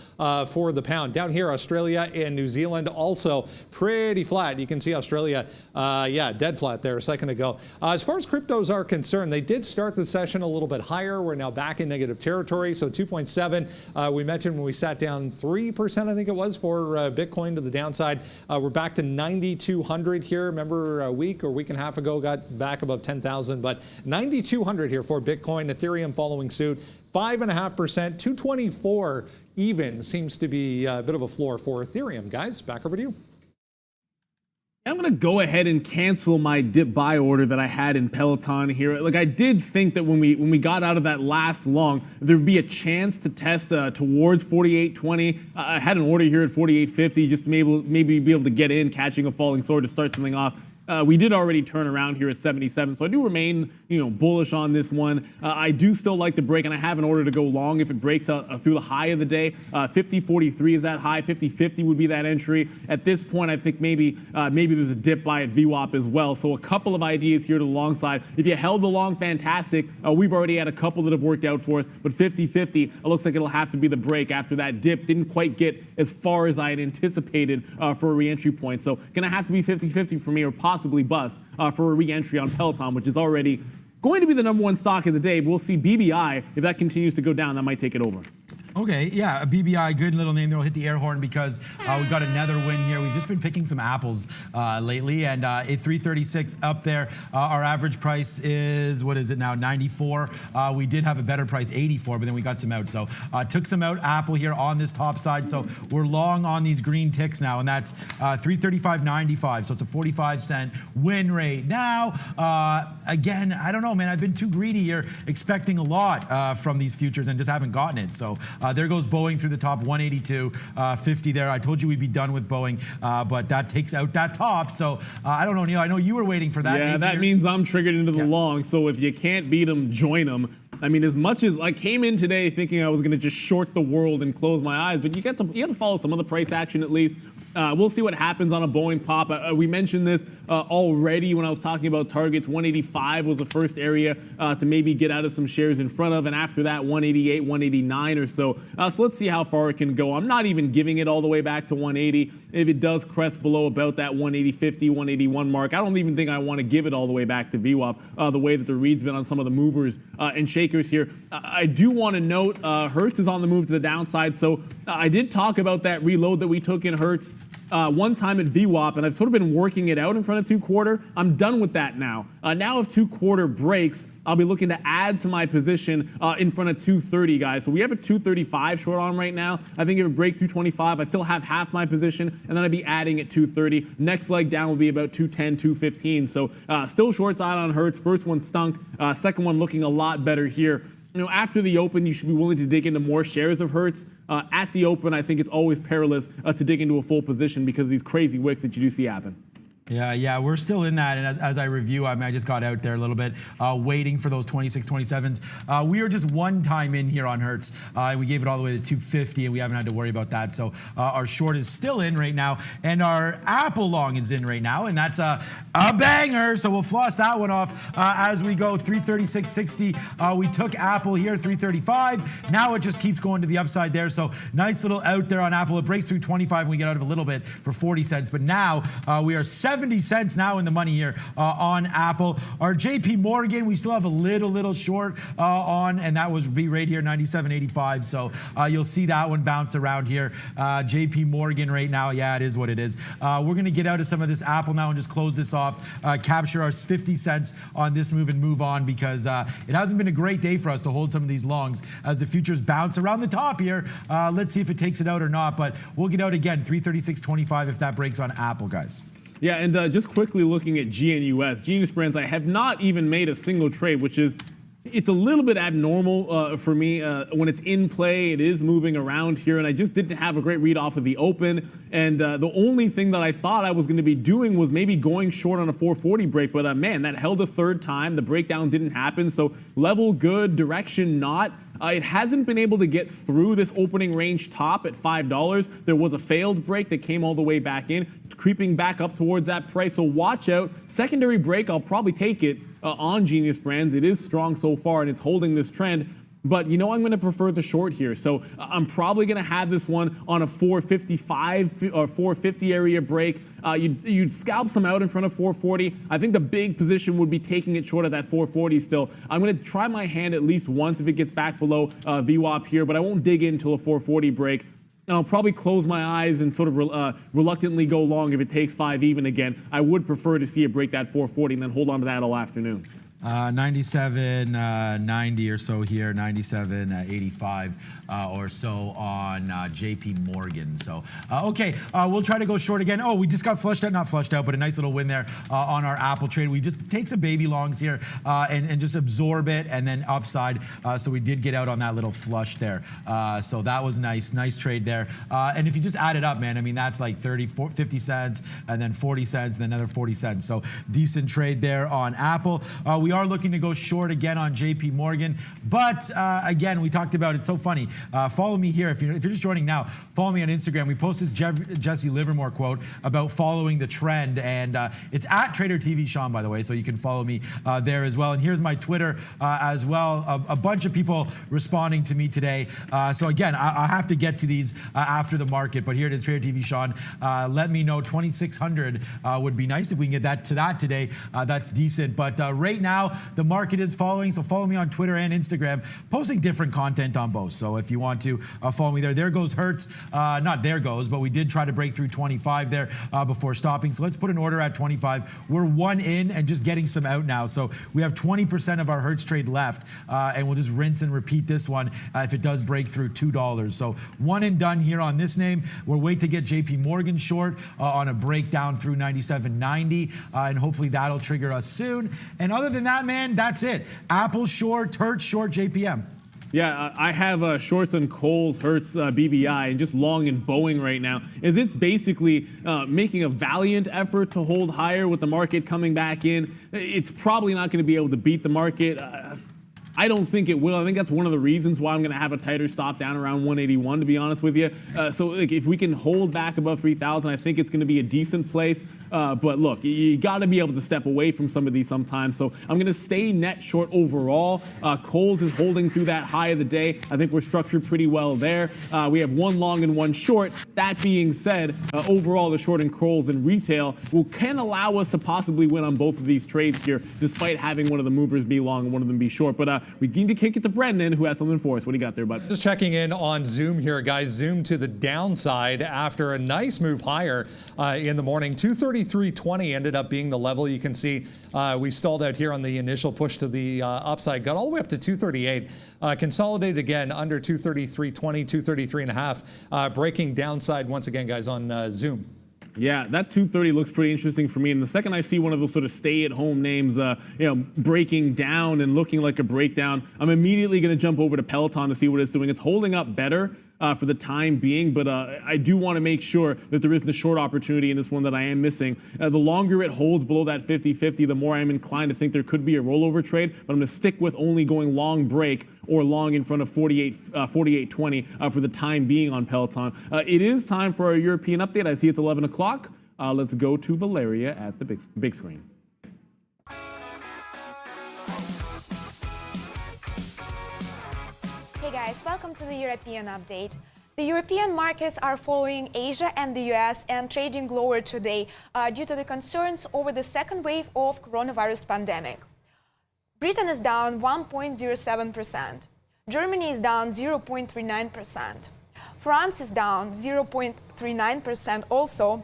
for the pound. Down here, Australia and New Zealand also pretty flat. You can see Australia, yeah, dead flat there a second ago. As far as cryptos are concerned, they did start the session a little bit higher. We're now back in negative territory, so 2.7. We mentioned when we sat down 3%, I think it was, for Bitcoin to the downside. We're back to 9,200 here. Remember, a week or week and a half ago got back above 10,000, but 9,200 here for Bitcoin. Ethereum following suit, 5.5%, 224 even seems to be a bit of a floor for Ethereum. Guys, back over to you. I'm going to go ahead and cancel my dip buy order that I had in Peloton here. Like, I did think that when we got out of that last long, there'd be a chance to test towards 48.20. I had an order here at 48.50 just to maybe be able to get in, catching a falling sword to start something off. We did already turn around here at 77, so I do remain, bullish on this one. I do still like the break, and I have an order to go long if it breaks through the high of the day. 50.43 is that high. 50.50 would be that entry. At this point, I think maybe there's a dip buy at VWAP as well. So a couple of ideas here to the long side. If you held the long, fantastic. We've already had a couple that have worked out for us, but 50.50, it looks like it'll have to be the break after that dip. Didn't quite get as far as I had anticipated for a re-entry point. So gonna have to be 50.50 for me, or possibly bust for a re-entry on Peloton, which is already going to be the #1 stock of the day. But we'll see BBI, if that continues to go down, that might take it over. Okay, yeah, a BBI, good little name there. We'll hit the air horn because we got another win here. We've just been picking some apples lately, and a 336 up there. Our average price is, what is it now, 94. We did have a better price, 84, but then we got some out. So took some out Apple here on this top side. So we're long on these green ticks now, and that's 335.95. So it's a 45-cent win rate. Now, again, I don't know, man. I've been too greedy here, expecting a lot from these futures and just haven't gotten it. So there goes Boeing through the top, 182.50 there. I told you we'd be done with Boeing, but that takes out that top. So I don't know, Neil. I know you were waiting for that. Yeah, that means I'm triggered into the long. So if you can't beat them, join them. I mean, as much as I came in today thinking I was going to just short the world and close my eyes, but you have to follow some of the price action at least. We'll see what happens on a Boeing pop. We mentioned this already when I was talking about targets. 185 was the first area to maybe get out of some shares in front of, and after that, 188, 189 or so. So let's see how far it can go. I'm not even giving it all the way back to 180. If it does crest below about that 180.50, 181 mark, I don't even think I want to give it all the way back to VWAP, the way that the read's been on some of the movers and shakers here. I do want to note Hertz is on the move to the downside. So I did talk about that reload that we took in Hertz one time at VWAP, and I've sort of been working it out in front of 2-quarter. I'm done with that now. Now if 2-quarter breaks, I'll be looking to add to my position in front of 230, guys. So we have a 235 short on right now. I think if it breaks 225, I still have half my position, and then I'd be adding at 230. Next leg down will be about 210, 215. So still short side on Hertz. First one stunk. Second one looking a lot better here. After the open, you should be willing to dig into more shares of Hertz. At the open, I think it's always perilous to dig into a full position because of these crazy wicks that you do see happen. Yeah, we're still in that. And as I review, I just got out there a little bit, waiting for those 26, 27s. We are just one time in here on Hertz. We gave it all the way to 250, and we haven't had to worry about that. So our short is still in right now, and our Apple long is in right now, and that's a banger. So we'll floss that one off as we go. 336.60. We took Apple here, 335. Now it just keeps going to the upside there. So nice little out there on Apple. It breaks through 25, and we get out of a little bit for 40 cents. But now we are 70 cents now in the money here on Apple. Our JP Morgan, we still have a little short on, and that was be right here, 97.85. So you'll see that one bounce around here. JP Morgan right now, yeah, it is what it is. We're going to get out of some of this Apple now and just close this off, capture our 50 cents on this move and move on, because it hasn't been a great day for us to hold some of these longs as the futures bounce around the top here. Let's see if it takes it out or not, but we'll get out again, 336.25 if that breaks on Apple, guys. Yeah, and just quickly looking at GNUS, Genius Brands, I have not even made a single trade, which is, it's a little bit abnormal for me. When it's in play, it is moving around here, and I just didn't have a great read off of the open. And the only thing that I thought I was going to be doing was maybe going short on a 440 break, but man, that held a third time. The breakdown didn't happen, so level good, direction not. It hasn't been able to get through this opening range top at $5. There was a failed break that came all the way back in. It's creeping back up towards that price, so watch out. Secondary break, I'll probably take it on Genius Brands. It is strong so far, and it's holding this trend. But I'm going to prefer the short here. So I'm probably going to have this one on a 455 or 450 area break. You'd scalp some out in front of 440. I think the big position would be taking it short of that 440 still. I'm going to try my hand at least once if it gets back below VWAP here, but I won't dig in until a 440 break. And I'll probably close my eyes and sort of reluctantly go long if it takes 5 even again. I would prefer to see it break that 440 and then hold on to that all afternoon. 97.90 or so here, 97.85 or so on JP Morgan. So, okay, we'll try to go short again. Oh, we just got flushed out, not flushed out, but a nice little win there on our Apple trade. We just take some baby longs here and just absorb it and then upside. So we did get out on that little flush there. So that was nice. Nice trade there. And if you just add it up, man, I mean, that's like 50 cents and then 40 cents and then another 40 cents. So decent trade there on Apple. We are looking to go short again on JP Morgan, but again, we talked about, it's so funny. Follow me here. If you're just joining now, follow me on Instagram. We post this Jesse Livermore quote about following the trend, and it's at TraderTV Sean, by the way, so you can follow me there as well. And here's my Twitter as well. A bunch of people responding to me today. So again, I have to get to these after the market, but here it is, TraderTV Sean. Let me know, 2,600 would be nice if we can get that to that today. That's decent, but right now, the market is following, so follow me on Twitter and Instagram, posting different content on both. So if you want to follow me there. There goes Hertz. Not there goes, but we did try to break through 25 there before stopping. So let's put an order at 25. We're one in and just getting some out now. So we have 20% of our Hertz trade left, and we'll just rinse and repeat this one if it does break through $2. So one and done here on this name. We'll wait to get JP Morgan short on a breakdown through 97.90, and hopefully that'll trigger us soon. And other than that, man, that's it. Apple short, Hertz short, JPM. Yeah, I have shorts on Kohl's, Hertz, BBI, and just long in Boeing right now. Is it's basically making a valiant effort to hold higher with the market coming back in. It's probably not going to be able to beat the market. I don't think it will. I think that's one of the reasons why I'm going to have a tighter stop down around 181, to be honest with you. So like, if we can hold back above 3,000, I think it's going to be a decent place. But look, you got to be able to step away from some of these sometimes. So I'm going to stay net short overall. Kohl's is holding through that high of the day. I think we're structured pretty well there. We have one long and one short. That being said, overall, the short in Kohl's and retail can allow us to possibly win on both of these trades here, despite having one of the movers be long and one of them be short. But we need to kick it to Brendan, who has something for us. What do you got there, bud? Just checking in on Zoom here, guys. Zoom to the downside after a nice move higher in the morning. 233.20 ended up being the level. You can see we stalled out here on the initial push to the upside. Got all the way up to 238. Consolidated again under 233.20, 233.5. Breaking downside once again, guys, on Zoom. Yeah, that 230 looks pretty interesting for me. And the second I see one of those sort of stay-at-home names, breaking down and looking like a breakdown, I'm immediately going to jump over to Peloton to see what it's doing. It's holding up better. for the time being, but I do want to make sure that there isn't a short opportunity in this one that I am missing. The longer it holds below that 50-50, the more I'm inclined to think there could be a rollover trade, but I'm going to stick with only going long break or long in front of 48.20 for the time being on Peloton. It is time for our European update. I see it's 11 o'clock. Let's go to Valeria at the big screen. Hey guys, welcome to the European update. The European markets are following Asia and the US and trading lower today due to the concerns over the second wave of coronavirus pandemic. Britain is down 1.07%. Germany is down 0.39%. France is down 0.39% also.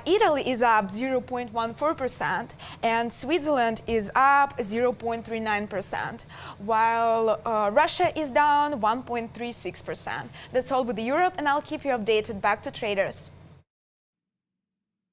Italy is up 0.14%, and Switzerland is up 0.39%, while Russia is down 1.36%. That's all with Europe, and I'll keep you updated. Back to traders.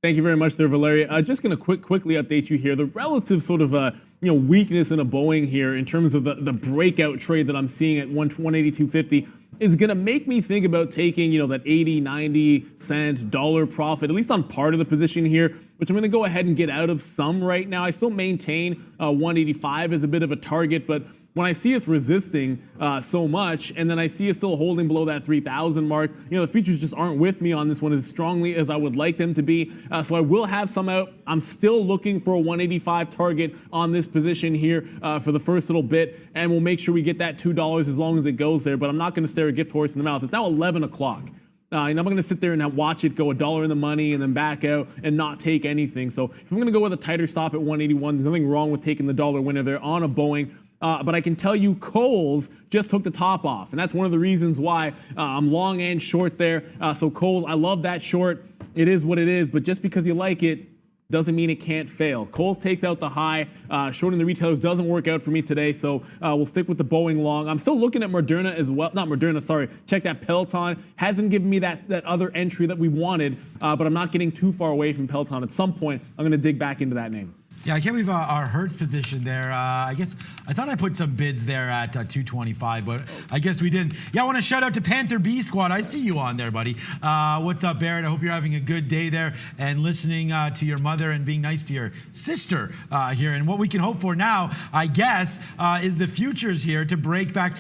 Thank you very much there, Valeria. Just going to quickly update you here. The relative sort of weakness in a Boeing here in terms of the breakout trade that I'm seeing at 182.50 is going to make me think about taking, that 80, 90 cent dollar profit, at least on part of the position here, which I'm going to go ahead and get out of some right now. I still maintain 185 as a bit of a target, but when I see us resisting so much, and then I see us still holding below that 3,000 mark, the futures just aren't with me on this one as strongly as I would like them to be. So I will have some out. I'm still looking for a 185 target on this position here for the first little bit, and we'll make sure we get that $2 as long as it goes there. But I'm not going to stare a gift horse in the mouth. It's now 11 o'clock. And I'm not going to sit there and watch it go $1 in the money and then back out and not take anything. So if I'm going to go with a tighter stop at 181, there's nothing wrong with taking the dollar winner there on a Boeing. But I can tell you Kohl's just took the top off, and that's one of the reasons why I'm long and short there. So Kohl's, I love that short. It is what it is, but just because you like it doesn't mean it can't fail. Kohl's takes out the high. Shorting the retailers doesn't work out for me today, so we'll stick with the Boeing long. I'm still looking at Moderna as well. Not Moderna, sorry. Check that Peloton. Hasn't given me that other entry that we wanted, but I'm not getting too far away from Peloton. At some point, I'm going to dig back into that name. Yeah, I can't believe our Hertz position there. I guess I thought I put some bids there at 225, but I guess we didn't. Yeah, I want to shout out to Panther B Squad. I see you on there, buddy. What's up, Barrett? I hope you're having a good day there and listening to your mother and being nice to your sister here. And what we can hope for now, I guess, is the futures here to break back.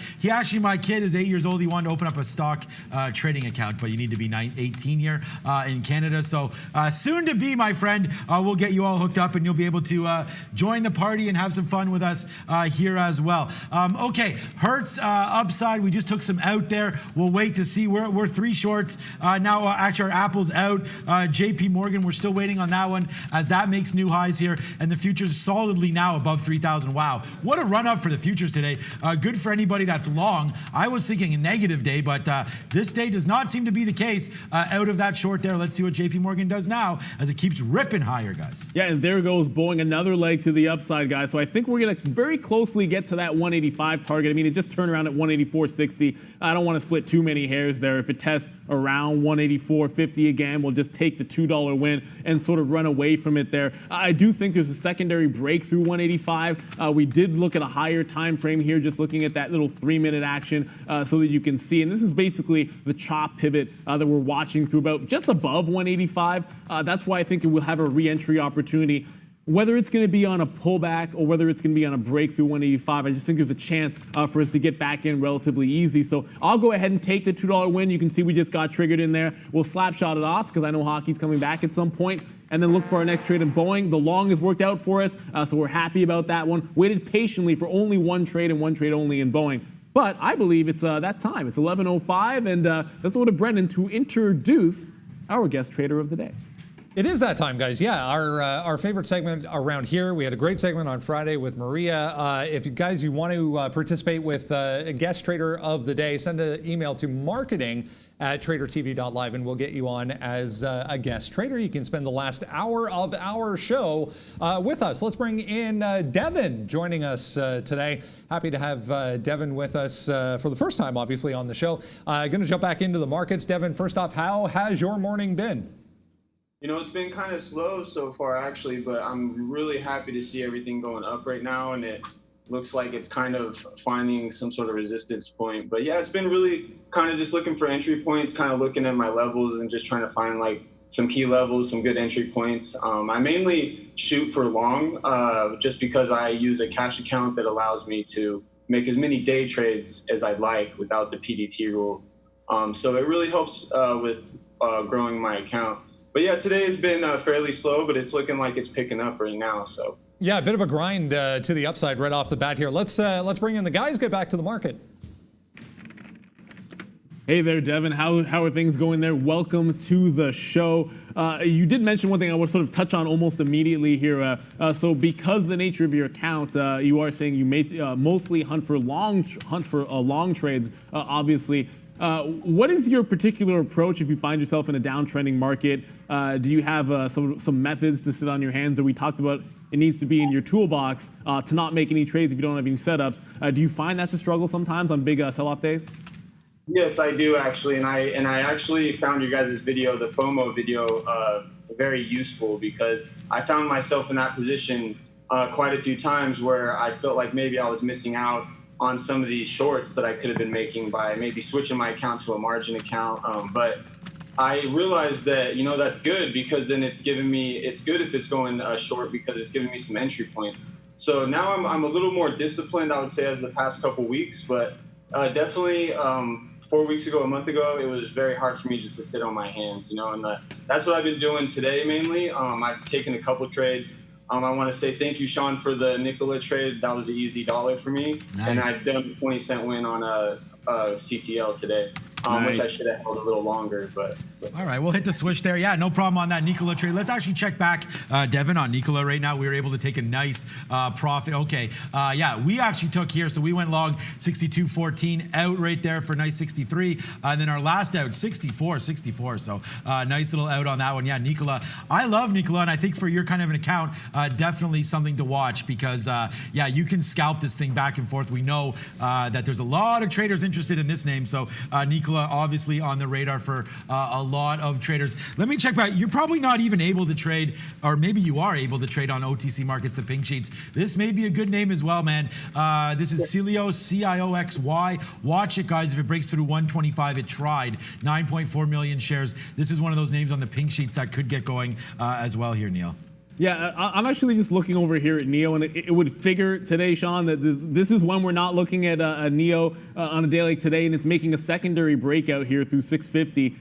My kid is 8 years old. He wanted to open up a stock trading account, but you need to be 18 here in Canada. So soon to be, my friend, we'll get you all hooked up and you'll be able to join the party and have some fun with us here as well. Okay, Hertz upside. We just took some out there. We'll wait to see. We're three shorts now. Actually, our Apple's out. JP Morgan, we're still waiting on that one as that makes new highs here. And the futures solidly now above 3,000. Wow, what a run up for the futures today. Good for anybody that's long. I was thinking a negative day, but this day does not seem to be the case out of that short there. Let's see what JP Morgan does now as it keeps ripping higher, guys. Yeah, and there goes Boeing, another leg to the upside, guys. So I think we're going to very closely get to that 185 target. I mean, it just turned around at 184.60. I don't want to split too many hairs there. If it tests around 184.50 again, we'll just take the $2 win and sort of run away from it there. I do think there's a secondary breakthrough 185. We did look at a higher time frame here, just looking at that little 3-minute action so that you can see. And this is basically the chop pivot that we're watching through about just above 185. That's why I think it will have a re-entry opportunity. Whether it's going to be on a pullback or whether it's going to be on a breakthrough 185, I just think there's a chance for us to get back in relatively easy. So I'll go ahead and take the $2 win. You can see we just got triggered in there. We'll slap shot it off because I know hockey's coming back at some point, and then look for our next trade in Boeing. The long has worked out for us, so we're happy about that one. Waited patiently for only one trade and one trade only in Boeing. But I believe it's that time. It's 11:05, and let's go to Brendan to introduce our guest trader of the day. It is that time, guys. Yeah, our favorite segment around here. We had a great segment on Friday with Maria. If you guys want to participate with a guest trader of the day, send an email to marketing@tradertv.live and we'll get you on as a guest trader. You can spend the last hour of our show with us. Let's bring in Devin joining us today. Happy to have Devin with us for the first time, obviously, on the show. Going to jump back into the markets. Devin, first off, how has your morning been? It's been kind of slow so far, actually, but I'm really happy to see everything going up right now, and it looks like it's kind of finding some sort of resistance point. But yeah, it's been really kind of just looking for entry points, kind of looking at my levels and just trying to find like some key levels, some good entry points. I mainly shoot for long just because I use a cash account that allows me to make as many day trades as I'd like without the PDT rule. So it really helps with growing my account. But yeah, today has been fairly slow, but it's looking like it's picking up right now. So yeah, a bit of a grind to the upside right off the bat here. Let's bring in the guys, get back to the market. Hey there, Devin. How are things going there? Welcome to the show. You did mention one thing I would sort of touch on almost immediately here. So because the nature of your account, you are saying you may mostly hunt for long trades, obviously. What is your particular approach if you find yourself in a downtrending market? Do you have some methods to sit on your hands that we talked about? It needs to be in your toolbox to not make any trades if you don't have any setups. Do you find that's a struggle sometimes on big sell-off days? yes, I do actually, and I actually found your guys' video, the FOMO video, very useful because I found myself in that position quite a few times where I felt like maybe I was missing out on some of these shorts that I could have been making by maybe switching my account to a margin account. But I realized that, you know, that's good because then it's giving me, it's good if it's going short because it's giving me some entry points. So now I'm a little more disciplined, I would say, as the past couple weeks, but definitely 4 weeks ago, a month ago, it was very hard for me just to sit on my hands, you know, and that's what I've been doing today mainly. I've taken a couple trades. I want to say thank you, Sean, for the Nikola trade. That was an easy $1 for me. Nice. And I've done a 20-cent win on a CCL today, nice. Which I should have held a little longer. But all right, we'll hit the switch there. Yeah, no problem on that Nikola trade. Let's actually check back, Devin, on Nikola right now. We were able to take a nice profit. Okay, yeah, we actually took here, so we went long 62.14 out right there for nice 63. And then our last out, 64. So nice little out on that one. Yeah, Nikola. I love Nikola, and I think for your kind of an account, definitely something to watch because, yeah, you can scalp this thing back and forth. We know that there's a lot of traders interested in this name. So Nikola, obviously on the radar for a lot of traders. Let me check back. You're probably not even able to trade, or maybe you are able to trade on OTC markets, the pink sheets. This may be a good name as well, man. This is Cioxy, C-I-O-X-Y. Watch it, guys. If it breaks through 125, it tried. 9.4 million shares. This is one of those names on the pink sheets that could get going as well here, Neil. Yeah, I'm actually just looking over here at NEO, and it would figure today, Sean, that this is when we're not looking at a NEO on a day like today, and it's making a secondary breakout here through 650.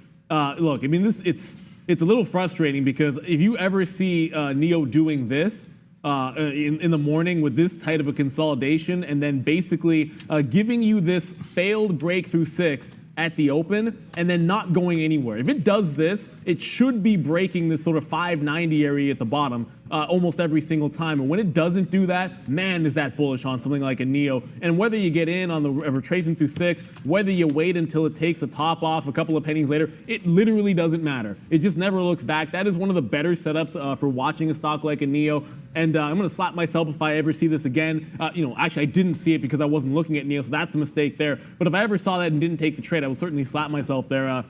Look, I mean, it's a little frustrating because if you ever see NEO doing this in the morning with this tight of a consolidation, and then basically giving you this failed break through 6 at the open and then not going anywhere. If it does this, it should be breaking this sort of 590 area at the bottom almost every single time. And when it doesn't do that, man, is that bullish on something like a NEO. And whether you get in on the retracement through 6, whether you wait until it takes a top off a couple of pennies later, it literally doesn't matter. It just never looks back. That is one of the better setups for watching a stock like a NEO. And I'm going to slap myself if I ever see this again. You know, actually, I didn't see it because I wasn't looking at NEO, so that's a mistake there. But if I ever saw that and didn't take the trade, I would certainly slap myself there.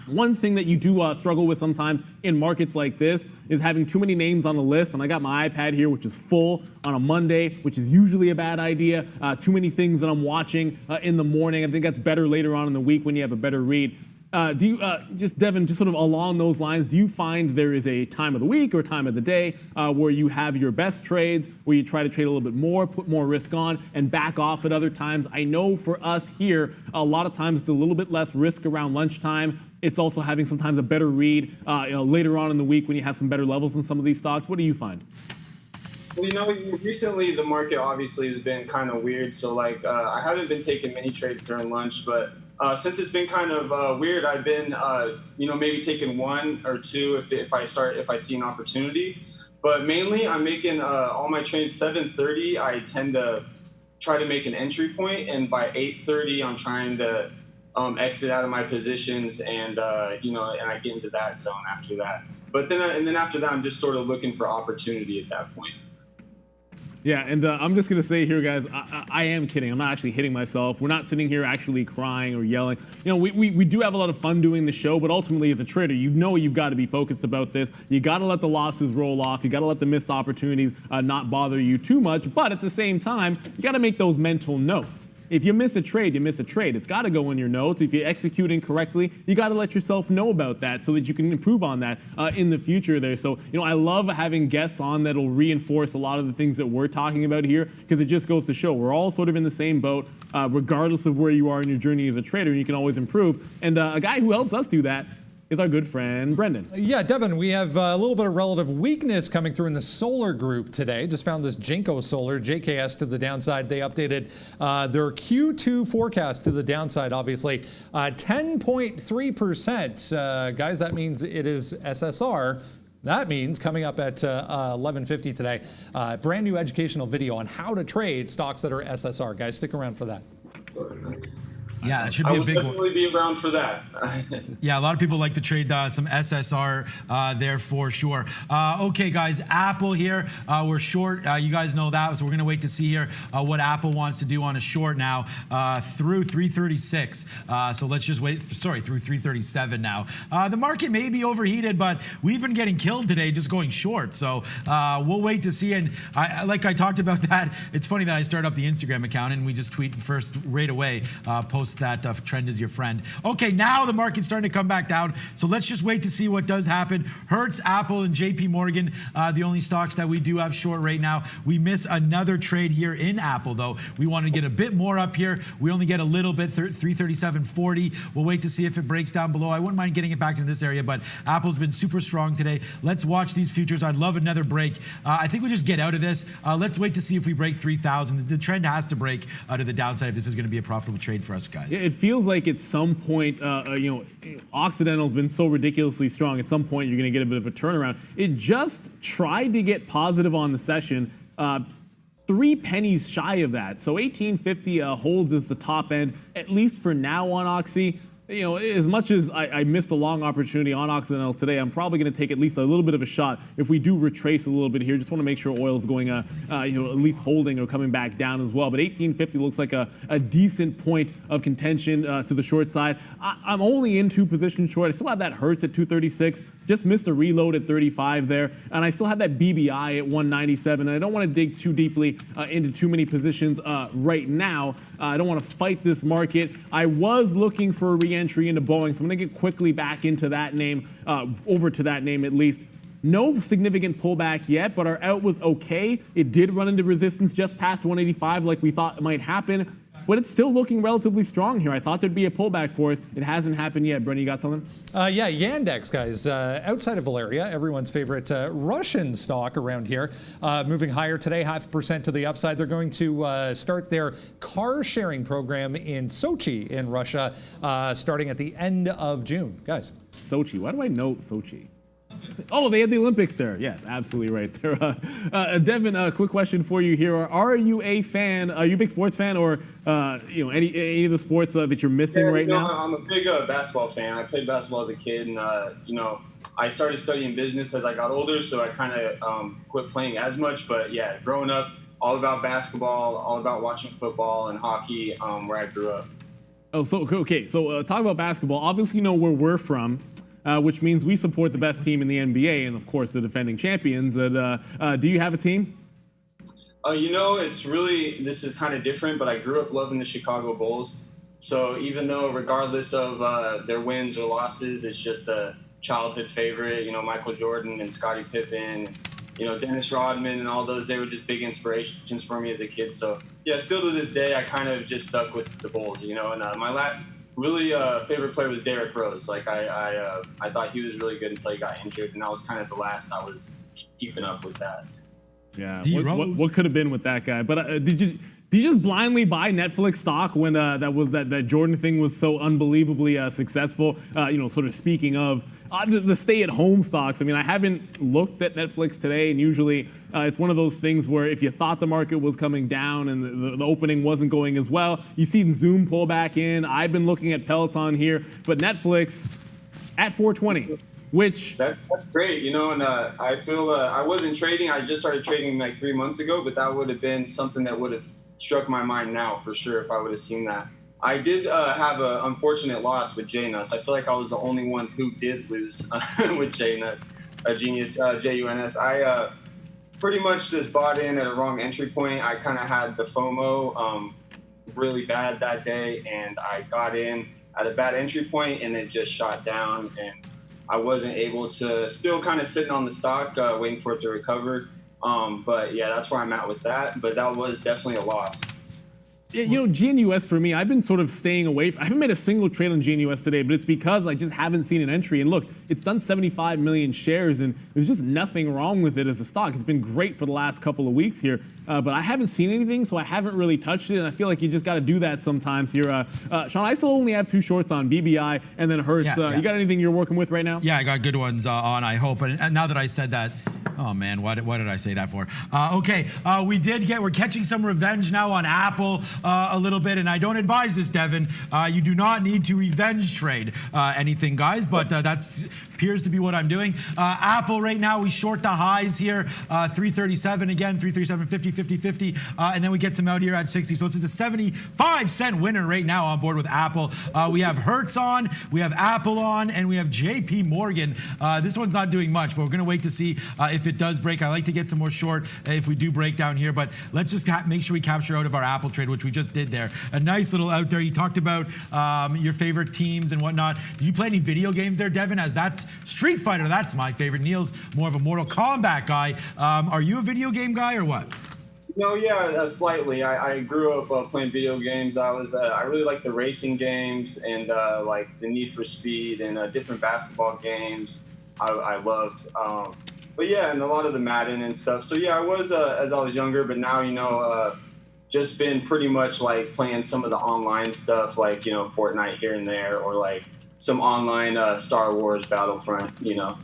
One thing that you do struggle with sometimes in markets like this is having too many names on the list. And I got my iPad here, which is full on a Monday, which is usually a bad idea. Too many things that I'm watching in the morning. I think that's better later on in the week when you have a better read. Do you, just Devin, just sort of along those lines, do you find there is a time of the week or time of the day where you have your best trades, where you try to trade a little bit more, put more risk on, and back off at other times? I know for us here, a lot of times it's a little bit less risk around lunchtime. It's also having sometimes a better read later on in the week when you have some better levels in some of these stocks. What do you find? Well, you know, recently the market obviously has been kind of weird. So like, I haven't been taking many trades during lunch, but since it's been kind of weird, I've been, you know, maybe taking 1 or 2 if I see an opportunity. But mainly I'm making all my trades 7:30. I tend to try to make an entry point, and by 8:30 I'm trying to exit out of my positions, and you know, and I get into that zone after that. But then, and then after that, I'm just sort of looking for opportunity at that point. Yeah, and I'm just going to say here, guys, I am kidding. I'm not actually hitting myself. We're not sitting here actually crying or yelling. You know, we do have a lot of fun doing the show, but ultimately as a trader, you know you've got to be focused about this. You got to let the losses roll off. You got to let the missed opportunities not bother you too much. But at the same time, you got to make those mental notes. If you miss a trade, you miss a trade. It's got to go in your notes. If you execute incorrectly, you got to let yourself know about that so that you can improve on that in the future there. So, you know, I love having guests on that'll reinforce a lot of the things that we're talking about here, because it just goes to show we're all sort of in the same boat, regardless of where you are in your journey as a trader, and you can always improve. And a guy who helps us do that is our good friend Brendan. Yeah, Devin, we have a little bit of relative weakness coming through in the solar group today. Just found this Jinko Solar, JKS to the downside. They updated their Q2 forecast to the downside, obviously. 10.3%. Guys, that means it is SSR. That means coming up at 11:50 today, brand new educational video on how to trade stocks that are SSR. Guys, stick around for that. Nice. Yeah, it should be a big one. I will definitely be around for that. Yeah, a lot of people like to trade some SSR there for sure. Okay, guys, Apple here. We're short. You guys know that, so we're going to wait to see here what Apple wants to do on a short now through 336. So let's just wait. Sorry, through 337 now. The market may be overheated, but we've been getting killed today just going short. So we'll wait to see. And like I talked about that, it's funny that I started up the Instagram account and we just tweet first right away, post that trend is your friend. Okay, now the market's starting to come back down, so let's just wait to see what does happen. Hertz, Apple, and JP Morgan, the only stocks that we do have short right now. We miss another trade here in Apple, though. We want to get a bit more up here. We only get a little bit, 337.40. We'll wait to see if it breaks down below. I wouldn't mind getting it back into this area, but Apple's been super strong today. Let's watch these futures. I'd love another break. I think we just get out of this. Let's wait to see if we break 3,000. The trend has to break to the downside if this is going to be a profitable trade for us, guys. Yeah, it feels like at some point, you know, Occidental's been so ridiculously strong. At some point, you're going to get a bit of a turnaround. It just tried to get positive on the session. 3 pennies shy of that. So 1850 holds as the top end, at least for now on Oxy. You know, as much as I missed a long opportunity on Occidental today, I'm probably going to take at least a little bit of a shot if we do retrace a little bit here. Just want to make sure oil's going, you know, at least holding or coming back down as well. But 1850 looks like a decent point of contention to the short side. I'm only in 2 positions short. I still have that Hertz at 236. Just missed a reload at 35 there. And I still have that BBI at 197. And I don't want to dig too deeply into too many positions right now. I don't want to fight this market. I was looking for a re-entry into Boeing, so I'm going to get quickly back into that name, over to that name at least. No significant pullback yet, but our out was okay. It did run into resistance just past 185 like we thought might happen. But it's still looking relatively strong here. I thought there'd be a pullback for us. It hasn't happened yet. Brendan, you got something? Yeah, Yandex, guys. Outside of Valeria, everyone's favorite Russian stock around here, moving higher today, 0.5% to the upside. They're going to start their car sharing program in Sochi in Russia, starting at the end of June. Guys. Sochi. Why do I know Sochi? Oh, they had the Olympics there. Yes, absolutely right there. Devin, a quick question for you here. Are you a fan? Are you a big sports fan, or you know, any of the sports that you're missing right now? I'm a big basketball fan. I played basketball as a kid, and you know, I started studying business as I got older, so I kind of quit playing as much. But yeah, growing up, all about basketball, all about watching football and hockey, where I grew up. Oh, so okay. So talk about basketball. Obviously, you know where we're from. Which means we support the best team in the NBA and, of course, the defending champions. Do you have a team? You know, this is kind of different, but I grew up loving the Chicago Bulls. So even though regardless of their wins or losses, it's just a childhood favorite, you know, Michael Jordan and Scottie Pippen, you know, Dennis Rodman and all those, they were just big inspirations for me as a kid. So, yeah, still to this day, I kind of just stuck with the Bulls, you know, and my last really favorite player was Derrick Rose. Like I thought he was really good until he got injured, and that was kind of the last I was keeping up with that. Yeah, what could have been with that guy? But did you just blindly buy Netflix stock when that Jordan thing was so unbelievably successful? You know, sort of speaking of the stay-at-home stocks. I mean, I haven't looked at Netflix today, and usually it's one of those things where if you thought the market was coming down and the opening wasn't going as well, you see Zoom pull back in. I've been looking at Peloton here, but Netflix at 420. which That's great, and I feel I wasn't trading. I just started trading like 3 months ago, but that would have been something that would have struck my mind now for sure if I would have seen that. I did have an unfortunate loss with JNUS. I feel like I was the only one who did lose with JNUS, JUNS. I pretty much just bought in at a wrong entry point. I kind of had the FOMO really bad that day, and I got in at a bad entry point, and it just shot down, and I wasn't able to, still kind of sitting on the stock, waiting for it to recover. But yeah, that's where I'm at with that. But that was definitely a loss. GNUS for me, I've been sort of staying away. I haven't made a single trade on GNUS today, but it's because I just haven't seen an entry. And look, it's done 75 million shares, and there's just nothing wrong with it as a stock. It's been great for the last couple of weeks here, but I haven't seen anything, so I haven't really touched it. And I feel like you just got to do that sometimes here. Sean, I still only have 2 shorts on BBI and then Hertz. You got anything you're working with right now? Yeah, I got good ones on, I hope. And now that I said that, oh man, what did I say that for? Okay, we're catching some revenge now on Apple a little bit, and I don't advise this, Devin. You do not need to revenge trade anything, guys, but that's appears to be what I'm doing. Apple right now, we short the highs here, 337 again, 337.50, 50, and then we get some out here at 60. So this is a 75-cent winner right now on board with Apple. We have Hertz on, we have Apple on, and we have JP Morgan. This one's not doing much, but we're gonna wait to see if it does break. I like to get some more short if we do break down here, but let's just make sure we capture out of our Apple trade, which we just did there. A nice little out there. You talked about your favorite teams and whatnot. Did you play any video games there, Devin? As that's Street Fighter, that's my favorite. Neil's more of a Mortal Kombat guy. Are you a video game guy or what? No, yeah, slightly. I grew up playing video games. I really like the racing games and like the Need for Speed and different basketball games. I loved. But yeah, and a lot of the Madden and stuff. So yeah, I was as I was younger, but now just been pretty much like playing some of the online stuff, like Fortnite here and there, or like some online Star Wars Battlefront. Yeah,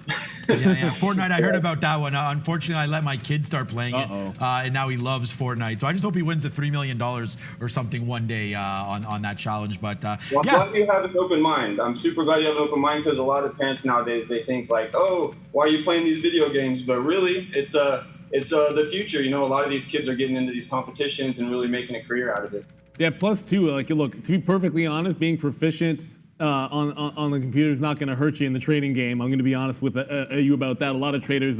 Fortnite. I heard about that one. Unfortunately, I let my kid start playing it, and now he loves Fortnite. So I just hope he wins the $3 million or something one day on that challenge. But well, I'm glad you have an open mind. I'm super glad you have an open mind, because a lot of parents nowadays, they think like, oh, why are you playing these video games? But really, it's the future. A lot of these kids are getting into these competitions and really making a career out of it. Yeah. Plus, too, like, look, to be perfectly honest, being proficient on the computer is not going to hurt you in the trading game. I'm going to be honest with you about that. A lot of traders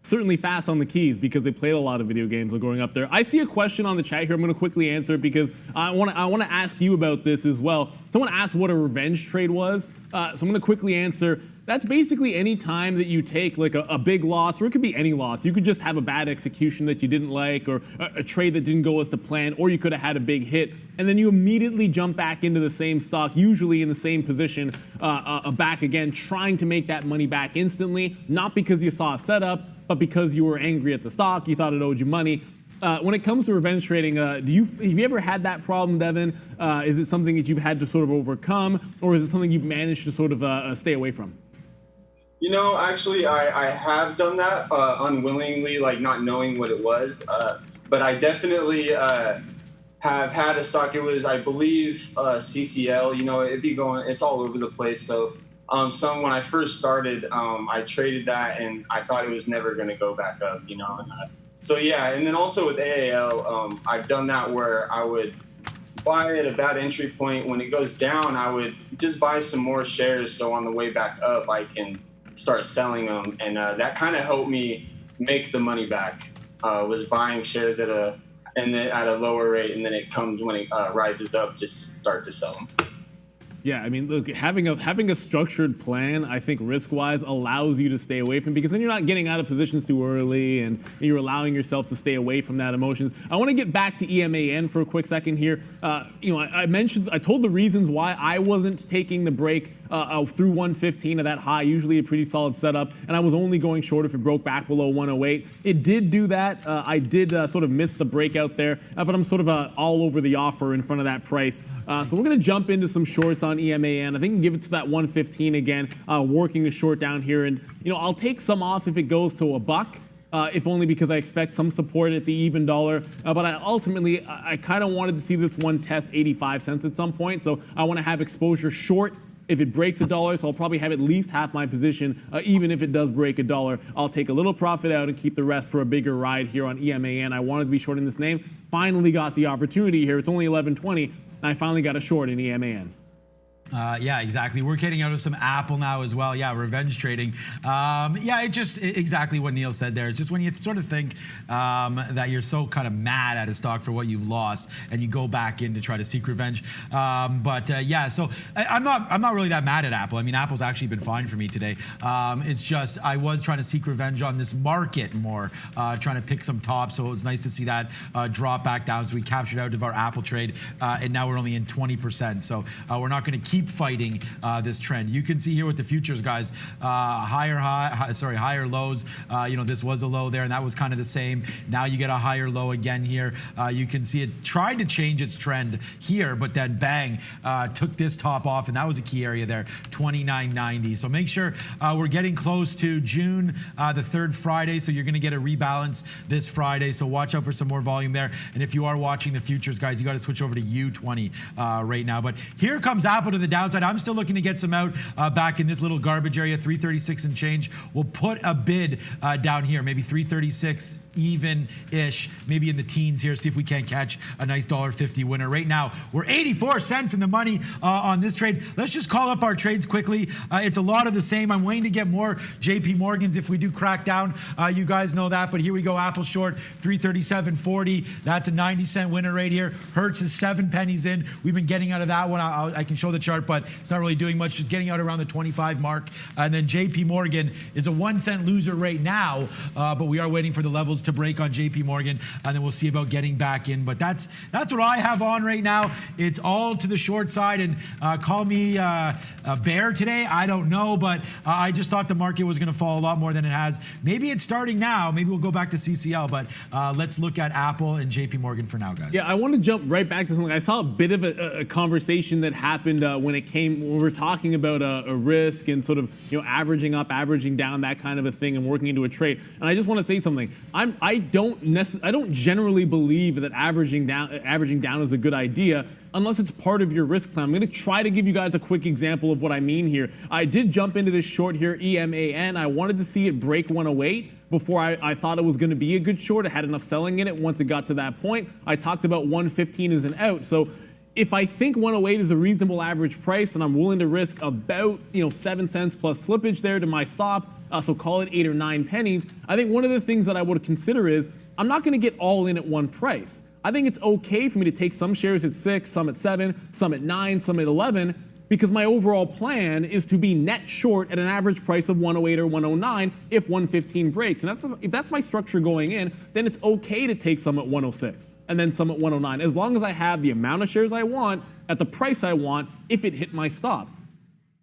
certainly fast on the keys because they played a lot of video games while growing up there. I see a question on the chat here. I'm going to quickly answer it because I want to ask you about this as well. Someone asked what a revenge trade was, so I'm going to quickly answer. That's basically any time that you take like a big loss, or it could be any loss. You could just have a bad execution that you didn't like, or a trade that didn't go as to plan, or you could have had a big hit, and then you immediately jump back into the same stock, usually in the same position, back again, trying to make that money back instantly, not because you saw a setup, but because you were angry at the stock, you thought it owed you money. When it comes to revenge trading, have you ever had that problem, Devin? Is it something that you've had to sort of overcome, or is it something you've managed to sort of stay away from? Actually, I have done that unwillingly, like not knowing what it was. But I definitely have had a stock. It was, I believe, CCL. It'd be going, it's all over the place. So when I first started, I traded that and I thought it was never going to go back up, So yeah, and then also with AAL, I've done that where I would buy at a bad entry point. When it goes down, I would just buy some more shares. So on the way back up, I can start selling them, and that kind of helped me make the money back. Was buying shares at a lower rate, and then it comes when it rises up, just start to sell them. Yeah, I mean, look, having a structured plan, I think risk-wise allows you to stay away from, because then you're not getting out of positions too early, and you're allowing yourself to stay away from that emotion. I want to get back to EMAN for a quick second here. I told the reasons why I wasn't taking the break through 115 of that high, usually a pretty solid setup, and I was only going short if it broke back below 108. It did do that. I did sort of miss the breakout there, but I'm sort of all over the offer in front of that price. So we're going to jump into some shorts on EMAN. I think we can give it to that 115 again, working a short down here, and I'll take some off if it goes to $1. If only because I expect some support at the even dollar. But ultimately, I kind of wanted to see this one test 85 cents at some point. So I want to have exposure short If it breaks $1, so I'll probably have at least half my position. Even if it does break $1, I'll take a little profit out and keep the rest for a bigger ride here on EMAN. I wanted to be short in this name. Finally got the opportunity here. It's only 11:20, and I finally got a short in EMAN. Yeah, exactly. We're getting out of some Apple now as well. Yeah, revenge trading. Yeah, exactly what Neil said there. It's just when you sort of think that you're so kind of mad at a stock for what you've lost, and you go back in to try to seek revenge. Yeah, so I'm not really that mad at Apple. I mean, Apple's actually been fine for me today. It's just I was trying to seek revenge on this market more, trying to pick some tops. So it was nice to see that drop back down. So we captured out of our Apple trade, and now we're only in 20%. So we're not going to keep fighting this trend. You can see here with the futures, guys, higher lows. This was a low there, and that was kind of the same. Now you get a higher low again here. You can see it tried to change its trend here, but then bang, took this top off, and that was a key area there, 29.90. So make sure we're getting close to June, the 3rd Friday, so you're going to get a rebalance this Friday. So watch out for some more volume there. And if you are watching the futures, guys, you got to switch over to U20 right now. But here comes Apple to the downside. I'm still looking to get some out back in this little garbage area, 336 and change. We'll put a bid down here, maybe 336 even-ish, maybe in the teens here, see if we can't catch a nice $1.50 winner. Right now, we're 84 cents in the money on this trade. Let's just call up our trades quickly. It's a lot of the same. I'm waiting to get more JP Morgans if we do crack down. You guys know that, but here we go. Apple short, 337.40. That's a 90-cent winner right here. Hertz is 7 pennies in. We've been getting out of that one. I can show the chart, but it's not really doing much. Just getting out around the 25 mark. And then JP Morgan is a 1-cent loser right now, but we are waiting for the levels to break on JP Morgan, and then we'll see about getting back in. But that's what I have on right now. It's all to the short side, and call me a bear today. I don't know, but I just thought the market was going to fall a lot more than it has. Maybe it's starting now. Maybe we'll go back to CCL, but let's look at Apple and JP Morgan for now, guys. Yeah, I want to jump right back to something. I saw a bit of a conversation that happened when we were talking about a risk and sort of averaging up, averaging down, that kind of a thing, and working into a trade. And I just want to say something. I don't generally believe that averaging down is a good idea unless it's part of your risk plan. I'm going to try to give you guys a quick example of what I mean here. I did jump into this short here, EMAN. I wanted to see it break 108 before I thought it was going to be a good short. I had enough selling in it once it got to that point. I talked about 115 as an out. So if I think 108 is a reasonable average price and I'm willing to risk about 7 cents plus slippage there to my stop, so call it 8 or 9 pennies, I think one of the things that I would consider is I'm not going to get all in at one price. I think it's okay for me to take some shares at 6, some at 7, some at 9, some at 11, because my overall plan is to be net short at an average price of 108 or 109 if 115 breaks. And if that's my structure going in, then it's okay to take some at 106 and then some at 109, as long as I have the amount of shares I want at the price I want if it hit my stop.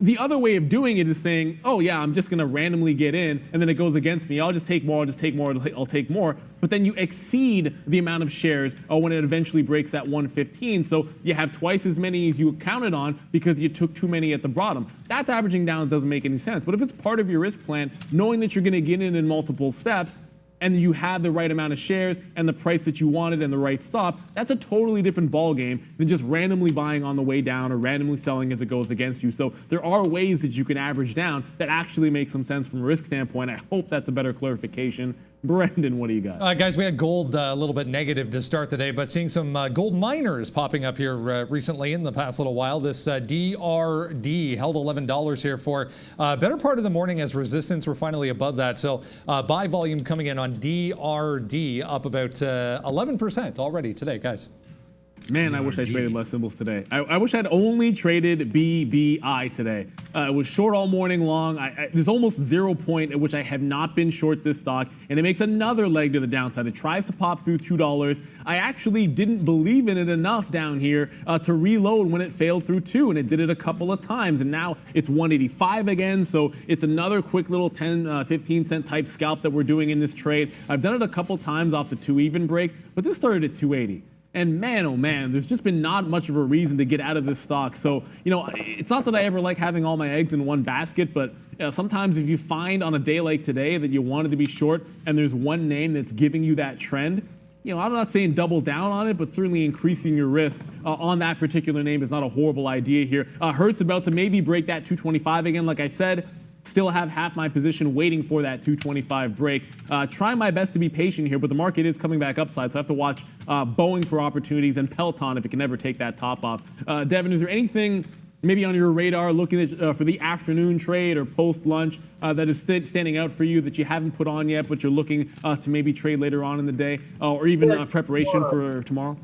The other way of doing it is saying, oh yeah, I'm just going to randomly get in, and then it goes against me. I'll just take more, I'll take more. But then you exceed the amount of shares when it eventually breaks at 115. So you have twice as many as you counted on because you took too many at the bottom. That's averaging down doesn't make any sense. But if it's part of your risk plan, knowing that you're going to get in multiple steps, and you have the right amount of shares and the price that you wanted and the right stop, that's a totally different ball game than just randomly buying on the way down or randomly selling as it goes against you. So there are ways that you can average down that actually make some sense from a risk standpoint. I hope that's a better clarification. Brendan, what do you got? Guys, we had gold a little bit negative to start the day, but seeing some gold miners popping up here recently in the past little while. This DRD held $11 here for better part of the morning as resistance. We're finally above that. So buy volume coming in on DRD up about 11% already today, guys. Man, I wish I traded less symbols today. I wish I'd only traded BBI today. It was short all morning long. There's almost 0 point at which I have not been short this stock, and it makes another leg to the downside. It tries to pop through $2. I actually didn't believe in it enough down here to reload when it failed through 2, and it did it a couple of times, and now it's 185 again, so it's another quick little 10, 15 cent type scalp that we're doing in this trade. I've done it a couple times off the 2 even break, but this started at 280. And man, oh man, there's just been not much of a reason to get out of this stock. So, it's not that I ever like having all my eggs in one basket, but sometimes if you find on a day like today that you wanted to be short and there's one name that's giving you that trend, I'm not saying double down on it, but certainly increasing your risk on that particular name is not a horrible idea here. Hertz about to maybe break that 225 again. Like I said, still have half my position waiting for that 225 break. Trying my best to be patient here, but the market is coming back upside, so I have to watch Boeing for opportunities and Peloton if it can ever take that top off. Devin, is there anything maybe on your radar looking at, for the afternoon trade or post-lunch that is standing out for you that you haven't put on yet, but you're looking to maybe trade later on in the day, or even preparation for tomorrow?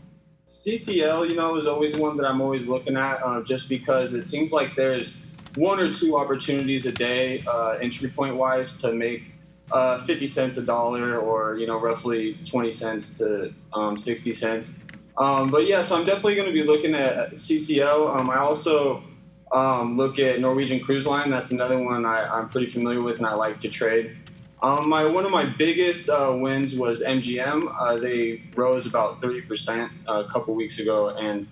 CCL, is always one that I'm always looking at, just because it seems like there's one or two opportunities a day, entry point wise, to make 50 cents a dollar, or roughly 20 cents to 60 cents. But yeah, so I'm definitely going to be looking at CCL. I also look at Norwegian Cruise Line. That's another one I'm pretty familiar with and I like to trade. One of my biggest wins was MGM. They rose about 30% a couple weeks ago, and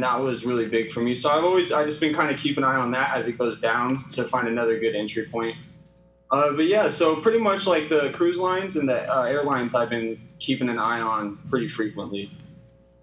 that was really big for me. So I just been kind of keeping an eye on that as it goes down to find another good entry point. But yeah, so pretty much like the cruise lines and the airlines, I've been keeping an eye on pretty frequently.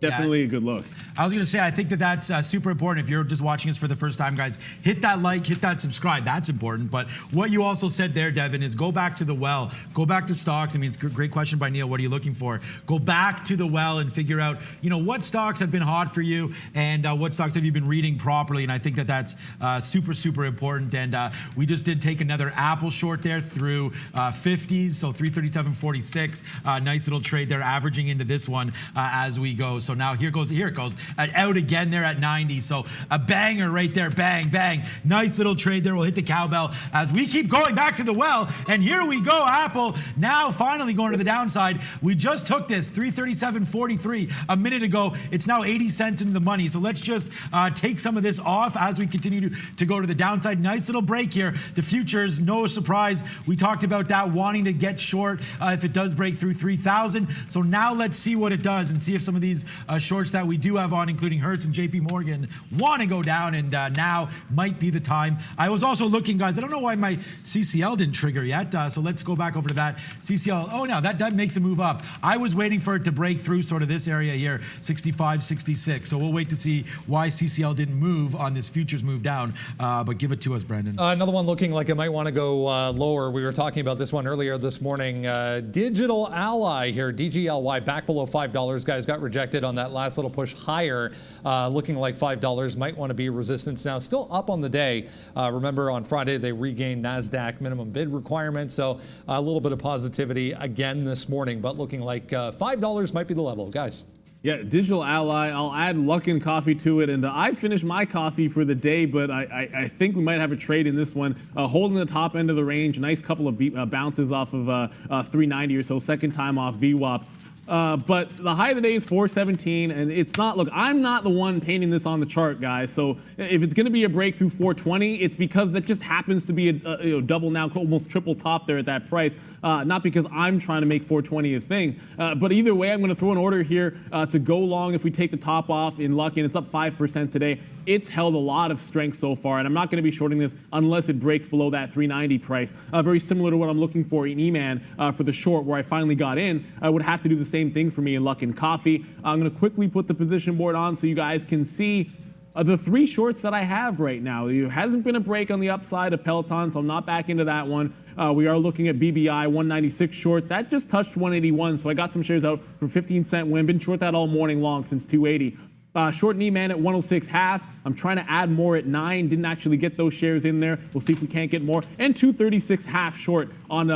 Definitely a good look. I was going to say, I think that's super important. If you're just watching us for the first time, guys, hit that like, hit that subscribe. That's important. But what you also said there, Devin, is go back to the well. Go back to stocks. I mean, it's a great question by Neil. What are you looking for? Go back to the well and figure out, what stocks have been hot for you and what stocks have you been reading properly. And I think that's super, super important. And we just did take another Apple short there through 50s, so 337.46. Nice little trade there, averaging into this one as we go. So now here it goes, out again there at 90. So a banger right there, bang, bang. Nice little trade there. We'll hit the cowbell as we keep going back to the well. And here we go, Apple now finally going to the downside. We just took this 337.43 a minute ago. It's now 80 cents into the money. So let's just take some of this off as we continue to go to the downside. Nice little break here. The futures, no surprise. We talked about that, wanting to get short if it does break through 3,000. So now let's see what it does and see if some of these shorts that we do have on, including Hertz and JP Morgan, want to go down, and now might be the time. I was also looking, guys, I don't know why my CCL didn't trigger yet, so let's go back over to that. CCL, oh no, that makes a move up. I was waiting for it to break through sort of this area here, 65, 66, so we'll wait to see why CCL didn't move on this futures move down, but give it to us, Brendan. Another one looking like it might want to go lower. We were talking about this one earlier this morning. Digital Ally here, DGLY, back below $5, guys, got rejected on that last little push higher, looking like $5 might want to be resistance now. Still up on the day. Remember on Friday they regained NASDAQ minimum bid requirement, so a little bit of positivity again this morning, but looking like $5 might be the level, guys. Yeah, Digital Ally, I'll add Luckin Coffee to it, and I finished my coffee for the day, but I think we might have a trade in this one. Holding the top end of the range, nice couple of bounces off of 390 or so, second time off VWAP. But the high of the day is 417, and it's not, look, I'm not the one painting this on the chart, guys. So if it's going to be a break through 420, it's because that just happens to be a double now, almost triple top there at that price. Not because I'm trying to make 420 a thing. But either way, I'm going to throw an order here to go long if we take the top off in Luckin. It's up 5% today. It's held a lot of strength so far, and I'm not going to be shorting this unless it breaks below that 390 price. Very similar to what I'm looking for in E-Man for the short, where I finally got in. I would have to do the same thing for me in Luckin Coffee. I'm going to quickly put the position board on so you guys can see the three shorts that I have right now. There hasn't been a break on the upside of Peloton, so I'm not back into that one. We are looking at BBI 196 short. That just touched 181, so I got some shares out for 15-cent win. Been short that all morning long since 280. Short E-Man at 106 half. I'm trying to add more at 9. Didn't actually get those shares in there. We'll see if we can't get more. And 236 half short on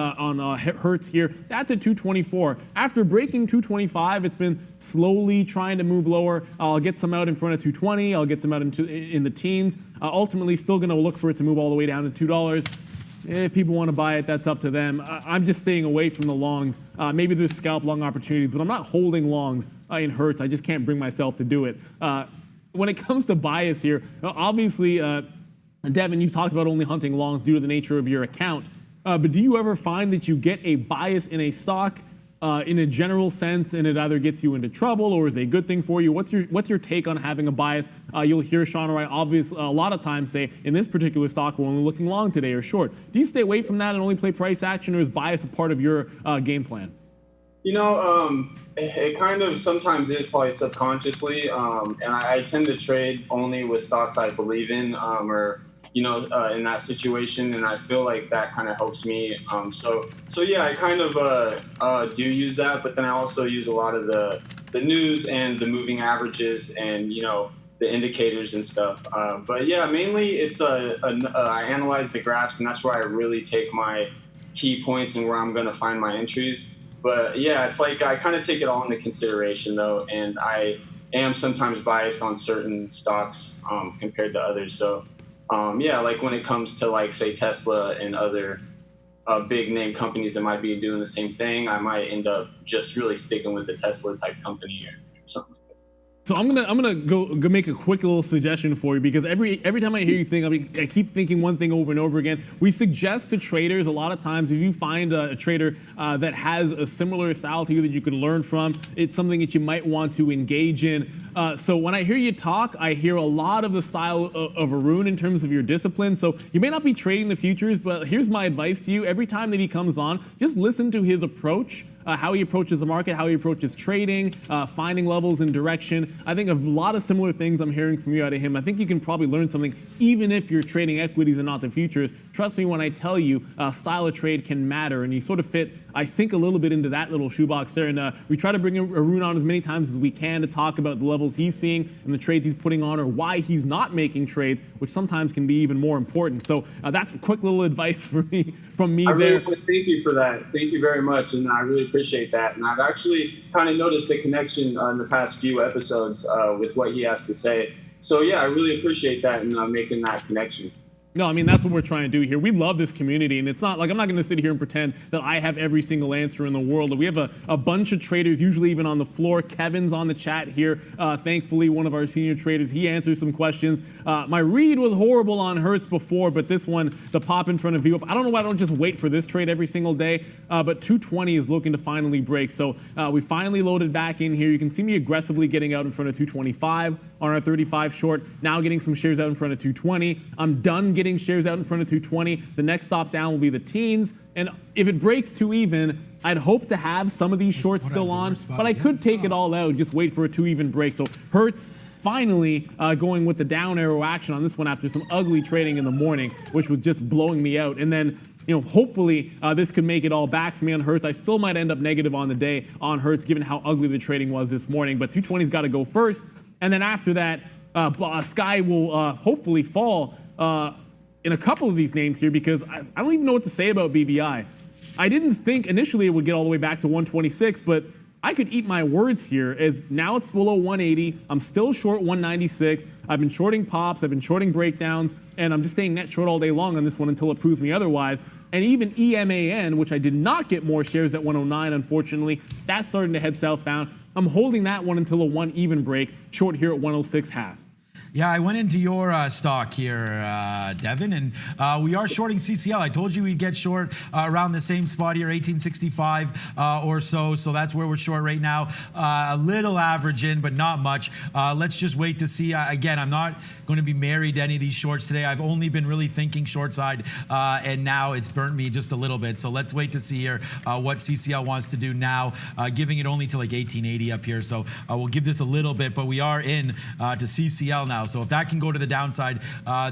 Hertz here. That's at 224. After breaking 225, it's been slowly trying to move lower. I'll get some out in front of 220. I'll get some out in the teens. Ultimately, still going to look for it to move all the way down to $2. If people want to buy it, that's up to them. I'm just staying away from the longs. Maybe there's scalp long opportunities, but I'm not holding longs in Hertz. I just can't bring myself to do it. When it comes to bias here, obviously, Devin, you've talked about only hunting longs due to the nature of your account. But do you ever find that you get a bias in a stock in a general sense, and it either gets you into trouble or is a good thing for you? What's your take on having a bias? You'll hear Sean or I obviously a lot of times say, in this particular stock, we're only looking long today or short. Do you stay away from that and only play price action, or is bias a part of your game plan? You know, it kind of sometimes is probably subconsciously, and I tend to trade only with stocks I believe in, or in that situation, and I feel like that kind of helps me. So yeah, I kind of do use that, but then I also use a lot of the news and the moving averages and the indicators and stuff. But yeah, mainly it's I analyze the graphs, and that's where I really take my key points and where I'm going to find my entries. But yeah, it's like I kind of take it all into consideration though, and I am sometimes biased on certain stocks compared to others. So yeah, like when it comes to like say Tesla and other big name companies that might be doing the same thing, I might end up just really sticking with the Tesla type company or something. So I'm gonna go make a quick little suggestion for you, because every time I hear you think, I keep thinking one thing over and over again. We suggest to traders a lot of times, if you find a trader that has a similar style to you that you can learn from, it's something that you might want to engage in. So when I hear you talk, I hear a lot of the style of Arun in terms of your discipline. So you may not be trading the futures, but here's my advice to you. Every time that he comes on, just listen to his approach. How he approaches the market, how he approaches trading, finding levels and direction. I think a lot of similar things I'm hearing from you out of him. I think you can probably learn something even if you're trading equities and not the futures. Trust me when I tell you, style of trade can matter, and you sort of fit, I think, a little bit into that little shoebox there. And we try to bring Arun on as many times as we can to talk about the levels he's seeing and the trades he's putting on, or why he's not making trades, which sometimes can be even more important. So that's a quick little advice from me there. Thank you for that. Thank you very much, and I really appreciate that. And I've actually kind of noticed the connection in the past few episodes with what he has to say. So yeah, I really appreciate that and making that connection. No, I mean, that's what we're trying to do here. We love this community, and it's not like I'm not going to sit here and pretend that I have every single answer in the world. We have a bunch of traders, usually even on the floor. Kevin's on the chat here. Thankfully, one of our senior traders, he answers some questions. My read was horrible on Hertz before, but this one, the pop in front of VWAP, I don't know why I don't just wait for this trade every single day, but 220 is looking to finally break. So we finally loaded back in here. You can see me aggressively getting out in front of 225 on our 35 short, now getting some shares out in front of 220. I'm done getting shares out in front of 220. The next stop down will be the teens. And if it breaks too even, I'd hope to have some of these shorts still on, but I could take it all out and just wait for a 2 even break. So Hertz finally going with the down arrow action on this one after some ugly trading in the morning, which was just blowing me out. And then, hopefully this could make it all back for me on Hertz. I still might end up negative on the day on Hertz, given how ugly the trading was this morning, but 220's got to go first. And then after that, Sky will hopefully fall in a couple of these names here, because I don't even know what to say about BBI. I didn't think initially it would get all the way back to 126, but I could eat my words here, as now it's below 180. I'm still short 196. I've been shorting pops, I've been shorting breakdowns, and I'm just staying net short all day long on this one until it proves me otherwise. And even EMAN, which I did not get more shares at 109, unfortunately, that's starting to head southbound. I'm holding that one until a 1 even break, short here at 106.5. Yeah, I went into your stock here, Devin, and we are shorting CCL. I told you we'd get short around the same spot here, 1865 or so. So that's where we're short right now. A little average in, but not much. Let's just wait to see. Again, I'm not going to be married to any of these shorts today. I've only been really thinking short side, and now it's burnt me just a little bit. So let's wait to see here what CCL wants to do now, giving it only to like 1880 up here. So we'll give this a little bit, but we are in to CCL now. So if that can go to the downside,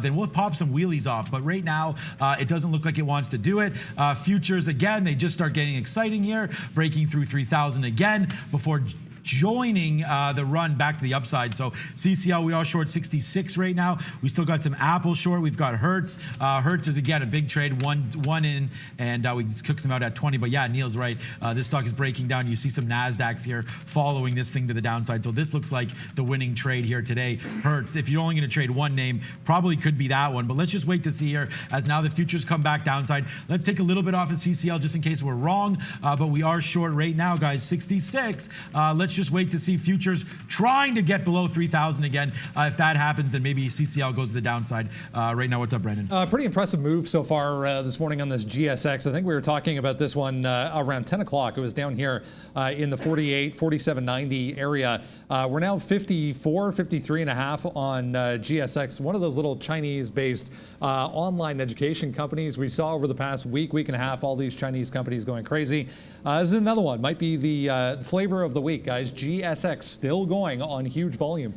then we'll pop some wheelies off. But right now, it doesn't look like it wants to do it. Futures, again, they just start getting exciting here, breaking through 3,000 again before joining the run back to the upside. So CCL, we are short 66 right now. We still got some Apple short. We've got Hertz. Hertz is, again, a big trade, one in, and we just cooked some out at 20. But yeah, Neil's right. This stock is breaking down. You see some NASDAQs here following this thing to the downside. So this looks like the winning trade here today. Hertz, if you're only going to trade one name, probably could be that one. But let's just wait to see here as now the futures come back downside. Let's take a little bit off of CCL just in case we're wrong. But we are short right now, guys, 66. Let's let's just wait to see futures trying to get below 3,000 again. If that happens, then maybe CCL goes to the downside. Right now, what's up, Brendan? Pretty impressive move so far this morning on this GSX. I think we were talking about this one around 10 o'clock. It was down here in the 48, 47.90 area. We're now 54, 53 and a half on GSX, one of those little Chinese-based online education companies we saw over the past week and a half, all these Chinese companies going crazy. This is another one, might be the flavor of the week, guys. GSX still going on huge volume.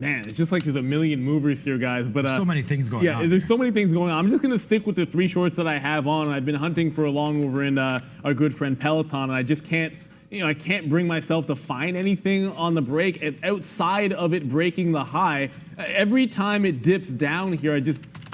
Man, it's just like there's a million movers here, guys. But so many things going on. Yeah, there's so many things going on. I'm just gonna stick with the 3 shorts that I have on. I've been hunting for long over in our good friend Peloton, and I just can't. I can't bring myself to find anything on the break outside of it breaking the high. Every time it dips down here,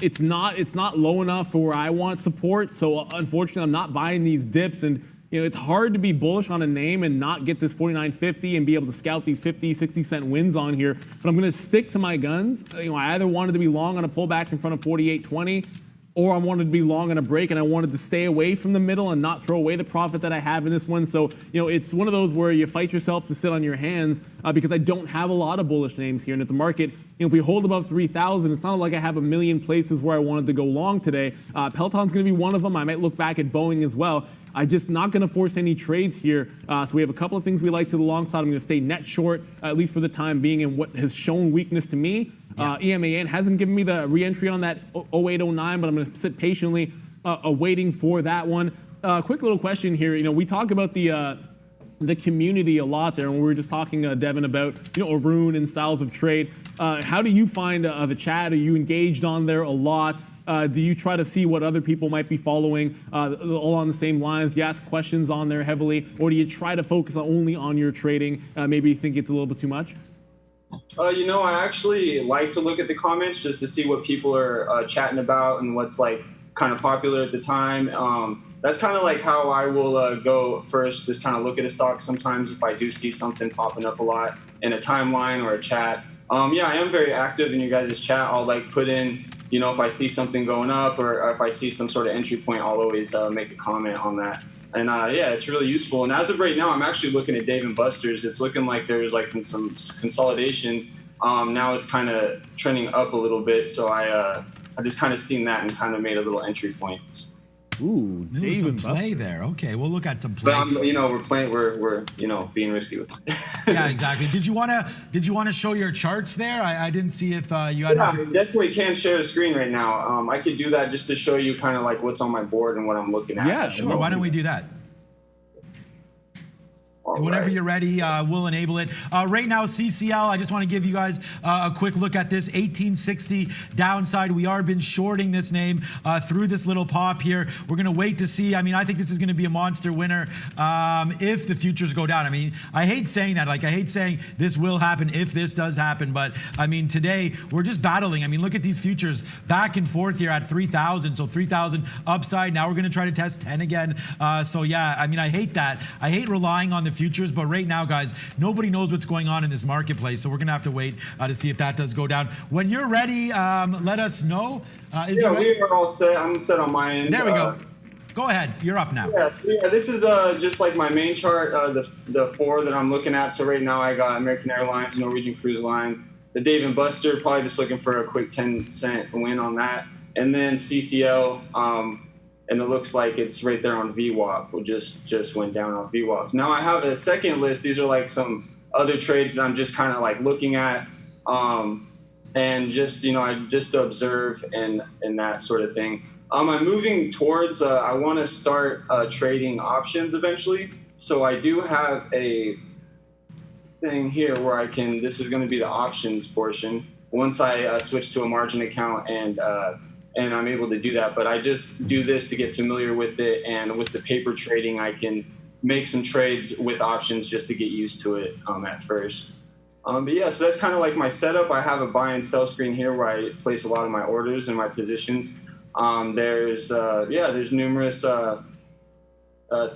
it's not low enough for where I want support. So unfortunately, I'm not buying these dips, and it's hard to be bullish on a name and not get this 49.50 and be able to scout these 50, 60 cent wins on here. But I'm going to stick to my guns. I either wanted to be long on a pullback in front of 48.20, or I wanted to be long on a break, and I wanted to stay away from the middle and not throw away the profit that I have in this one. So, it's one of those where you fight yourself to sit on your hands because I don't have a lot of bullish names here. And at the market, if we hold above 3,000, it's not like I have a million places where I wanted to go long today. Peloton's going to be one of them. I might look back at Boeing as well. I'm just not going to force any trades here. So we have a couple of things we like to the long side. I'm going to stay net short, at least for the time being, and what has shown weakness to me. EMAN hasn't given me the re-entry on that 0809, but I'm going to sit patiently waiting for that one. Quick little question here. We talk about the community a lot there, and we were just talking, Devin, about Arun and styles of trade. How do you find the chat? Are you engaged on there a lot? Do you try to see what other people might be following all on the same lines? Do you ask questions on there heavily, or do you try to focus only on your trading? Maybe you think it's a little bit too much? I actually like to look at the comments just to see what people are chatting about and what's kind of popular at the time. That's kind of like how I will go first, just kind of look at a stock sometimes if I do see something popping up a lot in a timeline or a chat. Yeah, I am very active in you guys' chat. I'll put in, if I see something going up or if I see some sort of entry point, I'll always make a comment on that. And yeah, it's really useful. And as of right now, I'm actually looking at Dave & Buster's. It's looking like there's some consolidation. Now it's kind of trending up a little bit. So I just kind of seen that and kind of made a little entry point. Ooh, Dave some & play there. Okay, we'll look at some play. But we're playing. We're being risky with it. Yeah, exactly. Did you want to show your charts there? I didn't see if you had. Yeah, I definitely can share the screen right now. I could do that just to show you kind of what's on my board and what I'm looking at. Yeah, sure. Why don't we do that? Whenever you're ready, we'll enable it. Right now, CCL, I just want to give you guys a quick look at this 1860 downside. We are been shorting this name through this little pop here. We're going to wait to see. I think this is going to be a monster winner if the futures go down. I hate saying that. I hate saying this will happen if this does happen. But, today, we're just battling. Look at these futures back and forth here at 3,000. So 3,000 upside. Now we're going to try to test 10 again. So, yeah, I hate that. I hate relying on the futures, but right now, guys, nobody knows what's going on in this marketplace, so we're gonna have to wait to see if that does go down. When you're ready, let us know. Yeah, we are all set. I'm set on my end. There we go. Go ahead. You're up now. Yeah. This is just my main chart, the 4 that I'm looking at. So right now I got American Airlines, Norwegian Cruise Line, the Dave & Buster, probably just looking for a quick 10-cent win on that, and then CCL. And it looks like it's right there on VWAP. We just went down on VWAP. Now I have a second list. These are some other trades that I'm just kind of looking at, and just just to observe and that sort of thing. I'm moving towards. I want to start trading options eventually. So I do have a thing here where I can. This is going to be the options portion. Once I switch to a margin account and I'm able to do that, but I just do this to get familiar with it, and with the paper trading, I can make some trades with options just to get used to it at first. But yeah, so that's kind of my setup. I have a buy and sell screen here where I place a lot of my orders and my positions. There's numerous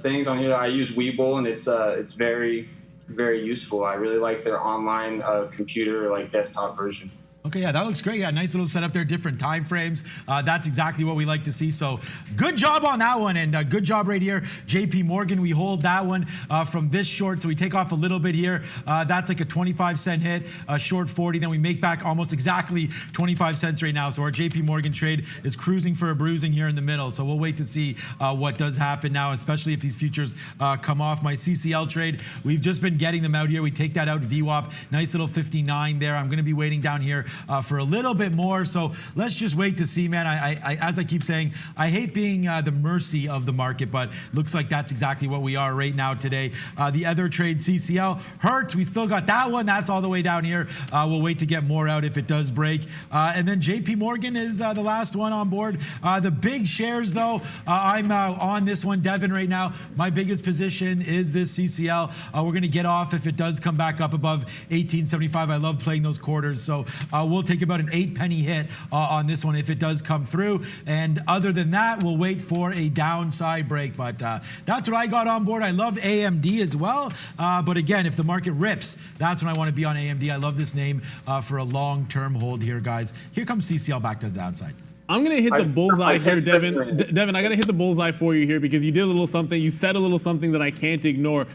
things on here. I use Webull, and it's very, very useful. I really like their online computer desktop version. Okay, yeah, that looks great. Yeah, nice little setup there, different time frames. That's exactly what we like to see. So good job on that one, and good job right here. JP Morgan, we hold that one from this short, so we take off a little bit here. That's like a 25-cent hit, short 40. Then we make back almost exactly 25 cents right now. So our JP Morgan trade is cruising for a bruising here in the middle. So we'll wait to see what does happen now, especially if these futures come off. My CCL trade, we've just been getting them out here. We take that out VWAP, nice little 59 there. I'm going to be waiting down here for a little bit more. So let's just wait to see, man. I as I keep saying, I hate being the mercy of the market, but looks like that's exactly what we are right now today. The other trade, CCL, Hertz, we still got that one. That's all the way down here. We'll wait to get more out if it does break. And then JP Morgan is the last one on board. The big shares, though, I'm on this one, Devin, right now. My biggest position is this CCL. We're going to get off if it does come back up above 1875. I love playing those quarters. So we'll take about an 8-penny hit on this one if it does come through. And other than that, we'll wait for a downside break. But that's what I got on board. I love AMD as well. But again, if the market rips, that's when I want to be on AMD. I love this name for a long-term hold here, guys. Here comes CCL back to the downside. I'm going to hit the bullseye here, Devin. Devin, I got to hit the bullseye for you here because you did a little something. You said a little something that I can't ignore.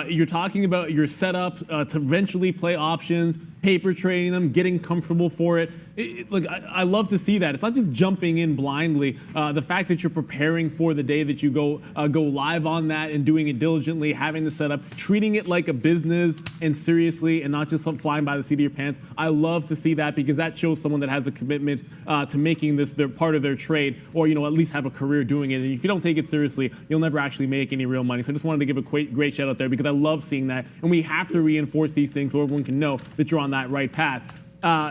You're talking about your setup to eventually play options, paper trading them, getting comfortable for it. Look, I love to see that. It's not just jumping in blindly. The fact that you're preparing for the day that you go live on that and doing it diligently, having the setup, treating it like a business and seriously and not just flying by the seat of your pants. I love to see that because that shows someone that has a commitment to making this their part of their trade, or at least have a career doing it. And if you don't take it seriously, you'll never actually make any real money. So I just wanted to give a great shout out there because I love seeing that. And we have to reinforce these things so everyone can know that you're on that right path.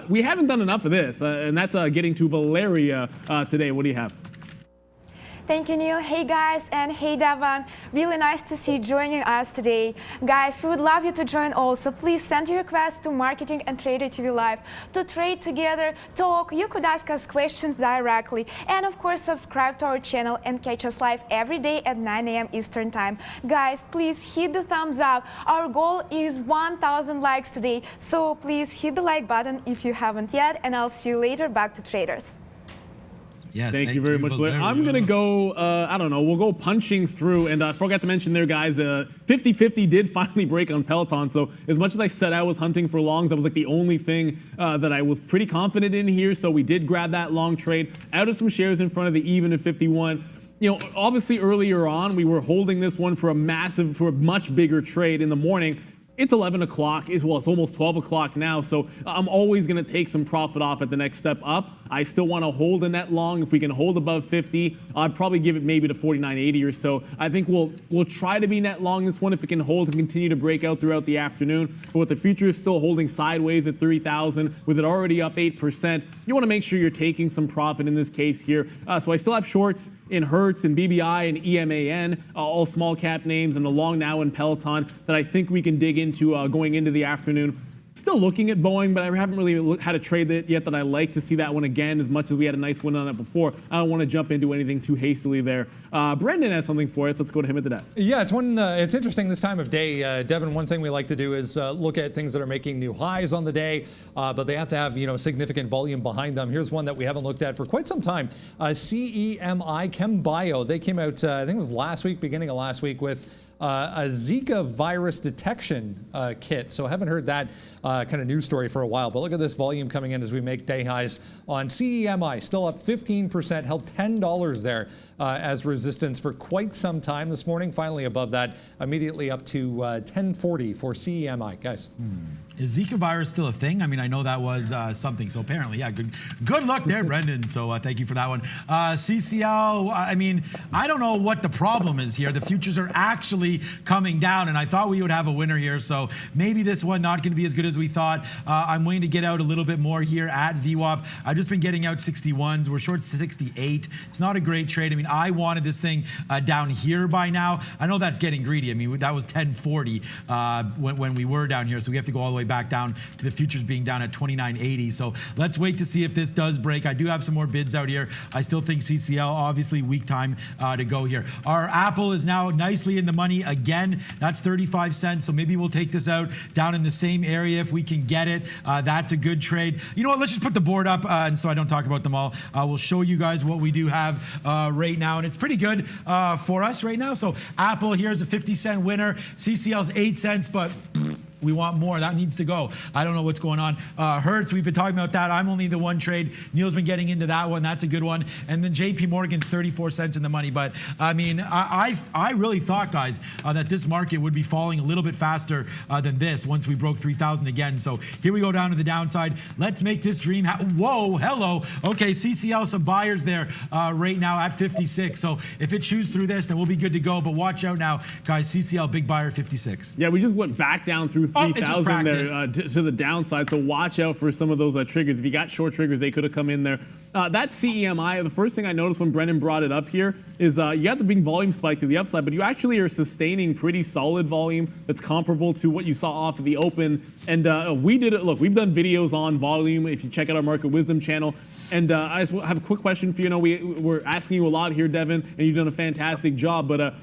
We haven't done enough of this, and that's getting to Valeria today. What do you have? Thank you, Neil. Hey, guys, and hey, Devon. Really nice to see you joining us today. Guys, we would love you to join also. Please send your requests to Marketing and Trader TV Live to trade together, talk. You could ask us questions directly. And, of course, subscribe to our channel and catch us live every day at 9 a.m. Eastern Time. Guys, please hit the thumbs up. Our goal is 1,000 likes today. So please hit the like button if you haven't yet. And I'll see you later. Back to traders. Yes, thank you very much, Blair. I'm going to go, I don't know, we'll go punching through. And I forgot to mention there, guys, 50-50 did finally break on Peloton. So as much as I said I was hunting for longs, that was like the only thing that I was pretty confident in here. So we did grab that long trade out of some shares in front of the even at 51. Obviously earlier on, we were holding this one for a much bigger trade in the morning. It's 11 o'clock, it's almost 12 o'clock now, so I'm always going to take some profit off at the next step up. I still want to hold a net long. If we can hold above 50, I'd probably give it maybe to 49.80 or so. I think we'll try to be net long this one if it can hold and continue to break out throughout the afternoon. But with the futures still holding sideways at 3,000, with it already up 8%, you want to make sure you're taking some profit in this case here. So I still have shorts in Hertz and BBI and EMAN, all small cap names, and the long now in Peloton that I think we can dig into going into the afternoon. Still looking at Boeing, but I haven't really had a trade yet that I like to see that one again as much as we had a nice win on it before. I don't want to jump into anything too hastily there. Brendan has something for us. Let's go to him at the desk. Yeah, it's interesting this time of day. Devin, one thing we like to do is look at things that are making new highs on the day, but they have to have significant volume behind them. Here's one that we haven't looked at for quite some time. CEMI, ChemBio, they came out, I think it was beginning of last week, with a Zika virus detection kit. So I haven't heard that kind of news story for a while, but look at this volume coming in as we make day highs on CEMI, still up 15%, held $10 there as resistance for quite some time this morning, finally above that, immediately up to 1040 for CEMI, guys. Is Zika virus still a thing? I mean, I know that was something. So apparently, yeah, good luck there, Brendan. So thank you for that one. CCL, I mean, I don't know what the problem is here. The futures are actually coming down, and I thought we would have a winner here. So maybe this one not going to be as good as we thought. I'm waiting to get out a little bit more here at VWAP. I've just been getting out 61s. We're short 68. It's not a great trade. I mean, I wanted this thing down here by now. I know that's getting greedy. I mean, that was 1040 when we were down here. So we have to go all the way way back down to the futures being down at 29.80. So let's wait to see if this does break. I do have some more bids out here. I still think CCL, obviously weak time to go here. Our Apple is now nicely in the money again. That's 35 cents. So maybe we'll take this out down in the same area if we can get it. That's a good trade. You know what? Let's just put the board up, and so I don't talk about them all. We'll show you guys what we do have right now, and it's pretty good for us right now. So Apple, here's a 50-cent winner. CCL's 8 cents, but we want more. That needs to go. I don't know what's going on. Hertz, we've been talking about that. I'm only the one trade. Neil's been getting into that one. That's a good one. And then JP Morgan's 34 cents in the money. But I mean, I really thought, guys, that this market would be falling a little bit faster than this once we broke 3,000 again. So here we go down to the downside. Let's make this dream whoa, hello. Okay, CCL, some buyers there right now at 56. So if it chews through this, then we'll be good to go. But watch out now, guys. CCL, big buyer, 56. Yeah, we just went back down through 3,000 there to the downside. So watch out for some of those triggers. If you got short triggers, they could have come in there. That CEMI, the first thing I noticed when Brendan brought it up here is you got the big volume spike to the upside, but you actually are sustaining pretty solid volume that's comparable to what you saw off of the open. And we did it. Look, we've done videos on volume. If you check out our Market Wisdom channel. And I just have a quick question for you. We're asking you a lot here, Devin, and you've done a fantastic job. But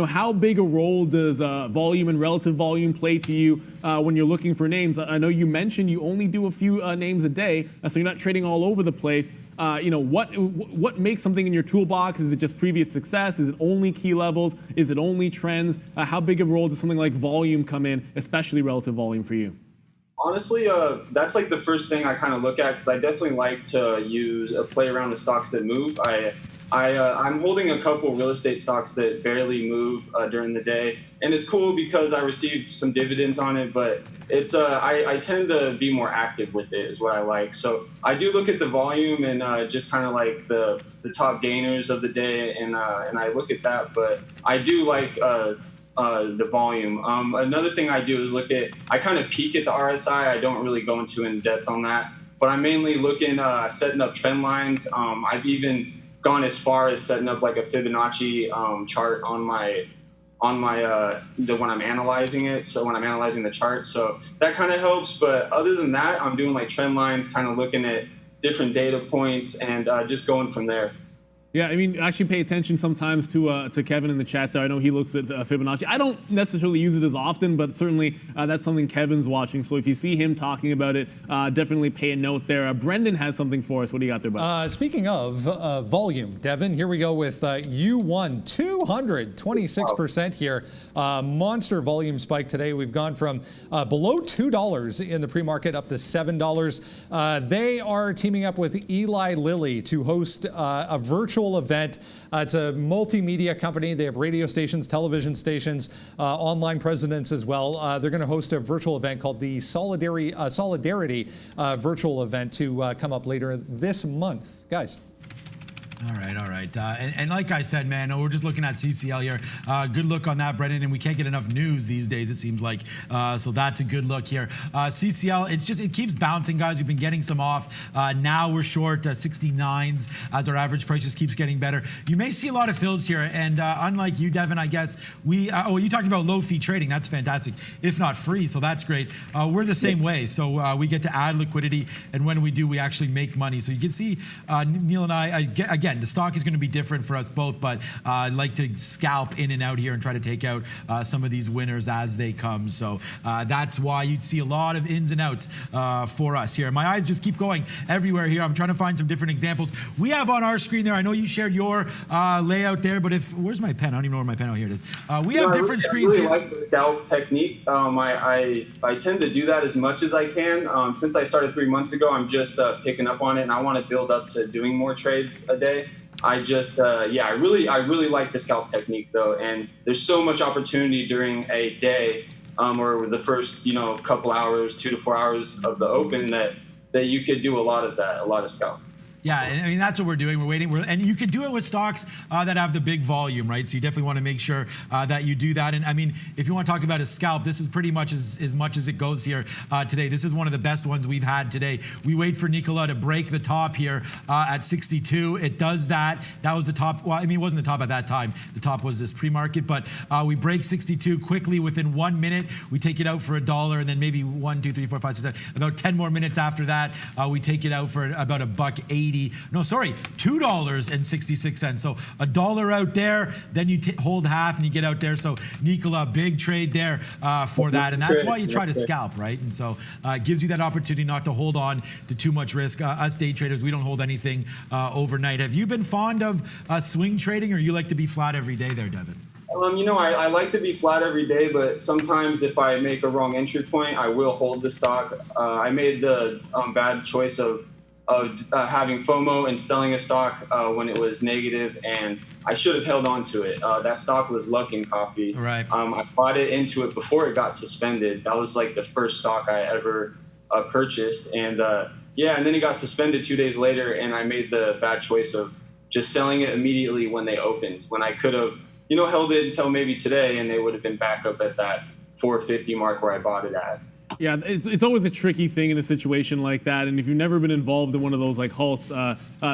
how big a role does volume and relative volume play to you when you're looking for names? I know you mentioned you only do a few names a day, so you're not trading all over the place. What makes something in your toolbox? Is it just previous success? Is it only key levels? Is it only trends? How big of a role does something like volume come in, especially relative volume for you? Honestly, that's like the first thing I kind of look at, because I definitely like to play around with stocks that move. I'm holding a couple real estate stocks that barely move during the day, and it's cool because I received some dividends on it. But it's I tend to be more active with it, is what I like. So I do look at the volume and just kind of like the top gainers of the day, and I look at that. But I do like the volume. Another thing I do is I kind of peek at the RSI. I don't really go into in depth on that, but I'm mainly looking setting up trend lines. I've even gone as far as setting up like a Fibonacci chart on when I'm analyzing it. So when I'm analyzing the chart, so that kind of helps. But other than that, I'm doing like trend lines, kind of looking at different data points and just going from there. Yeah, I mean, actually pay attention sometimes to Kevin in the chat there. I know he looks at Fibonacci. I don't necessarily use it as often, but certainly that's something Kevin's watching. So if you see him talking about it, definitely pay a note there. Brendan has something for us. What do you got there, bud? Speaking of volume, Devin, here we go with U1, 226% here. Monster volume spike today. We've gone from below $2 in the pre-market up to $7. They are teaming up with Eli Lilly to host a virtual event. It's a multimedia company. They have radio stations, television stations, online presidents as well. They're going to host a virtual event called the Solidarity virtual event to come up later this month. Guys. All right. And like I said, man, we're just looking at CCL here. Good look on that, Brendan. And we can't get enough news these days, it seems like. So that's a good look here. CCL, it keeps bouncing, guys. We've been getting some off. Now we're short 69s as our average price just keeps getting better. You may see a lot of fills here. And unlike you, Devin, I guess, you talked about low fee trading. That's fantastic, if not free. So that's great. We're the same way. So we get to add liquidity. And when we do, we actually make money. So you can see Neil and I, again, the stock is going to be different for us both, but I like to scalp in and out here and try to take out some of these winners as they come. So that's why you'd see a lot of ins and outs for us here. My eyes just keep going everywhere here. I'm trying to find some different examples. We have on our screen there, I know you shared your layout there, but where's my pen? I don't even know where my pen. Oh, here it is. We have different screens here. I really like the scalp technique. I tend to do that as much as I can. Since I started 3 months ago, I'm just picking up on it, and I want to build up to doing more trades a day. I really like the scalp technique though, and there's so much opportunity during a day, or the first couple hours, 2 to 4 hours of the open that you could do a lot of scalp. Yeah, I mean, that's what we're doing. We're waiting. And you can do it with stocks that have the big volume, right? So you definitely want to make sure that you do that. And I mean, if you want to talk about a scalp, this is pretty much as much as it goes here today. This is one of the best ones we've had today. We wait for Nikola to break the top here at 62. It does that. That was the top. Well, I mean, it wasn't the top at that time. The top was this pre-market, but we break 62 quickly within 1 minute. We take it out for $1, and then maybe 1, 2, 3, 4, 5, 6, 7. About 10 more minutes after that, we take it out for about $1.80. No, sorry, $2.66. So $1 out there, then you hold half and you get out there. So Nikola, big trade there for that. And that's why you try to scalp, right? And so it gives you that opportunity not to hold on to too much risk. Us day traders, we don't hold anything overnight. Have you been fond of swing trading, or you like to be flat every day there, Devin? You know, I like to be flat every day, but sometimes if I make a wrong entry point, I will hold the stock. I made the bad choice of having FOMO and selling a stock when it was negative, and I should have held on to it. That stock was Luckin Coffee. Right. I bought it into it before it got suspended. That was like the first stock I ever purchased, and yeah, and then it got suspended 2 days later, and I made the bad choice of just selling it immediately when they opened, when I could have, you know, held it until maybe today, and they would have been back up at that 450 mark where I bought it at. Yeah, it's always a tricky thing in a situation like that, and if you've never been involved in one of those like halts,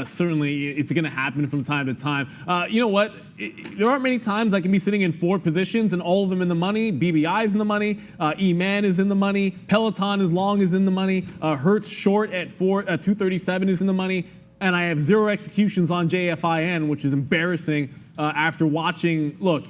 certainly it's going to happen from time to time. You know what? There aren't many times I can be sitting in 4 positions and all of them in the money. BBI is in the money. E-Man is in the money. Peloton is long is in the money. Hertz short at 237 is in the money, and I have 0 executions on JFIN, which is embarrassing after watching. Look.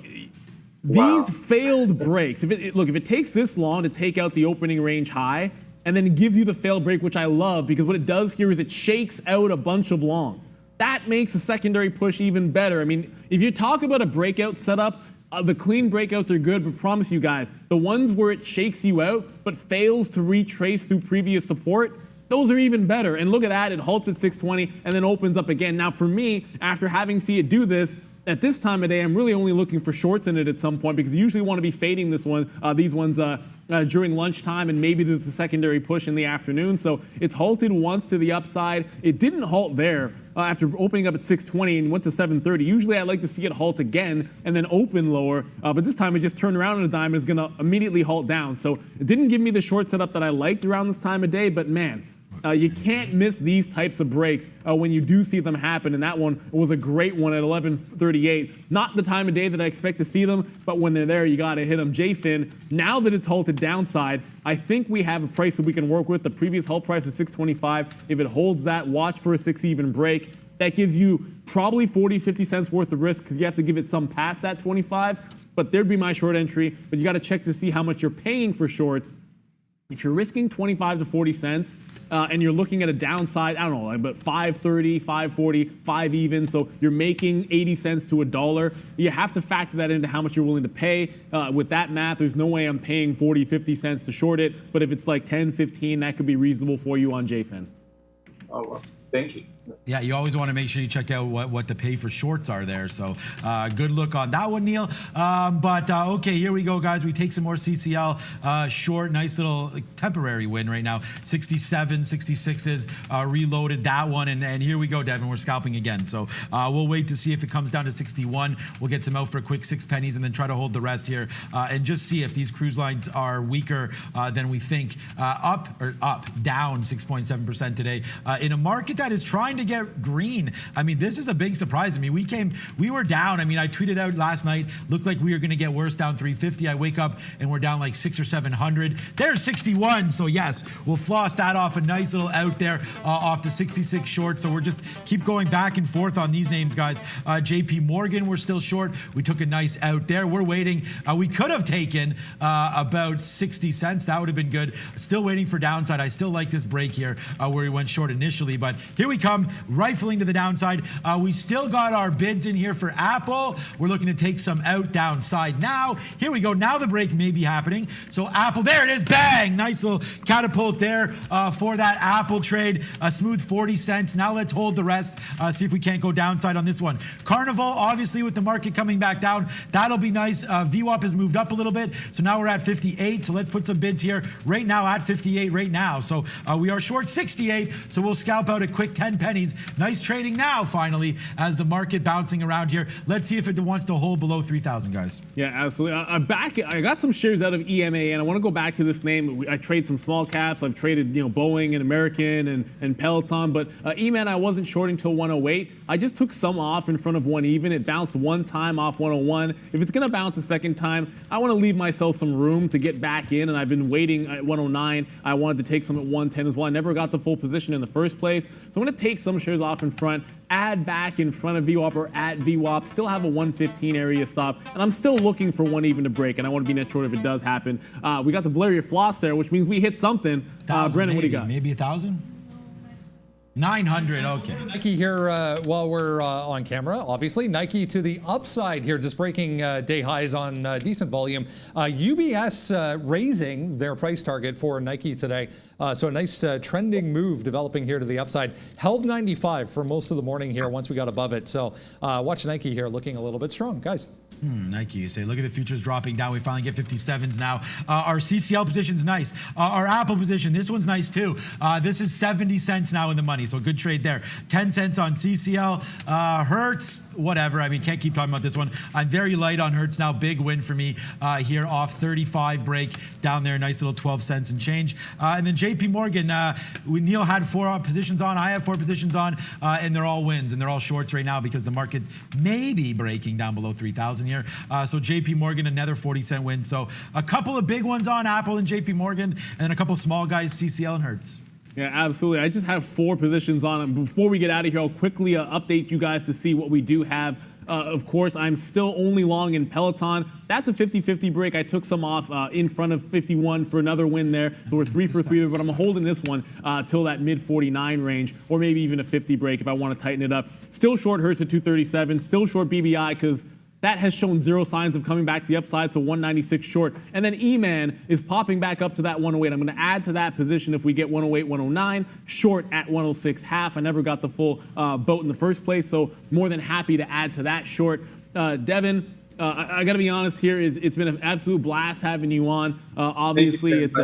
These failed breaks, if it takes this long to take out the opening range high and then it gives you the failed break, which I love, because what it does here is it shakes out a bunch of longs. That makes a secondary push even better. I mean, if you talk about a breakout setup, the clean breakouts are good, but promise you guys, the ones where it shakes you out but fails to retrace through previous support, those are even better. And look at that, it halts at 620 and then opens up again. Now for me, after having seen it do this, at this time of day, I'm really only looking for shorts in it at some point, because you usually want to be fading these ones during lunchtime, and maybe there's a secondary push in the afternoon. So it's halted once to the upside. It didn't halt there after opening up at 620 and went to 730. Usually I like to see it halt again and then open lower, but this time it just turned around on a dime and is going to immediately halt down. So it didn't give me the short setup that I liked around this time of day, but man, you can't miss these types of breaks when you do see them happen, and that one was a great one at 11:38. Not the time of day that I expect to see them, but when they're there, you got to hit them. JFIN, now that it's halted downside, I think we have a price that we can work with. The previous halt price is 625. If it holds that, watch for a 6 even break. That gives you probably 40, 50 cents worth of risk, because you have to give it some past that 25, but there'd be my short entry. But you got to check to see how much you're paying for shorts. If you're risking 25 to 40 cents, and you're looking at a downside, I don't know, like about 530, 540, 5 even, so you're making 80 cents to $1. You have to factor that into how much you're willing to pay. With that math, there's no way I'm paying 40, 50 cents to short it, but if it's like 10, 15, that could be reasonable for you on JFIN. Oh, well, thank you. Yeah, you always want to make sure you check out what the pay for shorts are there. So good look on that one, Neil. Okay, here we go, guys. We take some more CCL short. Nice little temporary win right now. 67, 66s reloaded that one. And here we go, Devin. We're scalping again. So we'll wait to see if it comes down to 61. We'll get some out for a quick 6 pennies and then try to hold the rest here and just see if these cruise lines are weaker than we think. Down 6.7% today in a market that is trying to get green. I mean, this is a big surprise. I mean, we were down. I mean, I tweeted out last night, looked like we were going to get worse, down 350. I wake up and we're down like 600 or 700. There's 61. So yes, we'll floss that off. A nice little out there off the 66 short. So we're just keep going back and forth on these names, guys. JP Morgan, we're still short. We took a nice out there. We're waiting. We could have taken about 60 cents. That would have been good. Still waiting for downside. I still like this break here where we went short initially, but here we come. Rifling to the downside. We still got our bids in here for Apple. We're looking to take some out downside now. Here we go. Now the break may be happening. So Apple, there it is. Bang! Nice little catapult there for that Apple trade. A smooth 40 cents. Now let's hold the rest. See if we can't go downside on this one. Carnival, obviously with the market coming back down, that'll be nice. VWAP has moved up a little bit. So now we're at 58. So let's put some bids here right now at 58 right now. So we are short 68. So we'll scalp out a quick 10 pennies Nikes. Nice trading now, finally, as the market bouncing around here. Let's see if it wants to hold below 3,000, guys. Yeah, absolutely. I got some shares out of EMA, and I want to go back to this name. I trade some small caps. I've traded, Boeing and American and Peloton, but EMA I wasn't shorting till 108. I just took some off in front of one even. It bounced one time off 101. If it's going to bounce a second time, I want to leave myself some room to get back in, and I've been waiting at 109. I wanted to take some at 110 as well. I never got the full position in the first place, so I'm going to take some shares off in front, add back in front of VWAP or at VWAP, still have a 115 area stop, and I'm still looking for one even to break, and I want to be net short if it does happen. We got the Valeria floss there, which means we hit something. Brendan, what do you got? Maybe 1,000? 900, okay. Nike here while we're on camera, obviously. Nike to the upside here, just breaking day highs on decent volume. UBS raising their price target for Nike today. So a nice trending move developing here to the upside. Held 95 for most of the morning here once we got above it. So watch Nike here looking a little bit strong, guys. Nike, you say, look at the futures dropping down. We finally get 57s now. Our CCL position's nice. Our Apple position, this one's nice too. This is 70 cents now in the money, so good trade there. 10 cents on CCL. Hertz, whatever. I mean, can't keep talking about this one. I'm very light on Hertz now. Big win for me here off 35 break down there. Nice little 12 cents and change. And then JP Morgan, Neil had 4 positions on. I have 4 positions on, and they're all wins, and they're all shorts right now because the market may be breaking down below 3,000 here. So JP Morgan, another 40-cent win. So a couple of big ones on Apple and JP Morgan, and then a couple small guys, CCL and Hertz. Yeah, absolutely. I just have 4 positions on them. Before we get out of here, I'll quickly update you guys to see what we do have. Of course, I'm still only long in Peloton. That's a 50-50 break. I took some off in front of 51 for another win there. So we're 3 for 3, but I'm holding this one till that mid-49 range, or maybe even a 50 break if I want to tighten it up. Still short Hertz at 237. Still short BBI because that has shown 0 signs of coming back to the upside, so 196 short. And then E-Man is popping back up to that 108. I'm going to add to that position if we get 108, 109, short at 106 half. I never got the full boat in the first place, so more than happy to add to that short. Devin, I got to be honest here. It's been an absolute blast having you on. Obviously, it's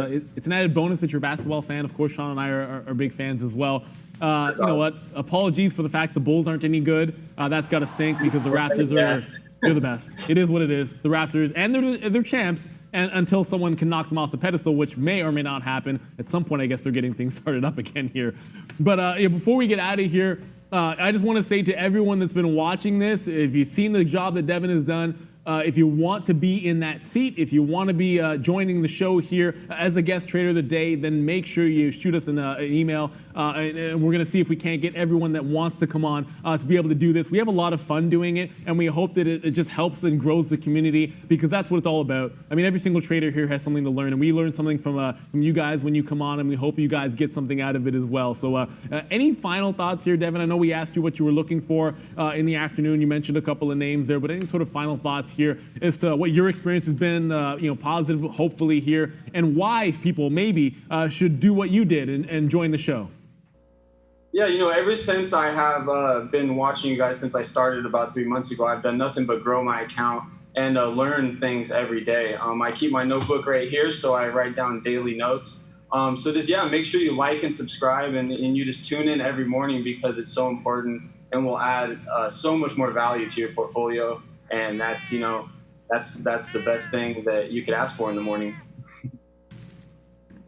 an added bonus that you're a basketball fan. Of course, Sean and I are big fans as well. You know what? Apologies for the fact the Bulls aren't any good. That's got to stink because the Raptors they're the best. It is what it is. The Raptors, and they're champs. And until someone can knock them off the pedestal, which may or may not happen at some point, I guess they're getting things started up again here. But before we get out of here, I just want to say to everyone that's been watching this, if you've seen the job that Devin has done, if you want to be in that seat, if you want to be joining the show here as a guest trader of the day, then make sure you shoot us an email, and we're going to see if we can't get everyone that wants to come on to be able to do this. We have a lot of fun doing it, and we hope that it just helps and grows the community, because that's what it's all about. I mean, every single trader here has something to learn, and we learn something from you guys when you come on, and we hope you guys get something out of it as well. So any final thoughts here, Devin? I know we asked you what you were looking for in the afternoon. You mentioned a couple of names there, but any sort of final thoughts here as to what your experience has been, positive, hopefully here, and why people maybe should do what you did and join the show? Yeah, ever since I have been watching you guys since I started about 3 months ago, I've done nothing but grow my account and learn things every day. I keep my notebook right here, so I write down daily notes. So make sure you like and subscribe, and you just tune in every morning because it's so important and will add so much more value to your portfolio. And that's the best thing that you could ask for in the morning.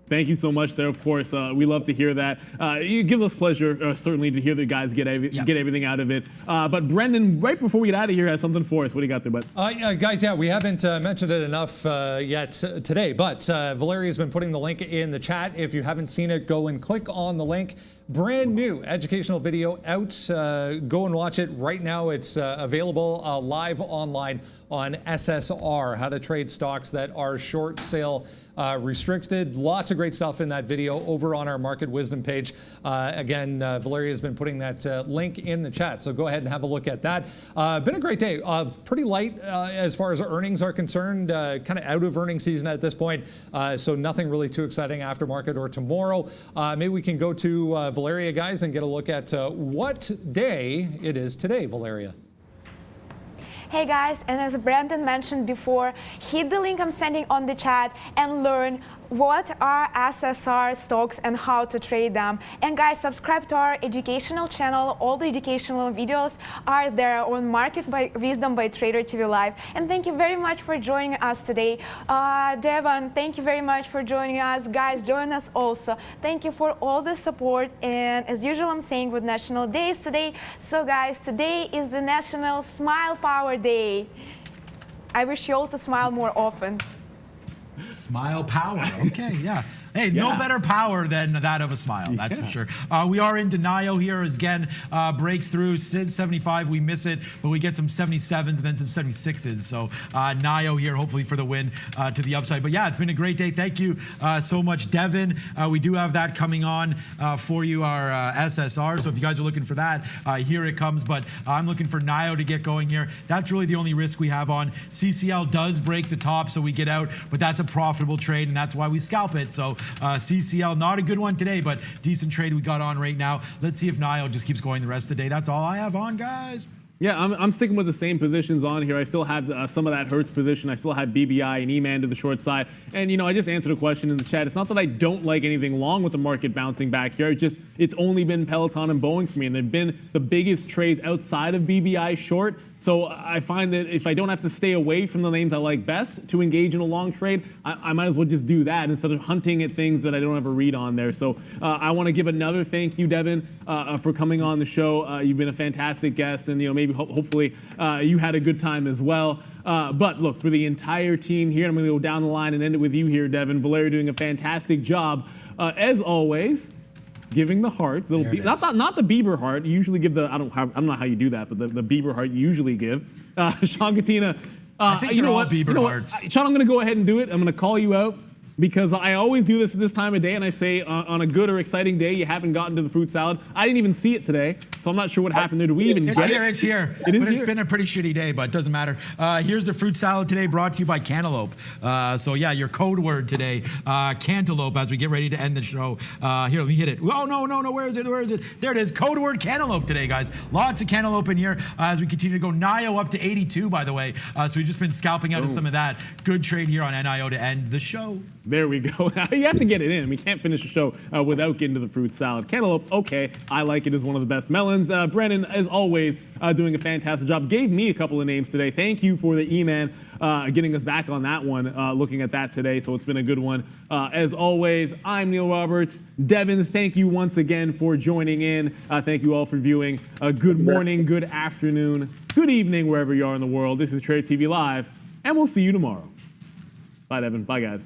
Thank you so much there, of course. We love to hear that. It gives us pleasure, certainly, to hear the guys get everything out of it. But Brendan, right before we get out of here, has something for us. What do you got there, bud? Guys, we haven't mentioned it enough yet today, but Valeria's been putting the link in the chat. If you haven't seen it, go and click on the link. Brand new educational video out. Go and watch it right now. It's available live online on SSR, how to trade stocks that are short sale restricted. Lots of great stuff in that video over on our Market Wisdom page. Again, Valeria has been putting that link in the chat, so go ahead and have a look at that. Been a great day. Pretty light as far as earnings are concerned, kind of out of earnings season at this point, so nothing really too exciting after market or tomorrow. Maybe we can go to Valeria, guys, and get a look at what day it is today, Valeria. Hey guys, and as Brandon mentioned before, hit the link I'm sending on the chat and learn what are SSR stocks and how to trade them. And guys, subscribe to our educational channel. All the educational videos are there on Market by Wisdom by Trader TV Live. And thank you very much for joining us today. Devon, thank you very much for joining us. Guys, join us also. Thank you for all the support. And as usual, I'm saying good National Days today. So guys, today is the National Smile Power Day. I wish you all to smile more often. Smile power. Okay, yeah. Hey, Yeah. no better power than that of a smile, that's for sure. We are in denial here as again breaks through 75. We miss it, but we get some 77s and then some 76s. So NIO here, hopefully for the win to the upside. But yeah, it's been a great day. Thank you so much, Devin. We do have that coming on for you, our SSR. So if you guys are looking for that, here it comes. But I'm looking for NIO to get going here. That's really the only risk we have on. CCL does break the top, so we get out, but that's a profitable trade, and that's why we scalp it. So CCL, not a good one today, but decent trade we got on right now. Let's see if NIO just keeps going the rest of the day. That's all I have on, guys. Yeah, I'm sticking with the same positions on here. I still have some of that Hertz position. I still have BBI and E-Man to the short side. And, I just answered a question in the chat. It's not that I don't like anything wrong with the market bouncing back here. It's only been Peloton and Boeing for me. And they've been the biggest trades outside of BBI short. So I find that if I don't have to stay away from the names I like best to engage in a long trade, I might as well just do that instead of hunting at things that I don't have a read on there. So I want to give another thank you, Devin, for coming on the show. You've been a fantastic guest, and maybe hopefully you had a good time as well. But look, for the entire team here, I'm going to go down the line and end it with you here, Devin. Valeria doing a fantastic job as always. Giving the heart, not the Bieber heart. You usually give the I don't know how you do that, but the Bieber heart you usually give. Sean Katina, I think they're all Bieber hearts. Sean, I'm going to go ahead and do it. I'm going to call you out because I always do this at this time of day, and I say on a good or exciting day you haven't gotten to the fruit salad. I didn't even see it today, so I'm not sure what happened there. Do we even get it? It's here. It's been a pretty shitty day, but it doesn't matter. Here's the fruit salad today, brought to you by Cantaloupe. So yeah, your code word today, Cantaloupe, as we get ready to end the show. Here, let me hit it. Oh, no, where is it? There it is, code word Cantaloupe today, guys. Lots of Cantaloupe in here as we continue to go. NIO up to 82, by the way. So we've just been scalping out of some of that. Good trade here on NIO to end the show. There we go. You have to get it in. We can't finish the show without getting to the fruit salad. Cantaloupe, okay. I like it as one of the best melons. Brennan, as always, doing a fantastic job. Gave me a couple of names today. Thank you for the E-Man getting us back on that one, looking at that today. So it's been a good one. As always, I'm Neil Roberts. Devin, thank you once again for joining in. Thank you all for viewing. Good morning, good afternoon, good evening, wherever you are in the world. This is Trader TV Live, and we'll see you tomorrow. Bye, Devin. Bye, guys.